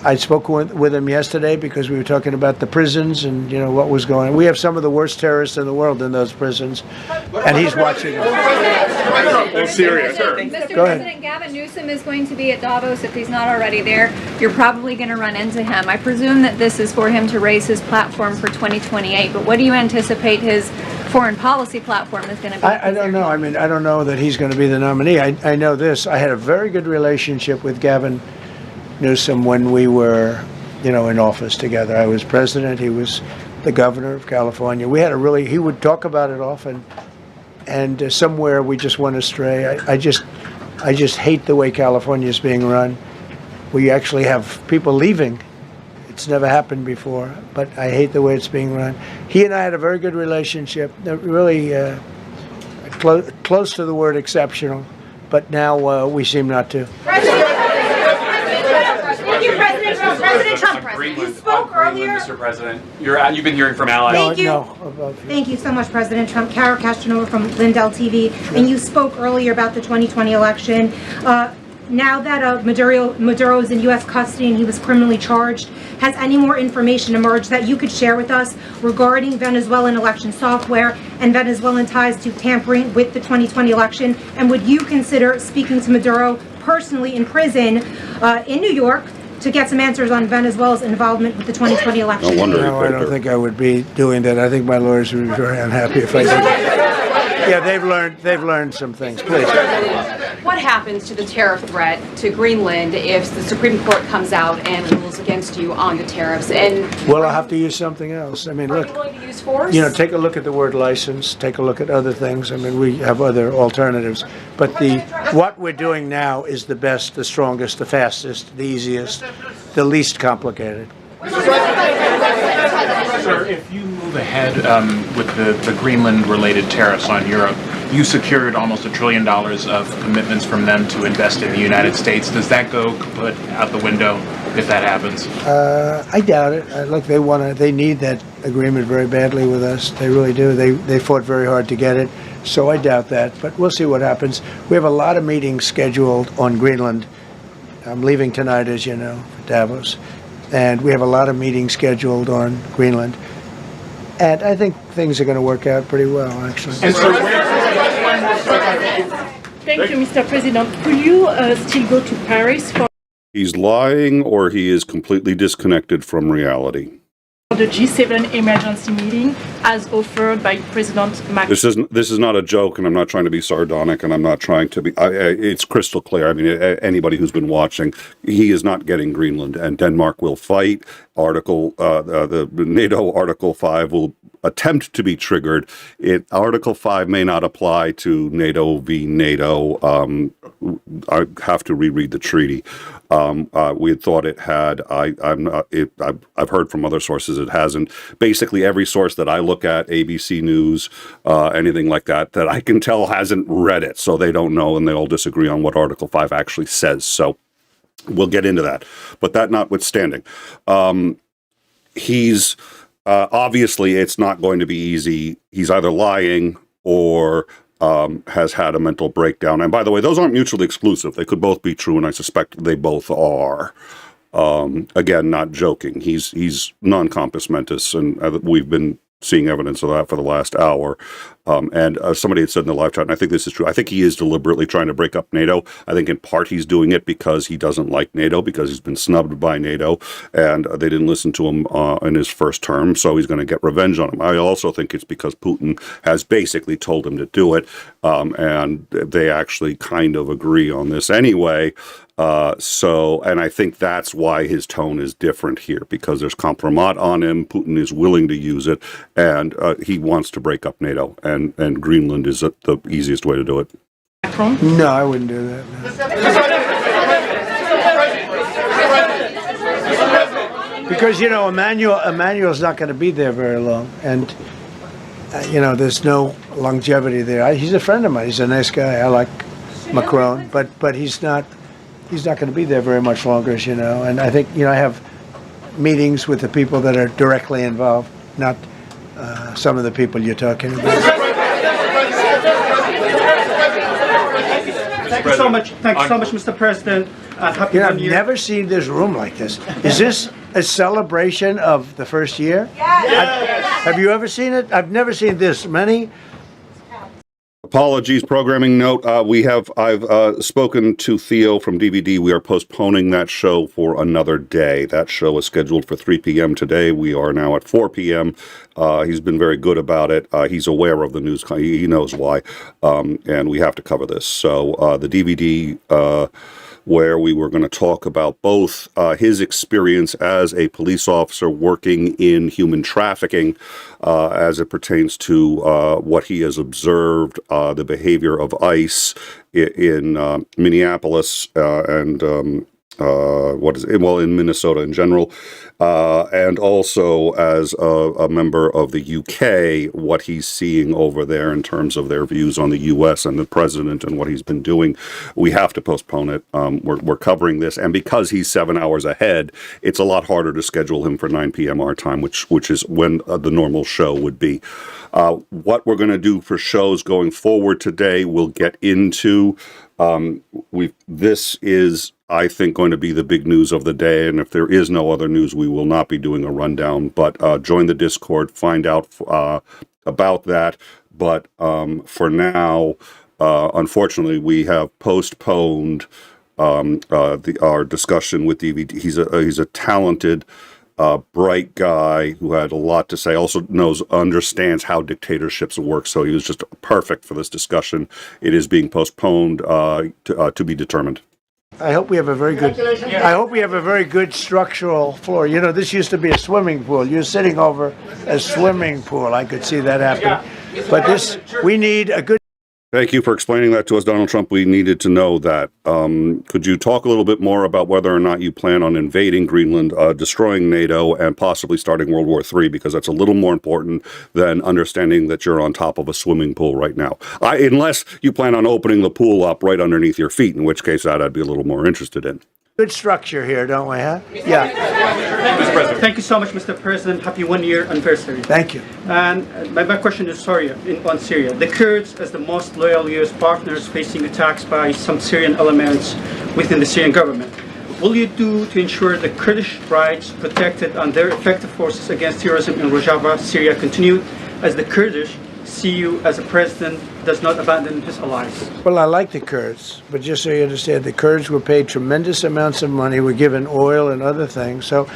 Speaker 4: I spoke with him yesterday because we were talking about the prisons and, what was going on. We have some of the worst terrorists in the world in those prisons, and he's watching them.
Speaker 13: Syria.
Speaker 14: Mr. President, Gavin Newsom is going to be at Davos if he's not already there. You're probably going to run into him. I presume that this is for him to raise his platform for 2028, but what do you anticipate his foreign policy platform is going to be?
Speaker 4: I don't know. I don't know that he's going to be the nominee. I know this. I had a very good relationship with Gavin Newsom when we were, in office together. I was president. He was the governor of California. We had he would talk about it often, and somewhere we just went astray. I just hate the way California is being run. We actually have people leaving. It's never happened before, but I hate the way it's being run. He and I had a very good relationship, really close to the word exceptional, but now we seem not to.
Speaker 5: President Trump, you spoke earlier.
Speaker 9: Mr. President, you've been hearing from allies.
Speaker 5: Thank you. Thank you so much, President Trump. Kara Castanova from Lindell TV. Sure. And you spoke earlier about the 2020 election. Now that Maduro is in U.S. custody and he was criminally charged, has any more information emerged that you could share with us regarding Venezuelan election software and Venezuelan ties to tampering with the 2020 election? And would you consider speaking to Maduro personally in prison in New York to get some answers on Venezuela's involvement with the 2020 election?
Speaker 4: No, I don't think I would be doing that. I think my lawyers would be very unhappy if I did. Yeah, they've learned some things. Please.
Speaker 7: What happens to the tariff threat to Greenland if the Supreme Court comes out and rules against you on the tariffs? And
Speaker 4: well, I'll have to use something else.
Speaker 7: Are you willing to use force?
Speaker 4: Take a look at the word license. Take a look at other things. We have other alternatives. But what we're doing now is the best, the strongest, the fastest, the easiest, the least complicated.
Speaker 15: Sir, if you move ahead with the Greenland-related tariffs on Europe, you secured almost $1 trillion of commitments from them to invest in the United States. Does that go kaput out the window if that happens?
Speaker 4: I doubt it. Look, they need that agreement very badly with us. They really do. They fought very hard to get it. So I doubt that, but we'll see what happens. We have a lot of meetings scheduled on Greenland. I'm leaving tonight, as you know, for Davos. And we have a lot of meetings scheduled on Greenland. And I think things are going to work out pretty well, actually.
Speaker 16: Thank you, Mr. President. Could you still go to Paris for
Speaker 1: He's lying, or he is completely disconnected from reality.
Speaker 16: the G7 emergency meeting as offered by President Macron?
Speaker 1: This is not a joke, and I'm not trying to be sardonic, and I'm not trying to be. It's crystal clear. I mean, anybody who's been watching, he is not getting Greenland, and Denmark will fight. The NATO Article 5 will attempt to be triggered. Article 5 may not apply to NATO v. NATO. I have to reread the treaty. We had thought it had. I've heard from other sources it hasn't. Basically, every source that I look at, ABC News, anything like that I can tell hasn't read it, so they don't know, and they all disagree on what Article 5 actually says. So we'll get into that. But that notwithstanding, he's obviously it's not going to be easy. He's either lying or has had a mental breakdown. And by the way, those aren't mutually exclusive. They could both be true, and I suspect they both are. Again, not joking. He's non-compos mentis, and we've been seeing evidence of that for the last hour. And somebody had said in the live chat, and I think this is true, I think he is deliberately trying to break up NATO. I think in part he's doing it because he doesn't like NATO, because he's been snubbed by NATO, and they didn't listen to him in his first term, so he's going to get revenge on him. I also think it's because Putin has basically told him to do it, and they actually kind of agree on this anyway. And I think that's why his tone is different here, because there's compromat on him. Putin is willing to use it, and he wants to break up NATO, and Greenland is the easiest way to do it.
Speaker 4: No, I wouldn't do that. No. Because, Emmanuel's not going to be there very long, and, there's no longevity there. He's a friend of mine. He's a nice guy. I like Macron, but he's not going to be there very much longer, as you know. And I think, I have meetings with the people that are directly involved, not some of the people you're talking about.
Speaker 10: Thank you so much. Thank you so much, Mr. President. Happy New
Speaker 4: I've
Speaker 10: Year.
Speaker 4: never seen this room like this. Is this a celebration of the first year?
Speaker 5: Yes.
Speaker 4: Have you ever seen it? I've never seen this many.
Speaker 1: Apologies, programming note. I've spoken to Theo from DVD. We are postponing that show for another day. That show is scheduled for 3 p.m. today. We are now at 4 p.m. He's been very good about it. He's aware of the news. He knows why. And we have to cover this. So the DVD where we were going to talk about both his experience as a police officer working in human trafficking as it pertains to what he has observed, the behavior of ICE in Minneapolis and in Minnesota in general, and also as a member of the UK, what he's seeing over there in terms of their views on the US and the president and what he's been doing. We have to postpone it. We're covering this, and because he's 7 hours ahead, it's a lot harder to schedule him for 9 p.m. our time, which is when the normal show would be. What we're going to do for shows going forward today, we'll get into. This is, I think, going to be the big news of the day, and if there is no other news, we will not be doing a rundown, but join the Discord, find out about that. But for now, unfortunately, we have postponed our discussion with DVD. He's a talented, bright guy who had a lot to say, also understands how dictatorships work, so he was just perfect for this discussion. It is being postponed to be determined.
Speaker 4: I hope we have a very good. I hope we have a very good structural floor. This used to be a swimming pool. You're sitting over a swimming pool. I could see that happening. But we need a good.
Speaker 1: Thank you for explaining that to us, Donald Trump. We needed to know that. Could you talk a little bit more about whether or not you plan on invading Greenland, destroying NATO, and possibly starting World War III? Because that's a little more important than understanding that you're on top of a swimming pool right now. Unless you plan on opening the pool up right underneath your feet, in which case that I'd be a little more interested in.
Speaker 4: Good structure here, don't we, huh? Yeah.
Speaker 17: Mr. President. Thank you so much, Mr. President. Happy 1-year anniversary.
Speaker 4: Thank you.
Speaker 17: And my question is on Syria. The Kurds, as the most loyal U.S. partners, facing attacks by some Syrian elements within the Syrian government. Will you do to ensure the Kurdish rights protected and their effective forces against terrorism in Rojava, Syria continue, as the Kurdish see you as a president does not abandon his allies?
Speaker 4: Well, I like the Kurds, but just so you understand, the Kurds were paid tremendous amounts of money, were given oil and other things, so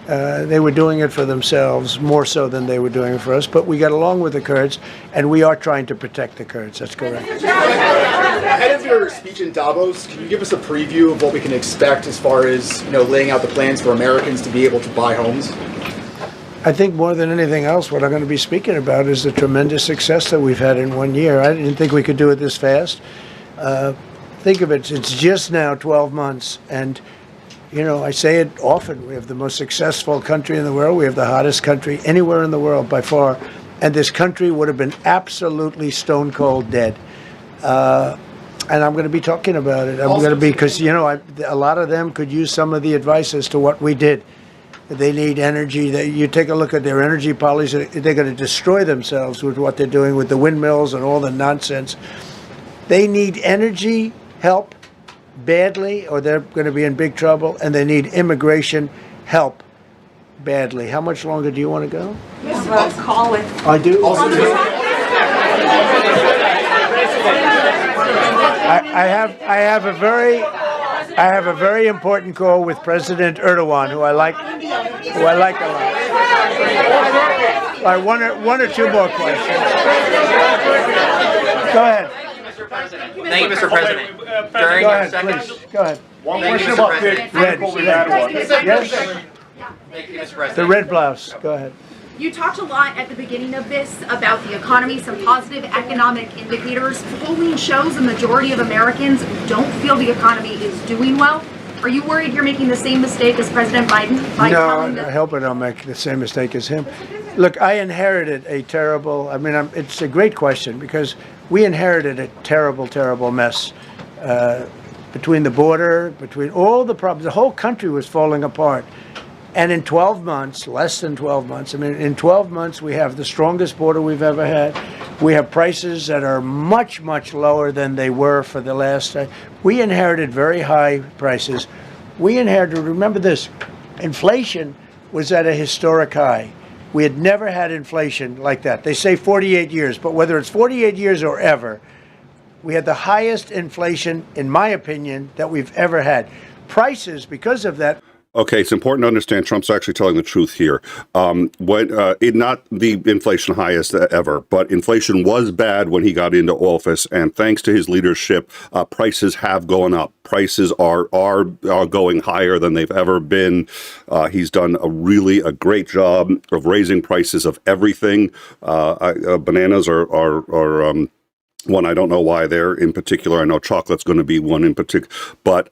Speaker 4: they were doing it for themselves, more so than they were doing it for us, but we got along with the Kurds, and we are trying to protect the Kurds, that's correct.
Speaker 18: Ahead of your speech in Davos, can you give us a preview of what we can expect as far as, laying out the plans for Americans to be able to buy homes?
Speaker 4: I think more than anything else, what I'm going to be speaking about is the tremendous success that we've had in 1 year. I didn't think we could do it this fast. Think of it, it's just now 12 months, and I say it often, we have the most successful country in the world, we have the hottest country anywhere in the world by far, and this country would have been absolutely stone cold dead. And I'm going to be talking about it. I'm going to be, because, a lot of them could use some of the advice as to what we did. They need energy. You take a look at their energy policy, they're going to destroy themselves with what they're doing with the windmills and all the nonsense. They need energy help badly, or they're going to be in big trouble, and they need immigration help badly. How much longer do you want to go?
Speaker 14: Yes, well, call with.
Speaker 4: I do. I have a very important call with President Erdogan, who I like a lot. All right, one or two more questions. Go ahead.
Speaker 9: Thank you, Mr. President. During
Speaker 4: Go
Speaker 9: your
Speaker 4: ahead,
Speaker 9: second,
Speaker 4: please. Go ahead.
Speaker 13: One question about the critical we had one.
Speaker 4: Yes?
Speaker 9: thank you, Mr. President.
Speaker 4: The red blouse. Go ahead.
Speaker 19: You talked a lot at the beginning of this about the economy, some positive economic indicators. Polling shows a majority of Americans don't feel the economy is doing well. Are you worried you're making the same mistake as President Biden?
Speaker 4: No, I hope I don't make the same mistake as him. Look, I inherited a terrible, it's a great question, because we inherited a terrible, terrible mess. Between the border, between all the problems, the whole country was falling apart. And in 12 months, less than 12 months, in 12 months, we have the strongest border we've ever had. We have prices that are much, much lower than they were for the last time. We inherited very high prices. We inherited, remember this, inflation was at a historic high. We had never had inflation like that. They say 48 years, but whether it's 48 years or ever, we had the highest inflation, in my opinion, that we've ever had. Prices, because of that.
Speaker 1: Okay, it's important to understand Trump's actually telling the truth here. Not the inflation highest ever, but inflation was bad when he got into office, and thanks to his leadership, prices have gone up. Prices are going higher than they've ever been. He's done a great job of raising prices of everything. Bananas are one, I don't know why they're in particular. I know chocolate's going to be one in particular. But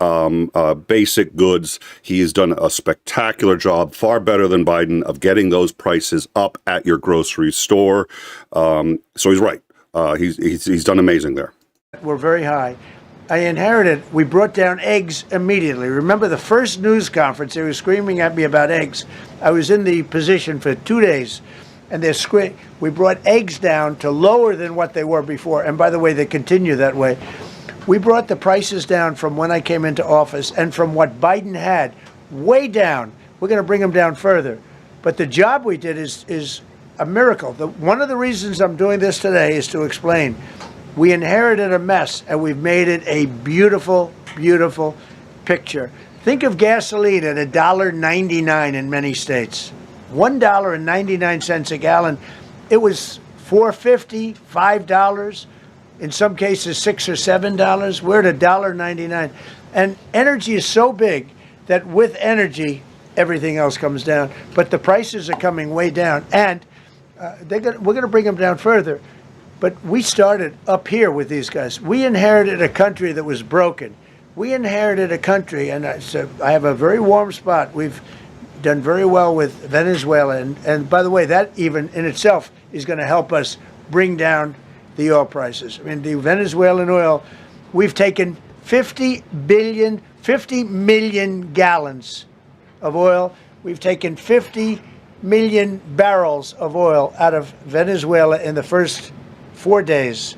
Speaker 1: basic goods, he has done a spectacular job, far better than Biden, of getting those prices up at your grocery store. So he's right. He's done amazing there.
Speaker 4: We're very high. I inherited, we brought down eggs immediately. Remember the first news conference, they were screaming at me about eggs. I was in the position for 2 days. And we brought eggs down to lower than what they were before. And by the way, they continue that way. We brought the prices down from when I came into office and from what Biden had, way down. We're going to bring them down further. But the job we did is a miracle. One of the reasons I'm doing this today is to explain. We inherited a mess, and we've made it a beautiful, beautiful picture. Think of gasoline at $1.99 in many states. $1.99 a gallon. It was $4.50, $5, in some cases $6 or $7. We're at $1.99. And energy is so big that with energy, everything else comes down. But the prices are coming way down, and we're going to bring them down further. But we started up here with these guys. We inherited a country that was broken. We inherited a country, and I have a very warm spot. We've done very well with Venezuela. And by the way, that even in itself is going to help us bring down the oil prices. The Venezuelan oil, we've taken 50 billion 50 million gallons of oil. We've taken 50 million barrels of oil out of Venezuela in the first 4 days.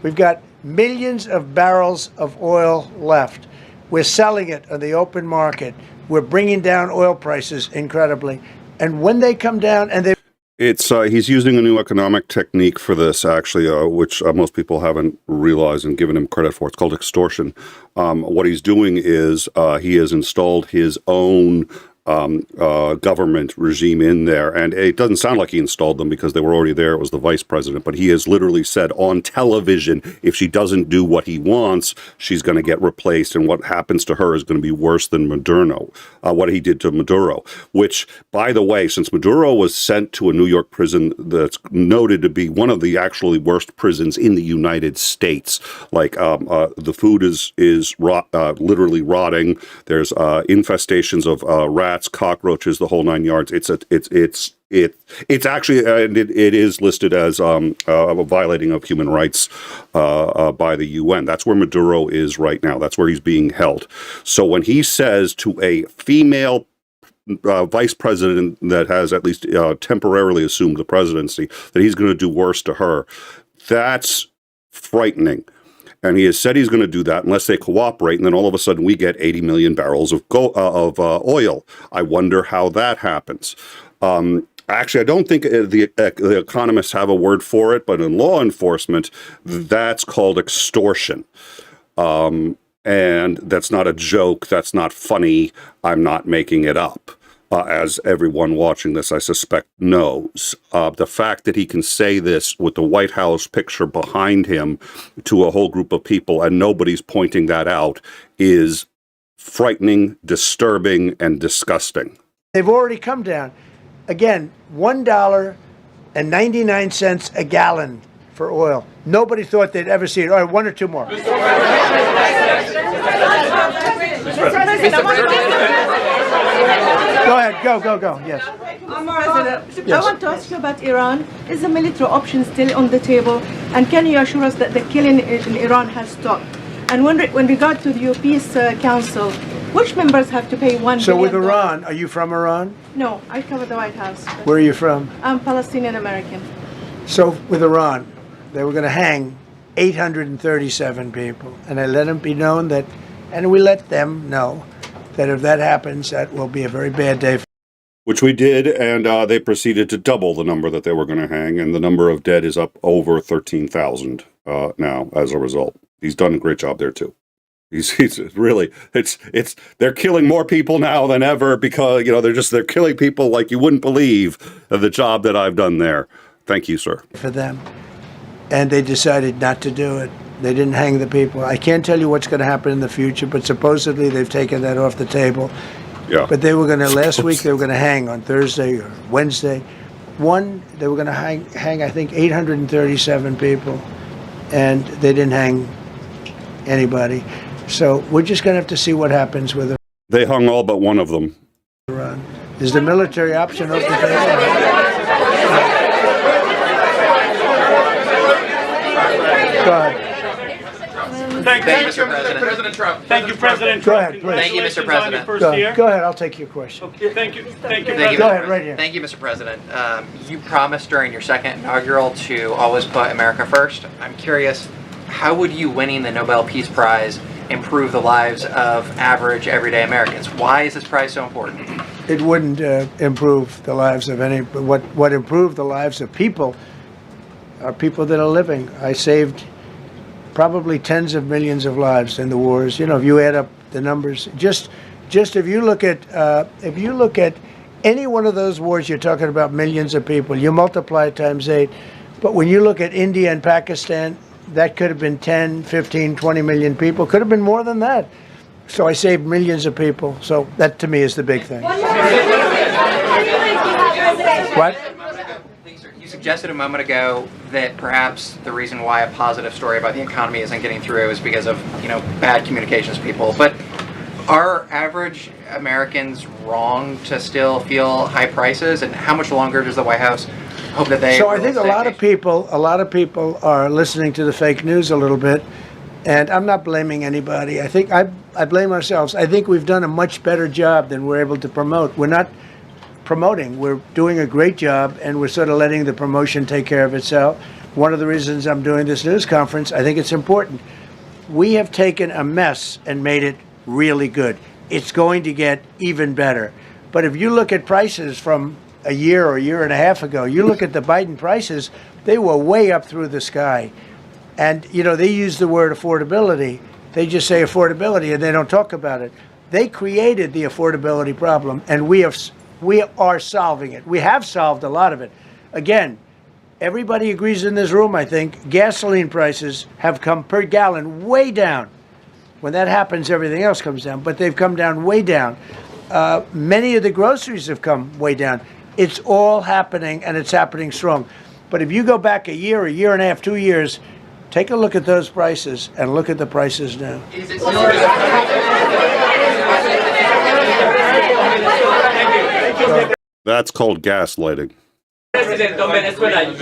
Speaker 4: We've got millions of barrels of oil left. We're selling it on the open market. We're bringing down oil prices incredibly. And when they come down and they...
Speaker 1: He's using a new economic technique for this, actually, which most people haven't realized and given him credit for. It's called extortion. What he's doing is he has installed his own government regime in there, and it doesn't sound like he installed them because they were already there. It was the vice president, but he has literally said on television, if she doesn't do what he wants, she's going to get replaced, and what happens to her is going to be worse than what he did to Maduro, which, by the way, since Maduro was sent to a New York prison that's noted to be one of the actually worst prisons in the United States, like the food is literally rotting. There's infestations of rats, cockroaches, the whole 9 yards. It's actually, and it is listed as a violating of human rights by the UN. That's where Maduro is right now. That's where he's being held. So when he says to a female vice president that has at least temporarily assumed the presidency that he's going to do worse to her, that's frightening. And he has said he's going to do that unless they cooperate, and then all of a sudden we get 80 million barrels of oil. I wonder how that happens. Actually, I don't think the economists have a word for it, but in law enforcement, that's called extortion. And that's not a joke. That's not funny. I'm not making it up. As everyone watching this, I suspect, knows. The fact that he can say this with the White House picture behind him to a whole group of people and nobody's pointing that out is frightening, disturbing, and disgusting.
Speaker 4: They've already come down. Again, $1.99 a gallon for oil. Nobody thought they'd ever see it. All right, one or two more. Go ahead, go, yes.
Speaker 20: President, I want to ask you about Iran. Is the military option still on the table? And can you assure us that the killing in Iran has stopped? And when regard to the Peace Council, which members have to pay $1 billion?
Speaker 4: So with Iran, are you from Iran?
Speaker 20: No, I cover the White House.
Speaker 4: Where are you from?
Speaker 20: I'm Palestinian American.
Speaker 4: So with Iran, they were going to hang 837 people. And I let them be known that, and we let them know that if that happens, that will be a very bad day.
Speaker 1: Which we did, and they proceeded to double the number that they were going to hang, and the number of dead is up over 13,000 now as a result. He's done a great job there too. He's really, they're killing more people now than ever because, they're killing people like you wouldn't believe the job that I've done there. Thank you, sir.
Speaker 4: For them. And they decided not to do it. They didn't hang the people. I can't tell you what's going to happen in the future, but supposedly they've taken that off the table.
Speaker 1: Yeah.
Speaker 4: But they were going to, last week, they were going to hang on Thursday or Wednesday. They were going to hang, I think, 837 people, and they didn't hang anybody. So we're just going to have to see what happens with it.
Speaker 1: They hung all but one of them.
Speaker 4: Is the military option off the table? Go ahead.
Speaker 21: Thank you, Mr. President Trump.
Speaker 13: Thank you, President
Speaker 4: Go
Speaker 13: Trump.
Speaker 4: ahead, please.
Speaker 21: Thank you, Mr. President.
Speaker 4: Go ahead, I'll take your question.
Speaker 13: Okay, thank you. Thank you,
Speaker 4: Go ahead, right here.
Speaker 21: Thank you, Mr. President. You promised during your second inaugural to always put America first. I'm curious, how would you winning the Nobel Peace Prize improve the lives of average, everyday Americans? Why is this prize so important?
Speaker 4: It wouldn't improve the lives of any, but what improved the lives of people are people that are living. I saved probably tens of millions of lives in the wars. If you add up the numbers, just if you look at any one of those wars, you're talking about millions of people. You multiply it times 8. But when you look at India and Pakistan, that could have been 10, 15, 20 million people. Could have been more than that. So I saved millions of people. So that to me is the big thing. What?
Speaker 21: You suggested a moment ago that perhaps the reason why a positive story about the economy isn't getting through is because of, bad communications people. But are average Americans wrong to still feel high prices? And how much longer does the White House hope that they...
Speaker 4: So I think a lot of people are listening to the fake news a little bit. And I'm not blaming anybody. I think I blame ourselves. I think we've done a much better job than we're able to promote. We're not promoting. We're doing a great job, and we're sort of letting the promotion take care of itself. One of the reasons I'm doing this news conference, I think it's important. We have taken a mess and made it really good. It's going to get even better. But if you look at prices from a year or a year and a half ago, you look at the Biden prices, they were way up through the sky. And, you know, they use the word affordability. They just say affordability and they don't talk about it. They created the affordability problem, and we are solving it. We have solved a lot of it. Again, everybody agrees in this room, I think, gasoline prices have come per gallon way down. When that happens, everything else comes down, but they've come down way down. Many of the groceries have come way down. It's all happening, and it's happening strong. But if you go back a year and a half, 2 years, take a look at those prices and look at the prices now.
Speaker 1: That's called gaslighting.
Speaker 2: President of Venezuela,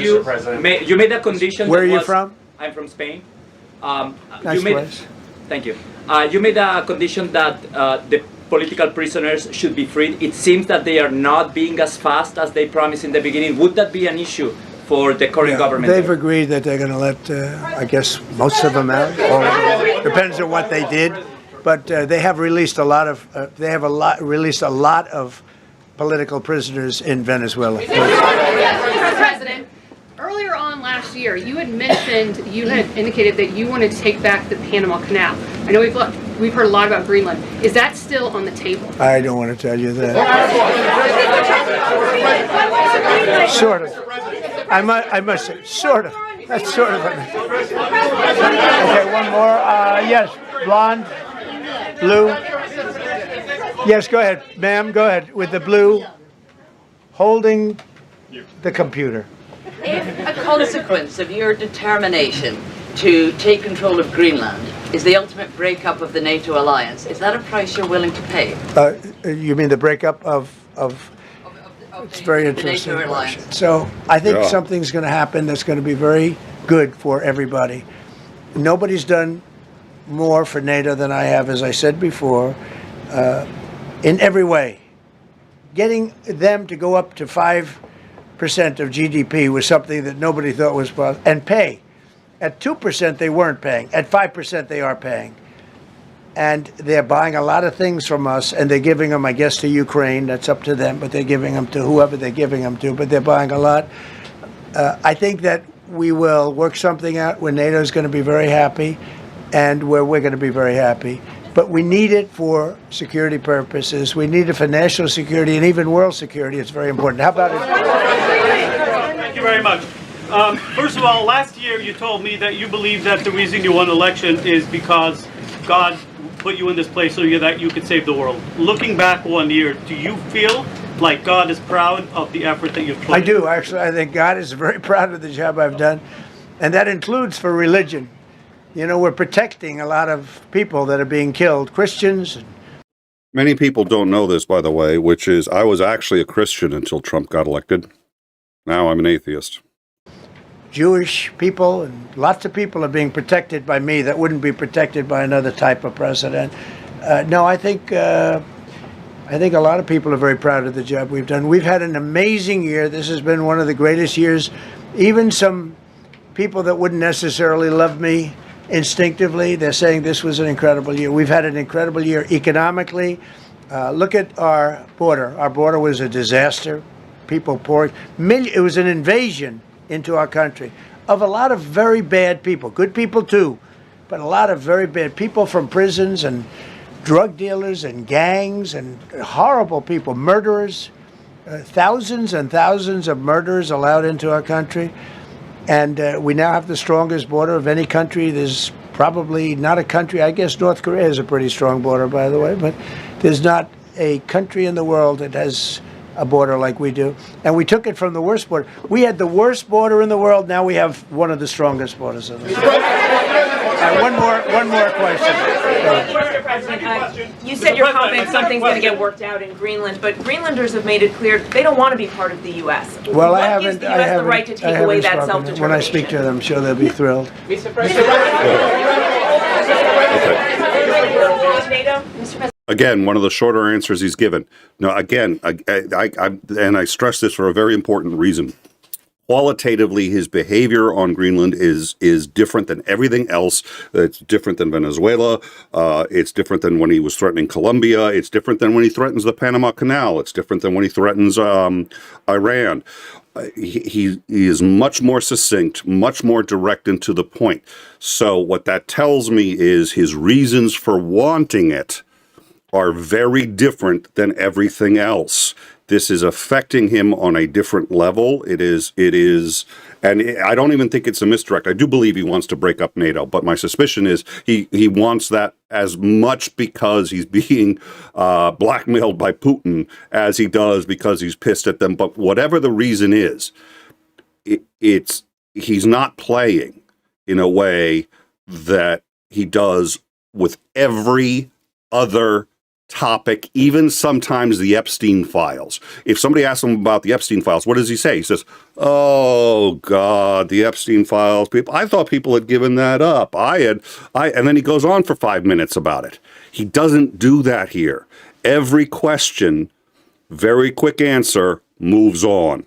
Speaker 2: you made a condition.
Speaker 4: Where are you from?
Speaker 2: I'm from Spain.
Speaker 4: Nice place.
Speaker 2: Thank you. You made a condition that the political prisoners should be freed. It seems that they are not being as fast as they promised in the beginning. Would that be an issue for the current government?
Speaker 4: They've agreed that they're going to let, I guess, most of them out. Or depends on what they did, but they have released a lot of. Released a lot of political prisoners in Venezuela.
Speaker 7: President, earlier on last year, you had indicated that you wanted to take back the Panama Canal. I know we've heard a lot about Greenland. Is that still on the table?
Speaker 4: I don't want to tell you that. Sort of. I must say, sort of. That's sort of. Okay, one more. Yes, blonde, blue. Yes, go ahead, ma'am. Go ahead with the blue, holding the computer.
Speaker 22: If a consequence of your determination to take control of Greenland is the ultimate breakup of the NATO alliance, is that a price you're willing to pay?
Speaker 4: You mean the breakup of it's very interesting. So I think something's going to happen that's going to be very good for everybody. Nobody's done more for NATO than I have, as I said before, in every way. Getting them to go up to 5% of GDP was something that nobody thought was possible, and pay. At 2% they weren't paying. At 5% they are paying. And they're buying a lot of things from us, and they're giving them, I guess, to Ukraine. That's up to them, but they're giving them to whoever they're giving them to, but they're buying a lot. I think that we will work something out where NATO is going to be very happy and where we're going to be very happy. But we need it for security purposes. We need it for national security and even world security. It's very important. How about it?
Speaker 13: Thank you very much. First of all, last year you told me that you believe that the reason you won an election is because God put you in this place so that you could save the world. Looking back 1 year, do you feel like God is proud of the effort that you've put in?
Speaker 4: I do, actually. I think God is very proud of the job I've done. And that includes for religion. You know, we're protecting a lot of people that are being killed, Christians.
Speaker 1: Many people don't know this, by the way, which is I was actually a Christian until Trump got elected. Now I'm an atheist.
Speaker 4: Jewish people and lots of people are being protected by me that wouldn't be protected by another type of president. No, I think a lot of people are very proud of the job we've done. We've had an amazing year. This has been one of the greatest years. Even some people that wouldn't necessarily love me instinctively, they're saying this was an incredible year. We've had an incredible year economically. Look at our border. Our border was a disaster. People pouring. It was an invasion into our country of a lot of very bad people. Good people too, but a lot of very bad people from prisons and drug dealers and gangs and horrible people, murderers. Thousands and thousands of murderers allowed into our country. And we now have the strongest border of any country. There's probably not a country, I guess North Korea has a pretty strong border, by the way, but there's not a country in the world that has a border like we do. And we took it from the worst border. We had the worst border in the world. Now we have one of the strongest borders in the world. One more question.
Speaker 23: Mr. President, you said you're confident something's going to get worked out in Greenland, but Greenlanders have made it clear they don't want to be part of the U.S.
Speaker 4: Well,
Speaker 23: what gives the U.S. the right to take away that self-determination?
Speaker 4: When I speak to them, I'm sure they'll be thrilled.
Speaker 23: Mr. President. NATO? Mr. President.
Speaker 1: Again, one of the shorter answers he's given. No, again, I stress this for a very important reason. Qualitatively, his behavior on Greenland is different than everything else. It's different than Venezuela. It's different than when he was threatening Colombia. It's different than when he threatens the Panama Canal. It's different than when he threatens Iran. He is much more succinct, much more direct and to the point. So what that tells me is his reasons for wanting it are very different than everything else. This is affecting him on a different level. It is, and I don't even think it's a misdirect. I do believe he wants to break up NATO, but my suspicion is he wants that as much because he's being blackmailed by Putin as he does because he's pissed at them. But whatever the reason is, he's not playing in a way that he does with every other topic, even sometimes the Epstein files. If somebody asks him about the Epstein files, what does he say? He says, "Oh God, the Epstein files. People, I thought people had given that up. And then he goes on for 5 minutes about it. He doesn't do that here. Every question, very quick answer, moves on.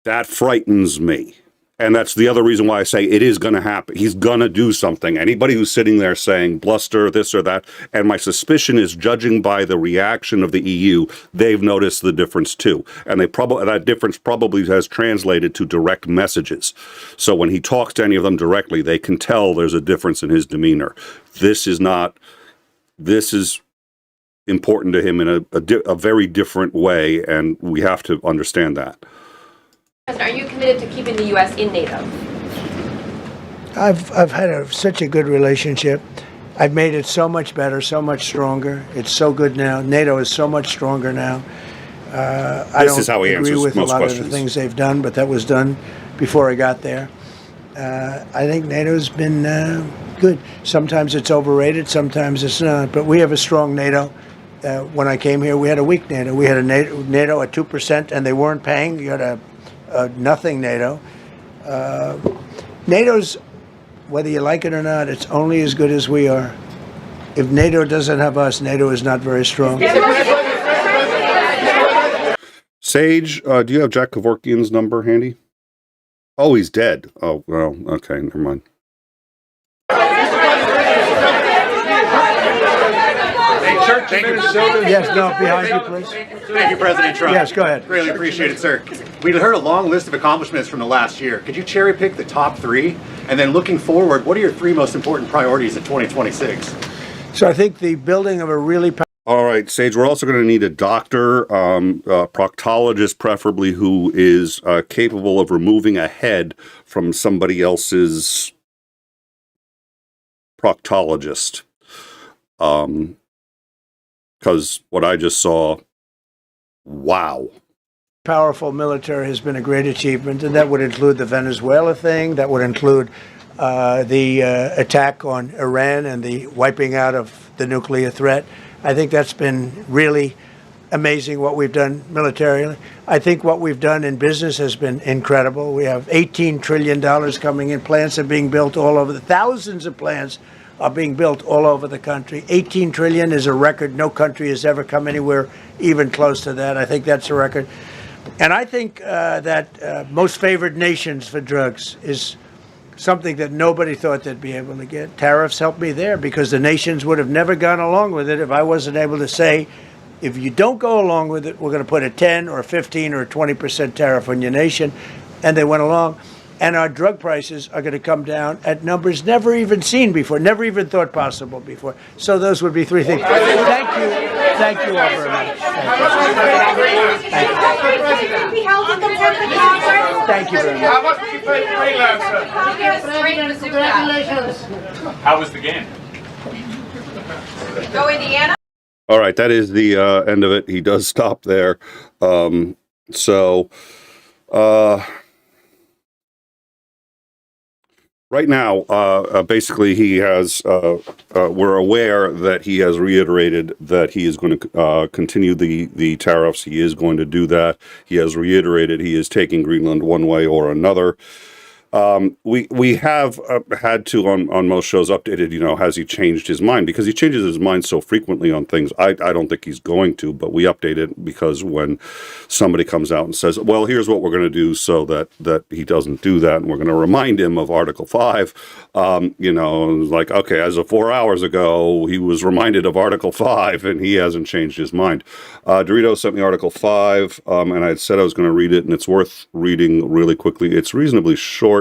Speaker 1: That frightens me. And that's the other reason why I say it is going to happen. He's going to do something. Anybody who's sitting there saying bluster, this or that, and my suspicion is, judging by the reaction of the EU, they've noticed the difference too. And that difference probably has translated to direct messages. So when he talks to any of them directly, they can tell there's a difference in his demeanor. This is important to him in a very different way, and we have to understand that.
Speaker 23: Are you committed to keeping the U.S. in NATO?
Speaker 4: I've had such a good relationship. I've made it so much better, so much stronger. It's so good now. NATO is so much stronger now. I don't agree with a lot of the things they've done, but that was done before I got there. I think NATO's been good. Sometimes it's overrated, sometimes it's not. But we have a strong NATO. When I came here, we had a weak NATO. We had a NATO at 2%, and they weren't paying. You had a nothing NATO. NATO's, whether you like it or not, it's only as good as we are. If NATO doesn't have us, NATO is not very strong.
Speaker 1: Sage, do you have Jack Kevorkian's number handy? Oh, he's dead. Oh, well, okay, never mind.
Speaker 3: Church in Minnesota.
Speaker 4: Yes, no, behind you, please.
Speaker 3: Thank you, President Trump.
Speaker 4: Yes, go ahead.
Speaker 3: Really appreciate it, sir. We heard a long list of accomplishments from the last year. Could you cherry pick the top 3? And then looking forward, what are your 3 most important priorities in 2026?
Speaker 4: So I think the building of a really...
Speaker 1: All right, Sage, we're also going to need a doctor, proctologist preferably, who is capable of removing a head from somebody else's proctologist. Because what I just saw, wow.
Speaker 4: Powerful military has been a great achievement, and that would include the Venezuela thing, that would include the attack on Iran and the wiping out of the nuclear threat. I think that's been really amazing what we've done militarily. I think what we've done in business has been incredible. We have $18 trillion coming in. Plants are being built all over. Thousands of plants are being built all over the country. 18 trillion is a record. No country has ever come anywhere even close to that. I think that's a record. And I think that most favored nations for drugs is something that nobody thought they'd be able to get. Tariffs helped me there because the nations would have never gone along with it if I wasn't able to say, if you don't go along with it, we're going to put a 10 or 15 or 20% tariff on your nation. And they went along. And our drug prices are going to come down at numbers never even seen before, never even thought possible before. So those would be 3 things. Thank you. Thank you all very much. Thank you very much.
Speaker 3: How much did you pay for Greenland, sir?
Speaker 19: Congratulations.
Speaker 15: How was the game?
Speaker 19: Go Indiana.
Speaker 1: All right, that is the end of it. He does stop there. Right now, basically, he has, we're aware that he has reiterated that he is going to continue the tariffs. He is going to do that. He has reiterated he is taking Greenland one way or another. We have had to on most shows updated, has he changed his mind? Because he changes his mind so frequently on things. I don't think he's going to, but we update it because when somebody comes out and says, well, here's what we're going to do so that he doesn't do that, and we're going to remind him of Article 5, like, okay, as of 4 hours ago, he was reminded of Article 5, and he hasn't changed his mind. Dorito sent me Article 5, and I had said I was going to read it, and it's worth reading really quickly. It's reasonably short.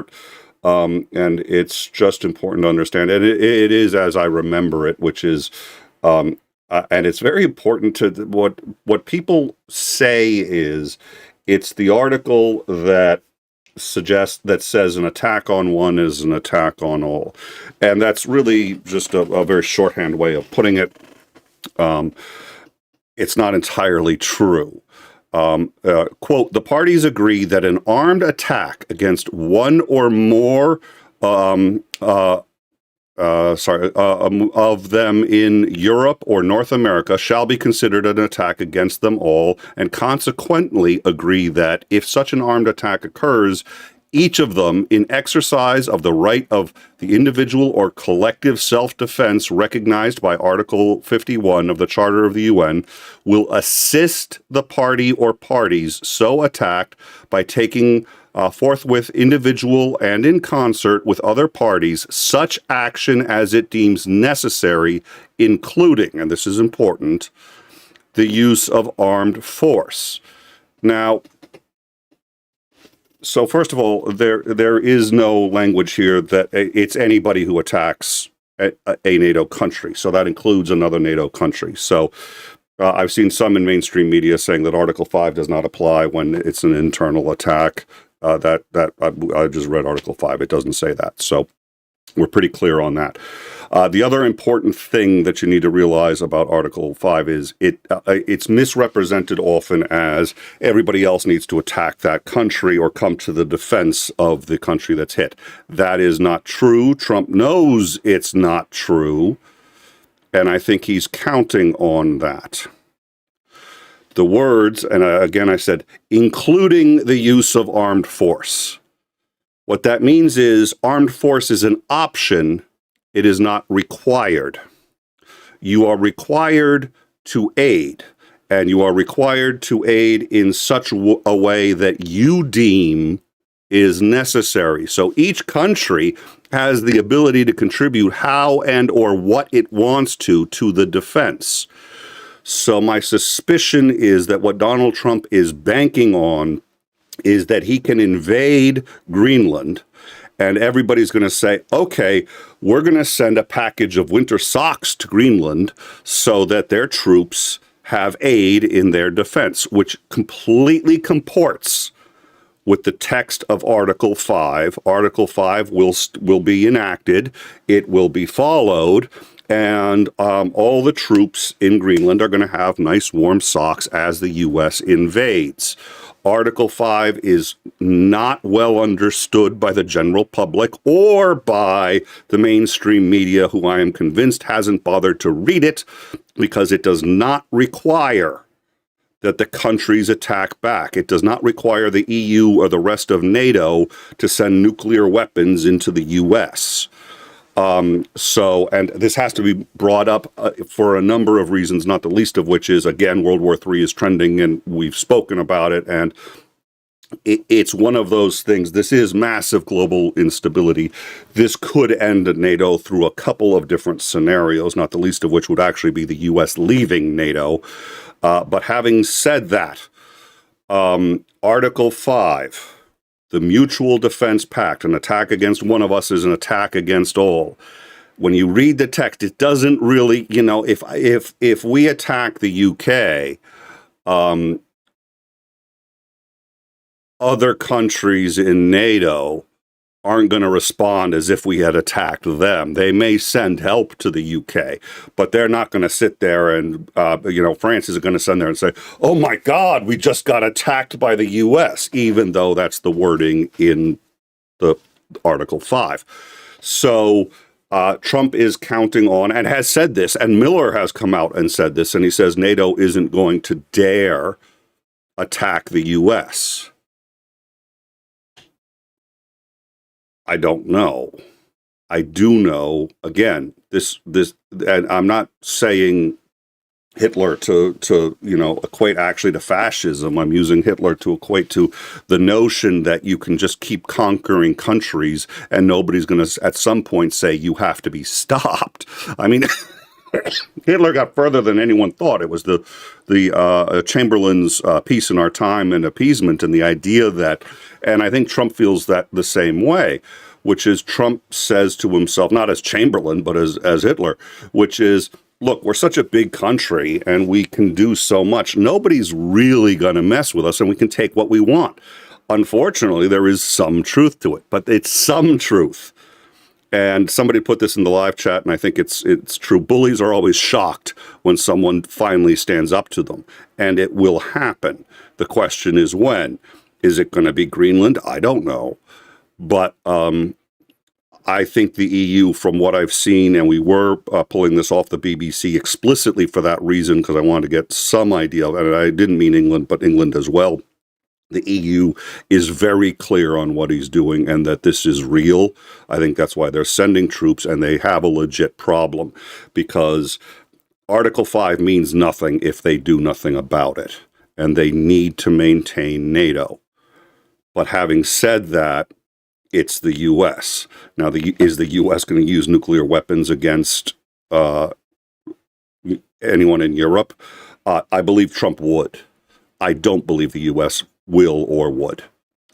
Speaker 1: And it's just important to understand. And it is as I remember it, which is, and it's very important to what people say is it's the article that says an attack on one is an attack on all. And that's really just a very shorthand way of putting it. It's not entirely true. Quote, the parties agree that an armed attack against one or more of them in Europe or North America shall be considered an attack against them all, and consequently agree that if such an armed attack occurs, each of them, in exercise of the right of the individual or collective self-defense recognized by Article 51 of the Charter of the UN, will assist the party or parties so attacked by taking forthwith individual and in concert with other parties such action as it deems necessary, including, and this is important, the use of armed force. Now, so first of all, there is no language here that it's anybody who attacks a NATO country. So that includes another NATO country. So I've seen some in mainstream media saying that Article 5 does not apply when it's an internal attack. I just read Article 5. It doesn't say that. So we're pretty clear on that. The other important thing that you need to realize about Article 5 is it's misrepresented often as everybody else needs to attack that country or come to the defense of the country that's hit. That is not true. Trump knows it's not true, and I think he's counting on that. The words, and again I said, including the use of armed force. What that means is armed force is an option. It is not required. You are required to aid, and you are required to aid in such a way that you deem is necessary. So each country has the ability to contribute how and or what it wants to the defense. So my suspicion is that what Donald Trump is banking on is that he can invade Greenland, and everybody's going to say, okay, we're going to send a package of winter socks to Greenland so that their troops have aid in their defense, which completely comports with the text of Article 5. Article 5 will be enacted, it will be followed, and all the troops in Greenland are going to have nice warm socks as the U.S. invades. Article 5 is not well understood by the general public or by the mainstream media, who I am convinced hasn't bothered to read it, because it does not require that the countries attack back. It does not require the EU or the rest of NATO to send nuclear weapons into the U.S. And this has to be brought up for a number of reasons, not the least of which is, again, World War III is trending, and we've spoken about it, and it's one of those things. This is massive global instability. This could end NATO through a couple of different scenarios, not the least of which would actually be the U.S. leaving NATO. But having said that, Article 5, the Mutual Defense Pact, an attack against one of us is an attack against all. When you read the text, it doesn't really, if we attack the UK, other countries in NATO aren't going to respond as if we had attacked them. They may send help to the UK, but they're not going to sit there and, France isn't going to send there and say, oh my God, we just got attacked by the US, even though that's the wording in the Article 5. So Trump is counting on, and has said this, and Miller has come out and said this, and he says NATO isn't going to dare attack the US. I don't know. I do know, again, this, and I'm not saying Hitler to equate actually to fascism. I'm using Hitler to equate to the notion that you can just keep conquering countries and nobody's going to at some point say you have to be stopped. I mean, Hitler got further than anyone thought. It was the Chamberlain's peace in our time and appeasement, and the idea that, and I think Trump feels that the same way, which is Trump says to himself, not as Chamberlain, but as Hitler, which is, look, we're such a big country and we can do so much. Nobody's really going to mess with us and we can take what we want. Unfortunately, there is some truth to it, but it's some truth. And somebody put this in the live chat, and I think it's true. Bullies are always shocked when someone finally stands up to them, and it will happen. The question is when. Is it going to be Greenland? I don't know. But I think the EU, from what I've seen, and we were pulling this off the BBC explicitly for that reason, because I wanted to get some idea, and I didn't mean England, but England as well. The EU is very clear on what he's doing and that this is real. I think that's why they're sending troops, and they have a legit problem, because Article 5 means nothing if they do nothing about it, and they need to maintain NATO. But having said that, it's the U.S. Now, is the U.S. going to use nuclear weapons against anyone in Europe? I believe Trump would. I don't believe the U.S. will or would.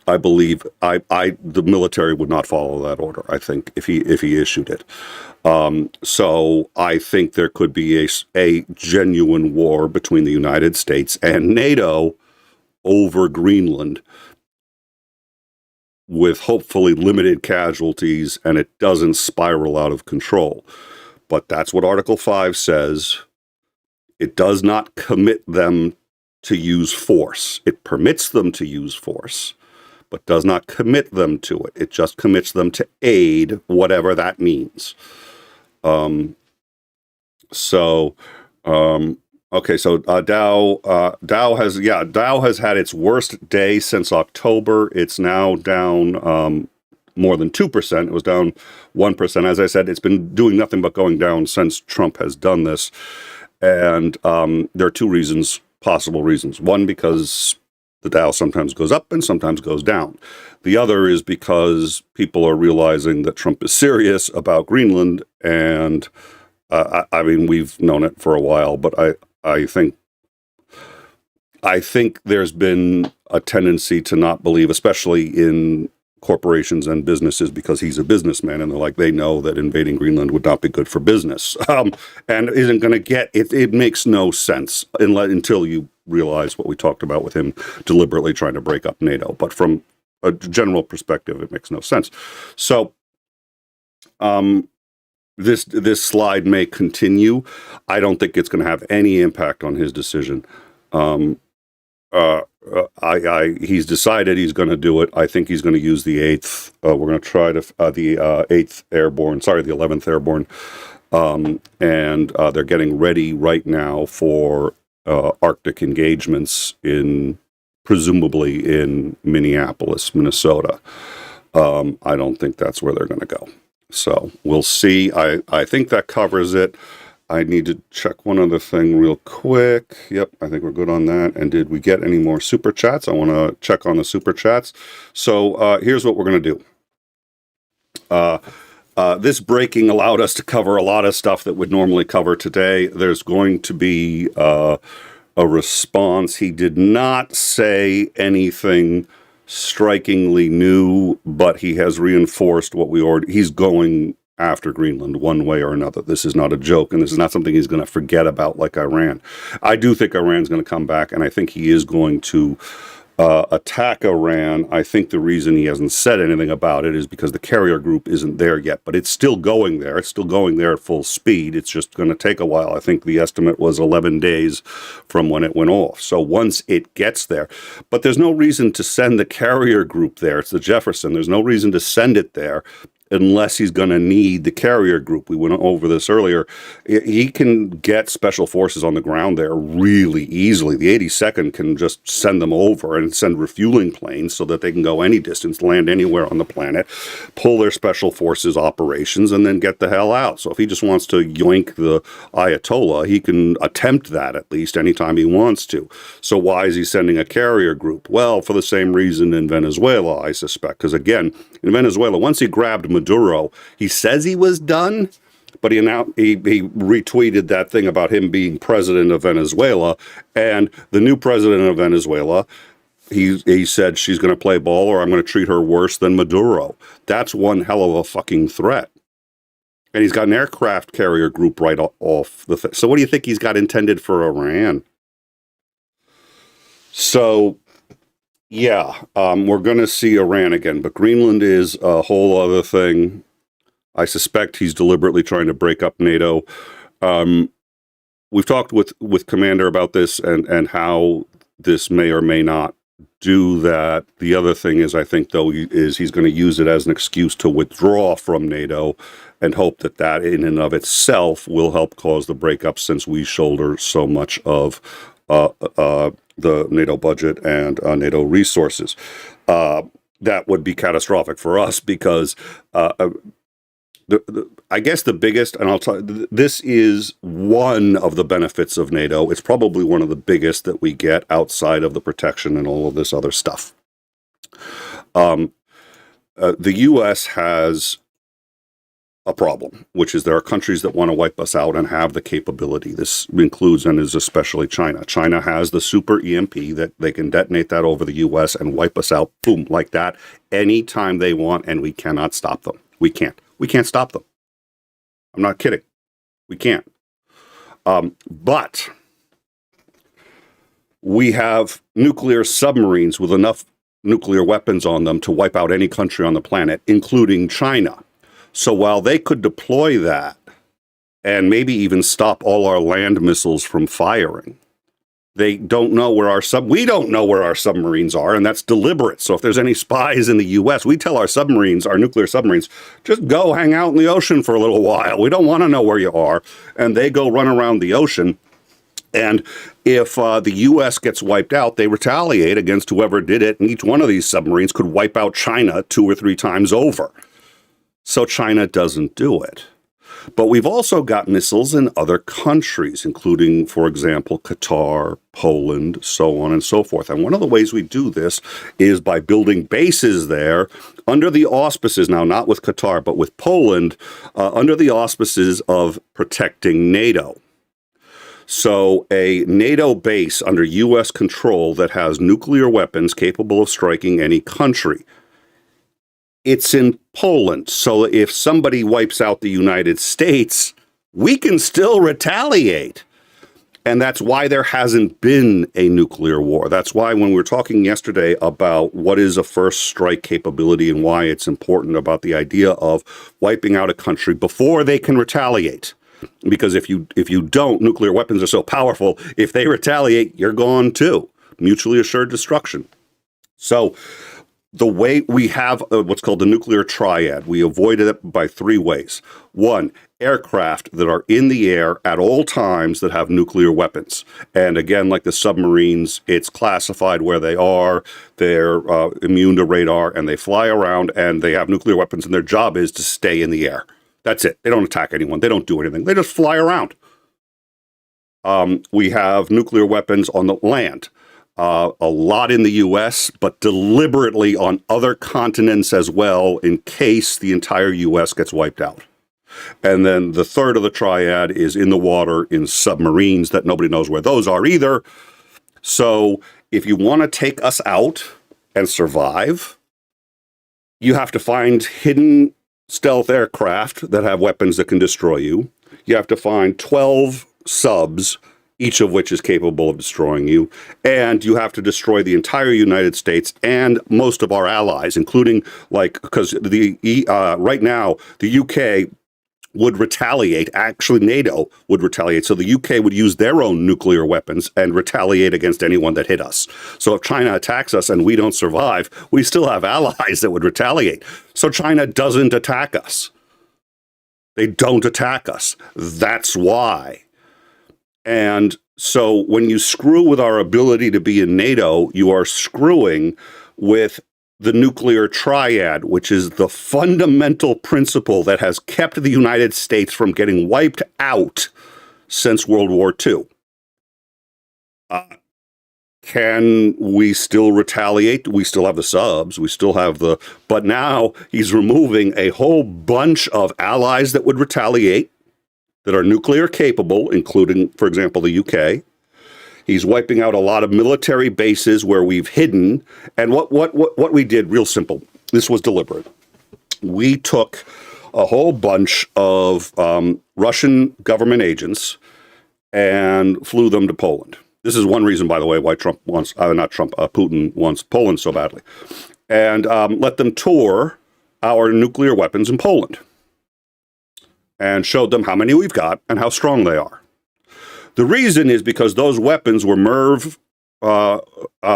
Speaker 1: I believe the military would not follow that order, I think, if he issued it. So I think there could be a genuine war between the United States and NATO over Greenland, with hopefully limited casualties, and it doesn't spiral out of control. But that's what Article 5 says. It does not commit them to use force. It permits them to use force, but does not commit them to it. It just commits them to aid, whatever that means. Okay, so Dow has had its worst day since October. It's now down more than 2%. It was down 1%. As I said, it's been doing nothing but going down since Trump has done this. And there are two reasons, possible reasons. One, because the Dow sometimes goes up and sometimes goes down. The other is because people are realizing that Trump is serious about Greenland. And I mean, we've known it for a while, but I think there's been a tendency to not believe, especially in corporations and businesses, because he's a businessman, and they know that invading Greenland would not be good for business, and isn't going to get it. It makes no sense until you realize what we talked about with him deliberately trying to break up NATO. But from a general perspective, it makes no sense. So, This slide may continue. I don't think it's going to have any impact on his decision. He's decided he's going to do it. I think he's going to use the 8th. We're going to try to the 8th Airborne. Sorry, the 11th Airborne. And they're getting ready right now for Arctic engagements presumably in Minneapolis, Minnesota. I don't think that's where they're going to go. So we'll see. I think that covers it. I need to check one other thing real quick. Yep, I think we're good on that. And did we get any more super chats? I want to check on the super chats. So here's what we're going to do. This breaking allowed us to cover a lot of stuff that we'd normally cover today. There's going to be a response. He did not say anything strikingly new, but he has reinforced what he's going after Greenland one way or another. This is not a joke, and this is not something he's going to forget about like Iran. I do think Iran's going to come back, and I think he is going to attack Iran. I think the reason he hasn't said anything about it is because the carrier group isn't there yet, but it's still going there. It's still going there at full speed. It's just going to take a while. I think the estimate was 11 days from when it went off. So once it gets there, but there's no reason to send the carrier group there. It's the Jefferson. There's no reason to send it there unless he's going to need the carrier group. We went over this earlier. He can get special forces on the ground there really easily. The 82nd can just send them over and send refueling planes so that they can go any distance, land anywhere on the planet, pull their special forces operations, and then get the hell out. So if he just wants to yoink the Ayatollah, he can attempt that at least anytime he wants to. So why is he sending a carrier group? Well, for the same reason in Venezuela, I suspect. Because again, in Venezuela, once he grabbed Maduro, he says he was done, but he retweeted that thing about him being president of Venezuela, and the new president of Venezuela, he said she's going to play ball or I'm going to treat her worse than Maduro. That's one hell of a fucking threat. And he's got an aircraft carrier group right off the thing. So what do you think he's got intended for Iran? So, yeah, we're going to see Iran again, but Greenland is a whole other thing. I suspect he's deliberately trying to break up NATO. We've talked with Commander about this and how this may or may not do that. The other thing is, I think, though, is he's going to use it as an excuse to withdraw from NATO and hope that that in and of itself will help cause the breakup, since we shoulder so much of the NATO budget and NATO resources. That would be catastrophic for us because I guess the biggest, and I'll tell you, this is one of the benefits of NATO. It's probably one of the biggest that we get outside of the protection and all of this other stuff. The U.S. has a problem, which is there are countries that want to wipe us out and have the capability. This includes and is especially China. China has the super EMP that they can detonate that over the U.S. and wipe us out, boom, like that, anytime they want, and we cannot stop them. We can't. We can't stop them. I'm not kidding. We can't. But we have nuclear submarines with enough nuclear weapons on them to wipe out any country on the planet, including China. So while they could deploy that and maybe even stop all our land missiles from firing, they don't know where we don't know where our submarines are, and that's deliberate. So if there's any spies in the U.S., we tell our submarines, our nuclear submarines, just go hang out in the ocean for a little while. We don't want to know where you are. And they go run around the ocean. And if the U.S. gets wiped out, they retaliate against whoever did it. And each one of these submarines could wipe out China 2 or 3 times over. So China doesn't do it. But we've also got missiles in other countries, including, for example, Qatar, Poland, so on and so forth. And one of the ways we do this is by building bases there under the auspices, now not with Qatar, but with Poland, under the auspices of protecting NATO. So a NATO base under U.S. control that has nuclear weapons capable of striking any country. It's in Poland, so if somebody wipes out the United States, we can still retaliate. And that's why there hasn't been a nuclear war. That's why when we were talking yesterday about what is a first strike capability and why it's important about the idea of wiping out a country before they can retaliate. Because if you don't, nuclear weapons are so powerful, if they retaliate, you're gone too. Mutually assured destruction. So the way we have what's called the nuclear triad, we avoided it by 3 ways. 1, aircraft that are in the air at all times that have nuclear weapons. And again, like the submarines, it's classified where they are, they're immune to radar, and they fly around, and they have nuclear weapons, and their job is to stay in the air. That's it. They don't attack anyone. They don't do anything. They just fly around. We have nuclear weapons on the land. A lot in the U.S., but deliberately on other continents as well, in case the entire U.S. gets wiped out. And then the third of the triad is in the water in submarines that nobody knows where those are either. So if you want to take us out and survive, you have to find hidden stealth aircraft that have weapons that can destroy you. You have to find 12 subs, each of which is capable of destroying you, and you have to destroy the entire United States and most of our allies, including, like, because right now the UK would retaliate. Actually, NATO would retaliate. So the UK would use their own nuclear weapons and retaliate against anyone that hit us. So if China attacks us and we don't survive, we still have allies that would retaliate. So China doesn't attack us. They don't attack us. That's why. And so when you screw with our ability to be in NATO, you are screwing with the nuclear triad, which is the fundamental principle that has kept the United States from getting wiped out since World War II. Can we still retaliate? We still have the subs. We still have the... But now he's removing a whole bunch of allies that would retaliate, that are nuclear capable, including, for example, the UK. He's wiping out a lot of military bases where we've hidden. And what we did, real simple, this was deliberate. We took a whole bunch of Russian government agents and flew them to Poland. This is one reason, by the way, why Putin wants Poland so badly. And let them tour our nuclear weapons in Poland and showed them how many we've got and how strong they are. The reason is because those weapons were MIRV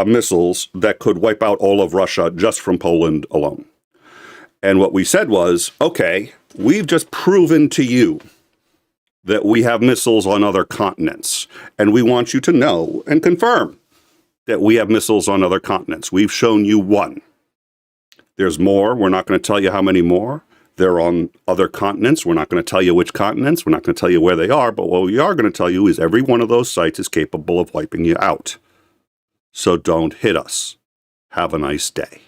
Speaker 1: missiles that could wipe out all of Russia just from Poland alone. And what we said was, okay, we've just proven to you that we have missiles on other continents. And we want you to know and confirm that we have missiles on other continents. We've shown you one. There's more. We're not going to tell you how many more. They're on other continents. We're not going to tell you which continents. We're not going to tell you where they are. But what we are going to tell you is every one of those sites is capable of wiping you out. So don't hit us. Have a nice day.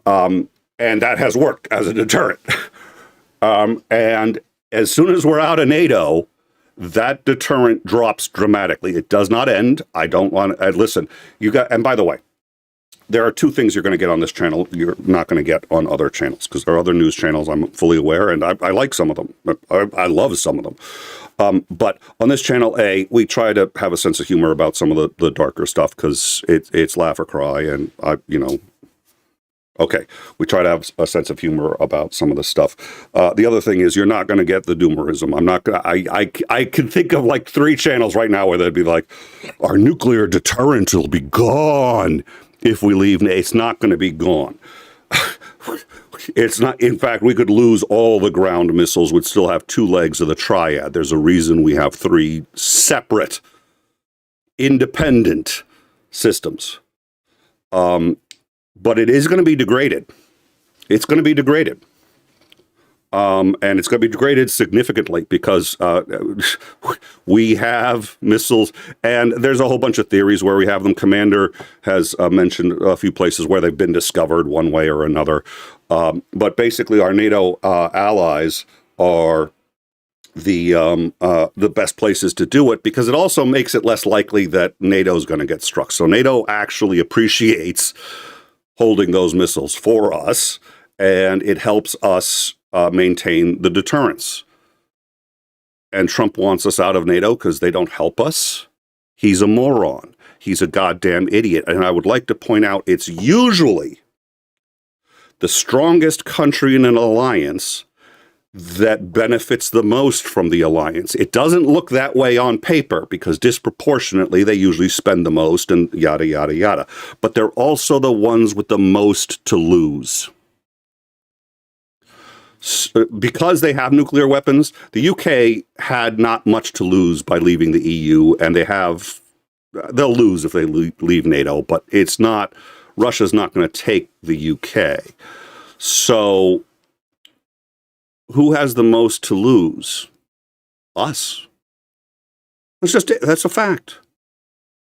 Speaker 1: And that has worked as a deterrent. And as soon as we're out of NATO, that deterrent drops dramatically. It does not end. I don't want to... listen, you got... And by the way, there are two things you're going to get on this channel you're not going to get on other channels, because there are other news channels, I'm fully aware, and I like some of them. I love some of them. But on this channel, we try to have a sense of humor about some of the darker stuff, because it's laugh or cry, and okay, we try to have a sense of humor about some of the stuff. The other thing is you're not going to get the doomerism. I'm not going to... I can think of like 3 channels right now where they'd be like, our nuclear deterrent will be gone if we leave. It's not going to be gone. It's not. In fact, we could lose all the ground missiles. We'd still have 2 legs of the triad. There's a reason we have 3 separate, independent systems. But it is going to be degraded. It's going to be degraded. And it's going to be degraded significantly because we have missiles, and there's a whole bunch of theories where we have them. Commander has mentioned a few places where they've been discovered one way or another. But basically, our NATO allies are the best places to do it, because it also makes it less likely that NATO is going to get struck. So NATO actually appreciates holding those missiles for us, and it helps us maintain the deterrence. And Trump wants us out of NATO because they don't help us. He's a moron. He's a goddamn idiot. And I would like to point out, it's usually the strongest country in an alliance that benefits the most from the alliance. It doesn't look that way on paper because disproportionately they usually spend the most and yada, yada, yada. But they're also the ones with the most to lose. Because they have nuclear weapons, the UK had not much to lose by leaving the EU, and they'll lose if they leave NATO, but it's not, Russia's not going to take the UK. So who has the most to lose? Us. That's a fact.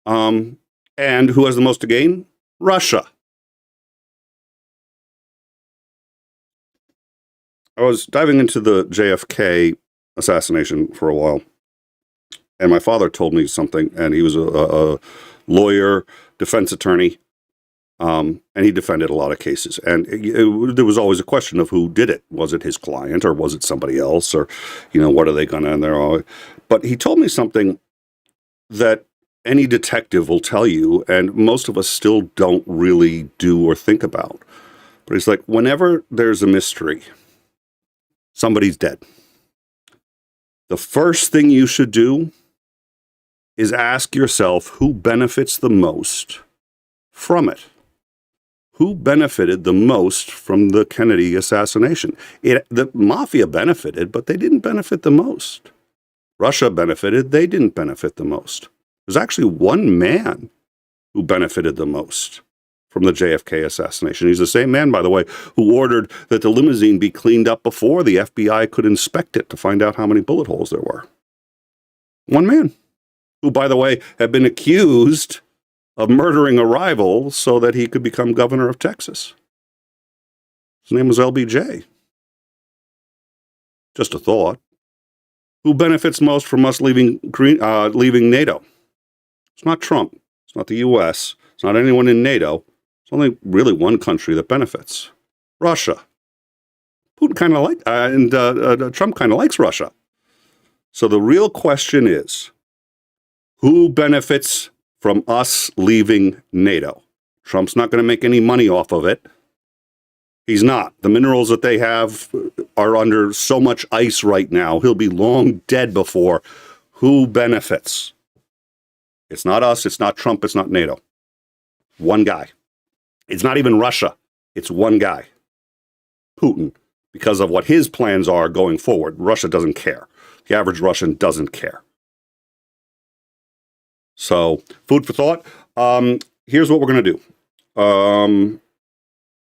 Speaker 1: And who has the most to gain? Russia. I was diving into the JFK assassination for a while, and my father told me something, and he was a lawyer, defense attorney, and he defended a lot of cases. And there was always a question of who did it. Was it his client, or was it somebody else, or, what are they going to, and they're all... But he told me something that any detective will tell you, and most of us still don't really do or think about. But he's like, whenever there's a mystery, Somebody's dead. The first thing you should do is ask yourself who benefits the most from it. Who benefited the most from the Kennedy assassination? The mafia benefited, but they didn't benefit the most. Russia benefited, they didn't benefit the most. There's actually one man who benefited the most from the JFK assassination. He's the same man, by the way, who ordered that the limousine be cleaned up before the FBI could inspect it to find out how many bullet holes there were. One man, who, by the way, had been accused of murdering a rival so that he could become governor of Texas. His name was LBJ. Just a thought. Who benefits most from us leaving NATO? It's not Trump. It's not the U.S. It's not anyone in NATO. It's only really one country that benefits. Russia. Putin kind of Trump kind of likes Russia. So the real question is, who benefits from us leaving NATO? Trump's not going to make any money off of it. He's not. The minerals that they have are under so much ice right now. He'll be long dead before. Who benefits? It's not us. It's not Trump. It's not NATO. One guy. It's not even Russia. It's one guy. Putin. Because of what his plans are going forward. Russia doesn't care. The average Russian doesn't care. So, food for thought. Here's what we're going to do.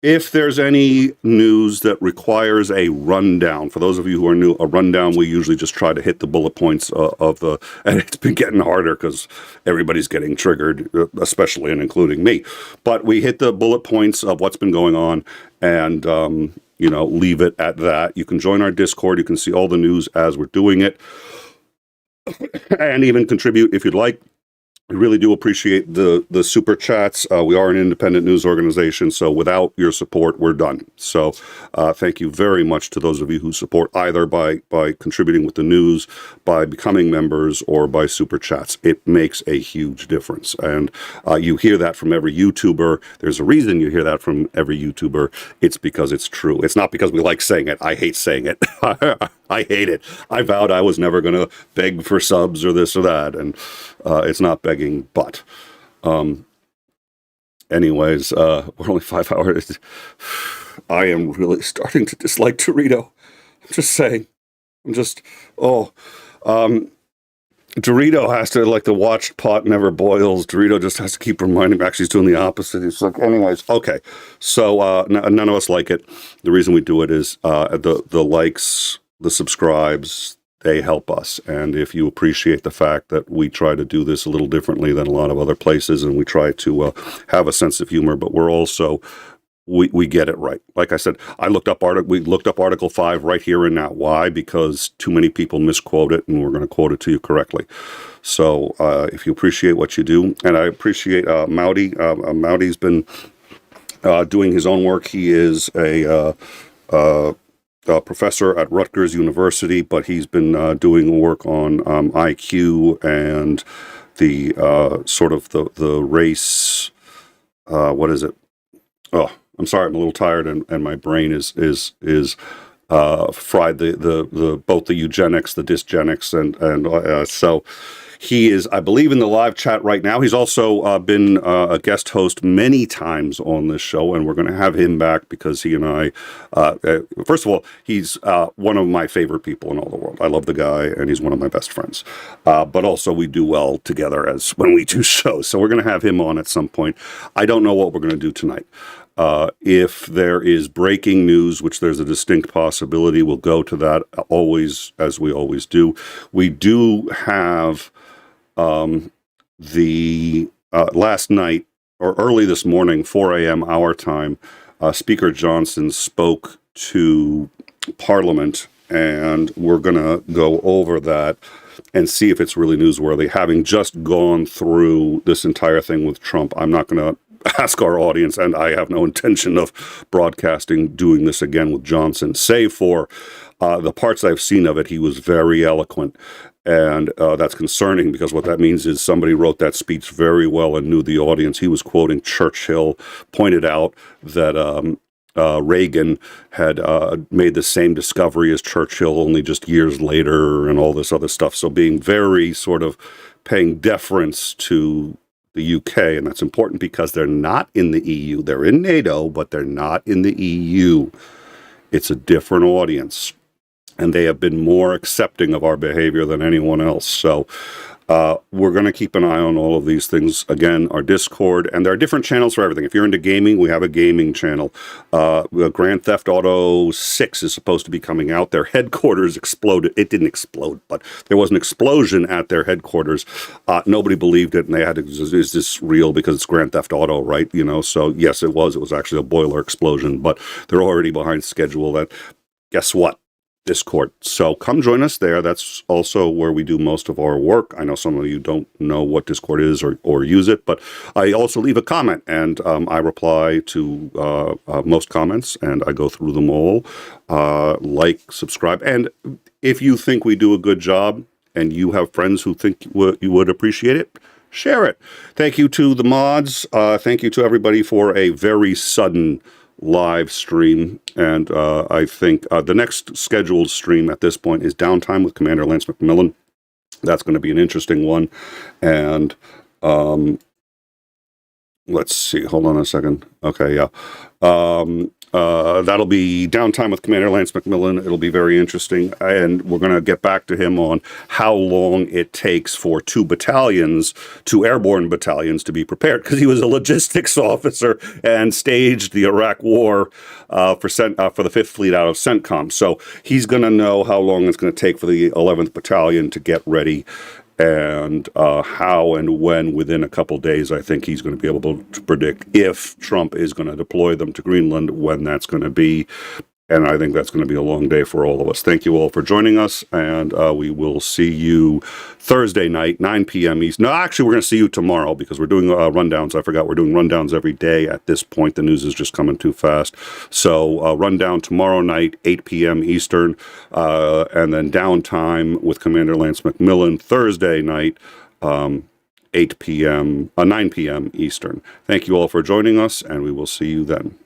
Speaker 1: If there's any news that requires a rundown, for those of you who are new, a rundown, we usually just try to hit the bullet points and it's been getting harder because everybody's getting triggered, especially and including me. But we hit the bullet points of what's been going on and, leave it at that. You can join our Discord. You can see all the news as we're doing it and even contribute if you'd like. We really do appreciate the super chats. We are an independent news organization, so without your support, we're done. So thank you very much to those of you who support either by contributing with the news, by becoming members, or by super chats. It makes a huge difference. And you hear that from every YouTuber. There's a reason you hear that from every YouTuber. It's because it's true. It's not because we like saying it. I hate saying it. I hate it. I vowed I was never going to beg for subs or this or that, and it's not begging, but anyways, we're only 5 hours. I am really starting to dislike Dorito. I'm just saying. Dorito has to, like the watched pot never boils. Dorito just has to keep reminding me. Actually, he's doing the opposite. He's like, anyways, okay. So none of us like it. The reason we do it is the likes, the subscribes, they help us. And if you appreciate the fact that we try to do this a little differently than a lot of other places, and we try to have a sense of humor, but we're also, we get it right. Like I said, we looked up Article 5 right here and now. Why? Because too many people misquote it, and we're going to quote it to you correctly. So if you appreciate what you do, and I appreciate Mowdy. Mowdy's been doing his own work. He is a professor at Rutgers University, but he's been doing work on IQ and the sort of the race. What is it? Oh, I'm sorry, I'm a little tired, and my brain is fried. The both the eugenics, the dysgenics, and so. He is, I believe, in the live chat right now. He's also been a guest host many times on this show, and we're going to have him back because he and I, first of all, he's one of my favorite people in all the world. I love the guy, and he's one of my best friends. But also, we do well together as when we do shows. So we're going to have him on at some point. I don't know what we're going to do tonight. If there is breaking news, which there's a distinct possibility, we'll go to that always, as we always do. We do have last night or early this morning, 4 a.m. our time, Speaker Johnson spoke to Parliament, and we're going to go over that and see if it's really newsworthy. Having just gone through this entire thing with Trump, I'm not going to ask our audience, and I have no intention of doing this again with Johnson, save for the parts I've seen of it. He was very eloquent. And that's concerning because what that means is somebody wrote that speech very well and knew the audience. He was quoting Churchill, pointed out that Reagan had made the same discovery as Churchill, only just years later, and all this other stuff. So being very sort of paying deference to the UK, and that's important because they're not in the EU. They're in NATO, but they're not in the EU. It's a different audience, and they have been more accepting of our behavior than anyone else. So we're going to keep an eye on all of these things. Again, our Discord, and there are different channels for everything. If you're into gaming, we have a gaming channel. Grand Theft Auto 6 is supposed to be coming out. Their headquarters exploded. It didn't explode, but there was an explosion at their headquarters. Nobody believed it, and they had to, is this real? Because it's Grand Theft Auto, right? You know, so yes, it was. It was actually a boiler explosion, but they're already behind schedule. That, guess what? Discord. So come join us there. That's also where we do most of our work. I know some of you don't know what Discord is or use it, but I also leave a comment, and I reply to most comments, and I go through them all. Like, subscribe, and if you think we do a good job and you have friends who think you would appreciate it, share it. Thank you to the mods. Thank you to everybody for a very sudden live stream, and I think the next scheduled stream at this point is Downtime with Commander Lance McMillan. That's going to be an interesting one, and let's see, hold on a second. Okay, yeah. That'll be Downtime with Commander Lance McMillan. It'll be very interesting, and we're going to get back to him on how long it takes for two airborne battalions to be prepared, because he was a logistics officer and staged the Iraq War for the 5th Fleet out of CENTCOM. So he's going to know how long it's going to take for the 11th Battalion to get ready, and how and when within a couple days. I think he's going to be able to predict if Trump is going to deploy them to Greenland, when that's going to be. And I think that's going to be a long day for all of us. Thank you all for joining us, and we will see you Thursday night, 9 p.m. East. No, actually, we're going to see you tomorrow, because we're doing rundowns. I forgot we're doing rundowns every day at this point. The news is just coming too fast. So rundown tomorrow night, 8 p.m. Eastern, and then Downtime with Commander Lance McMillan Thursday night, 9 p.m. Eastern. Thank you all for joining us, and we will see you then.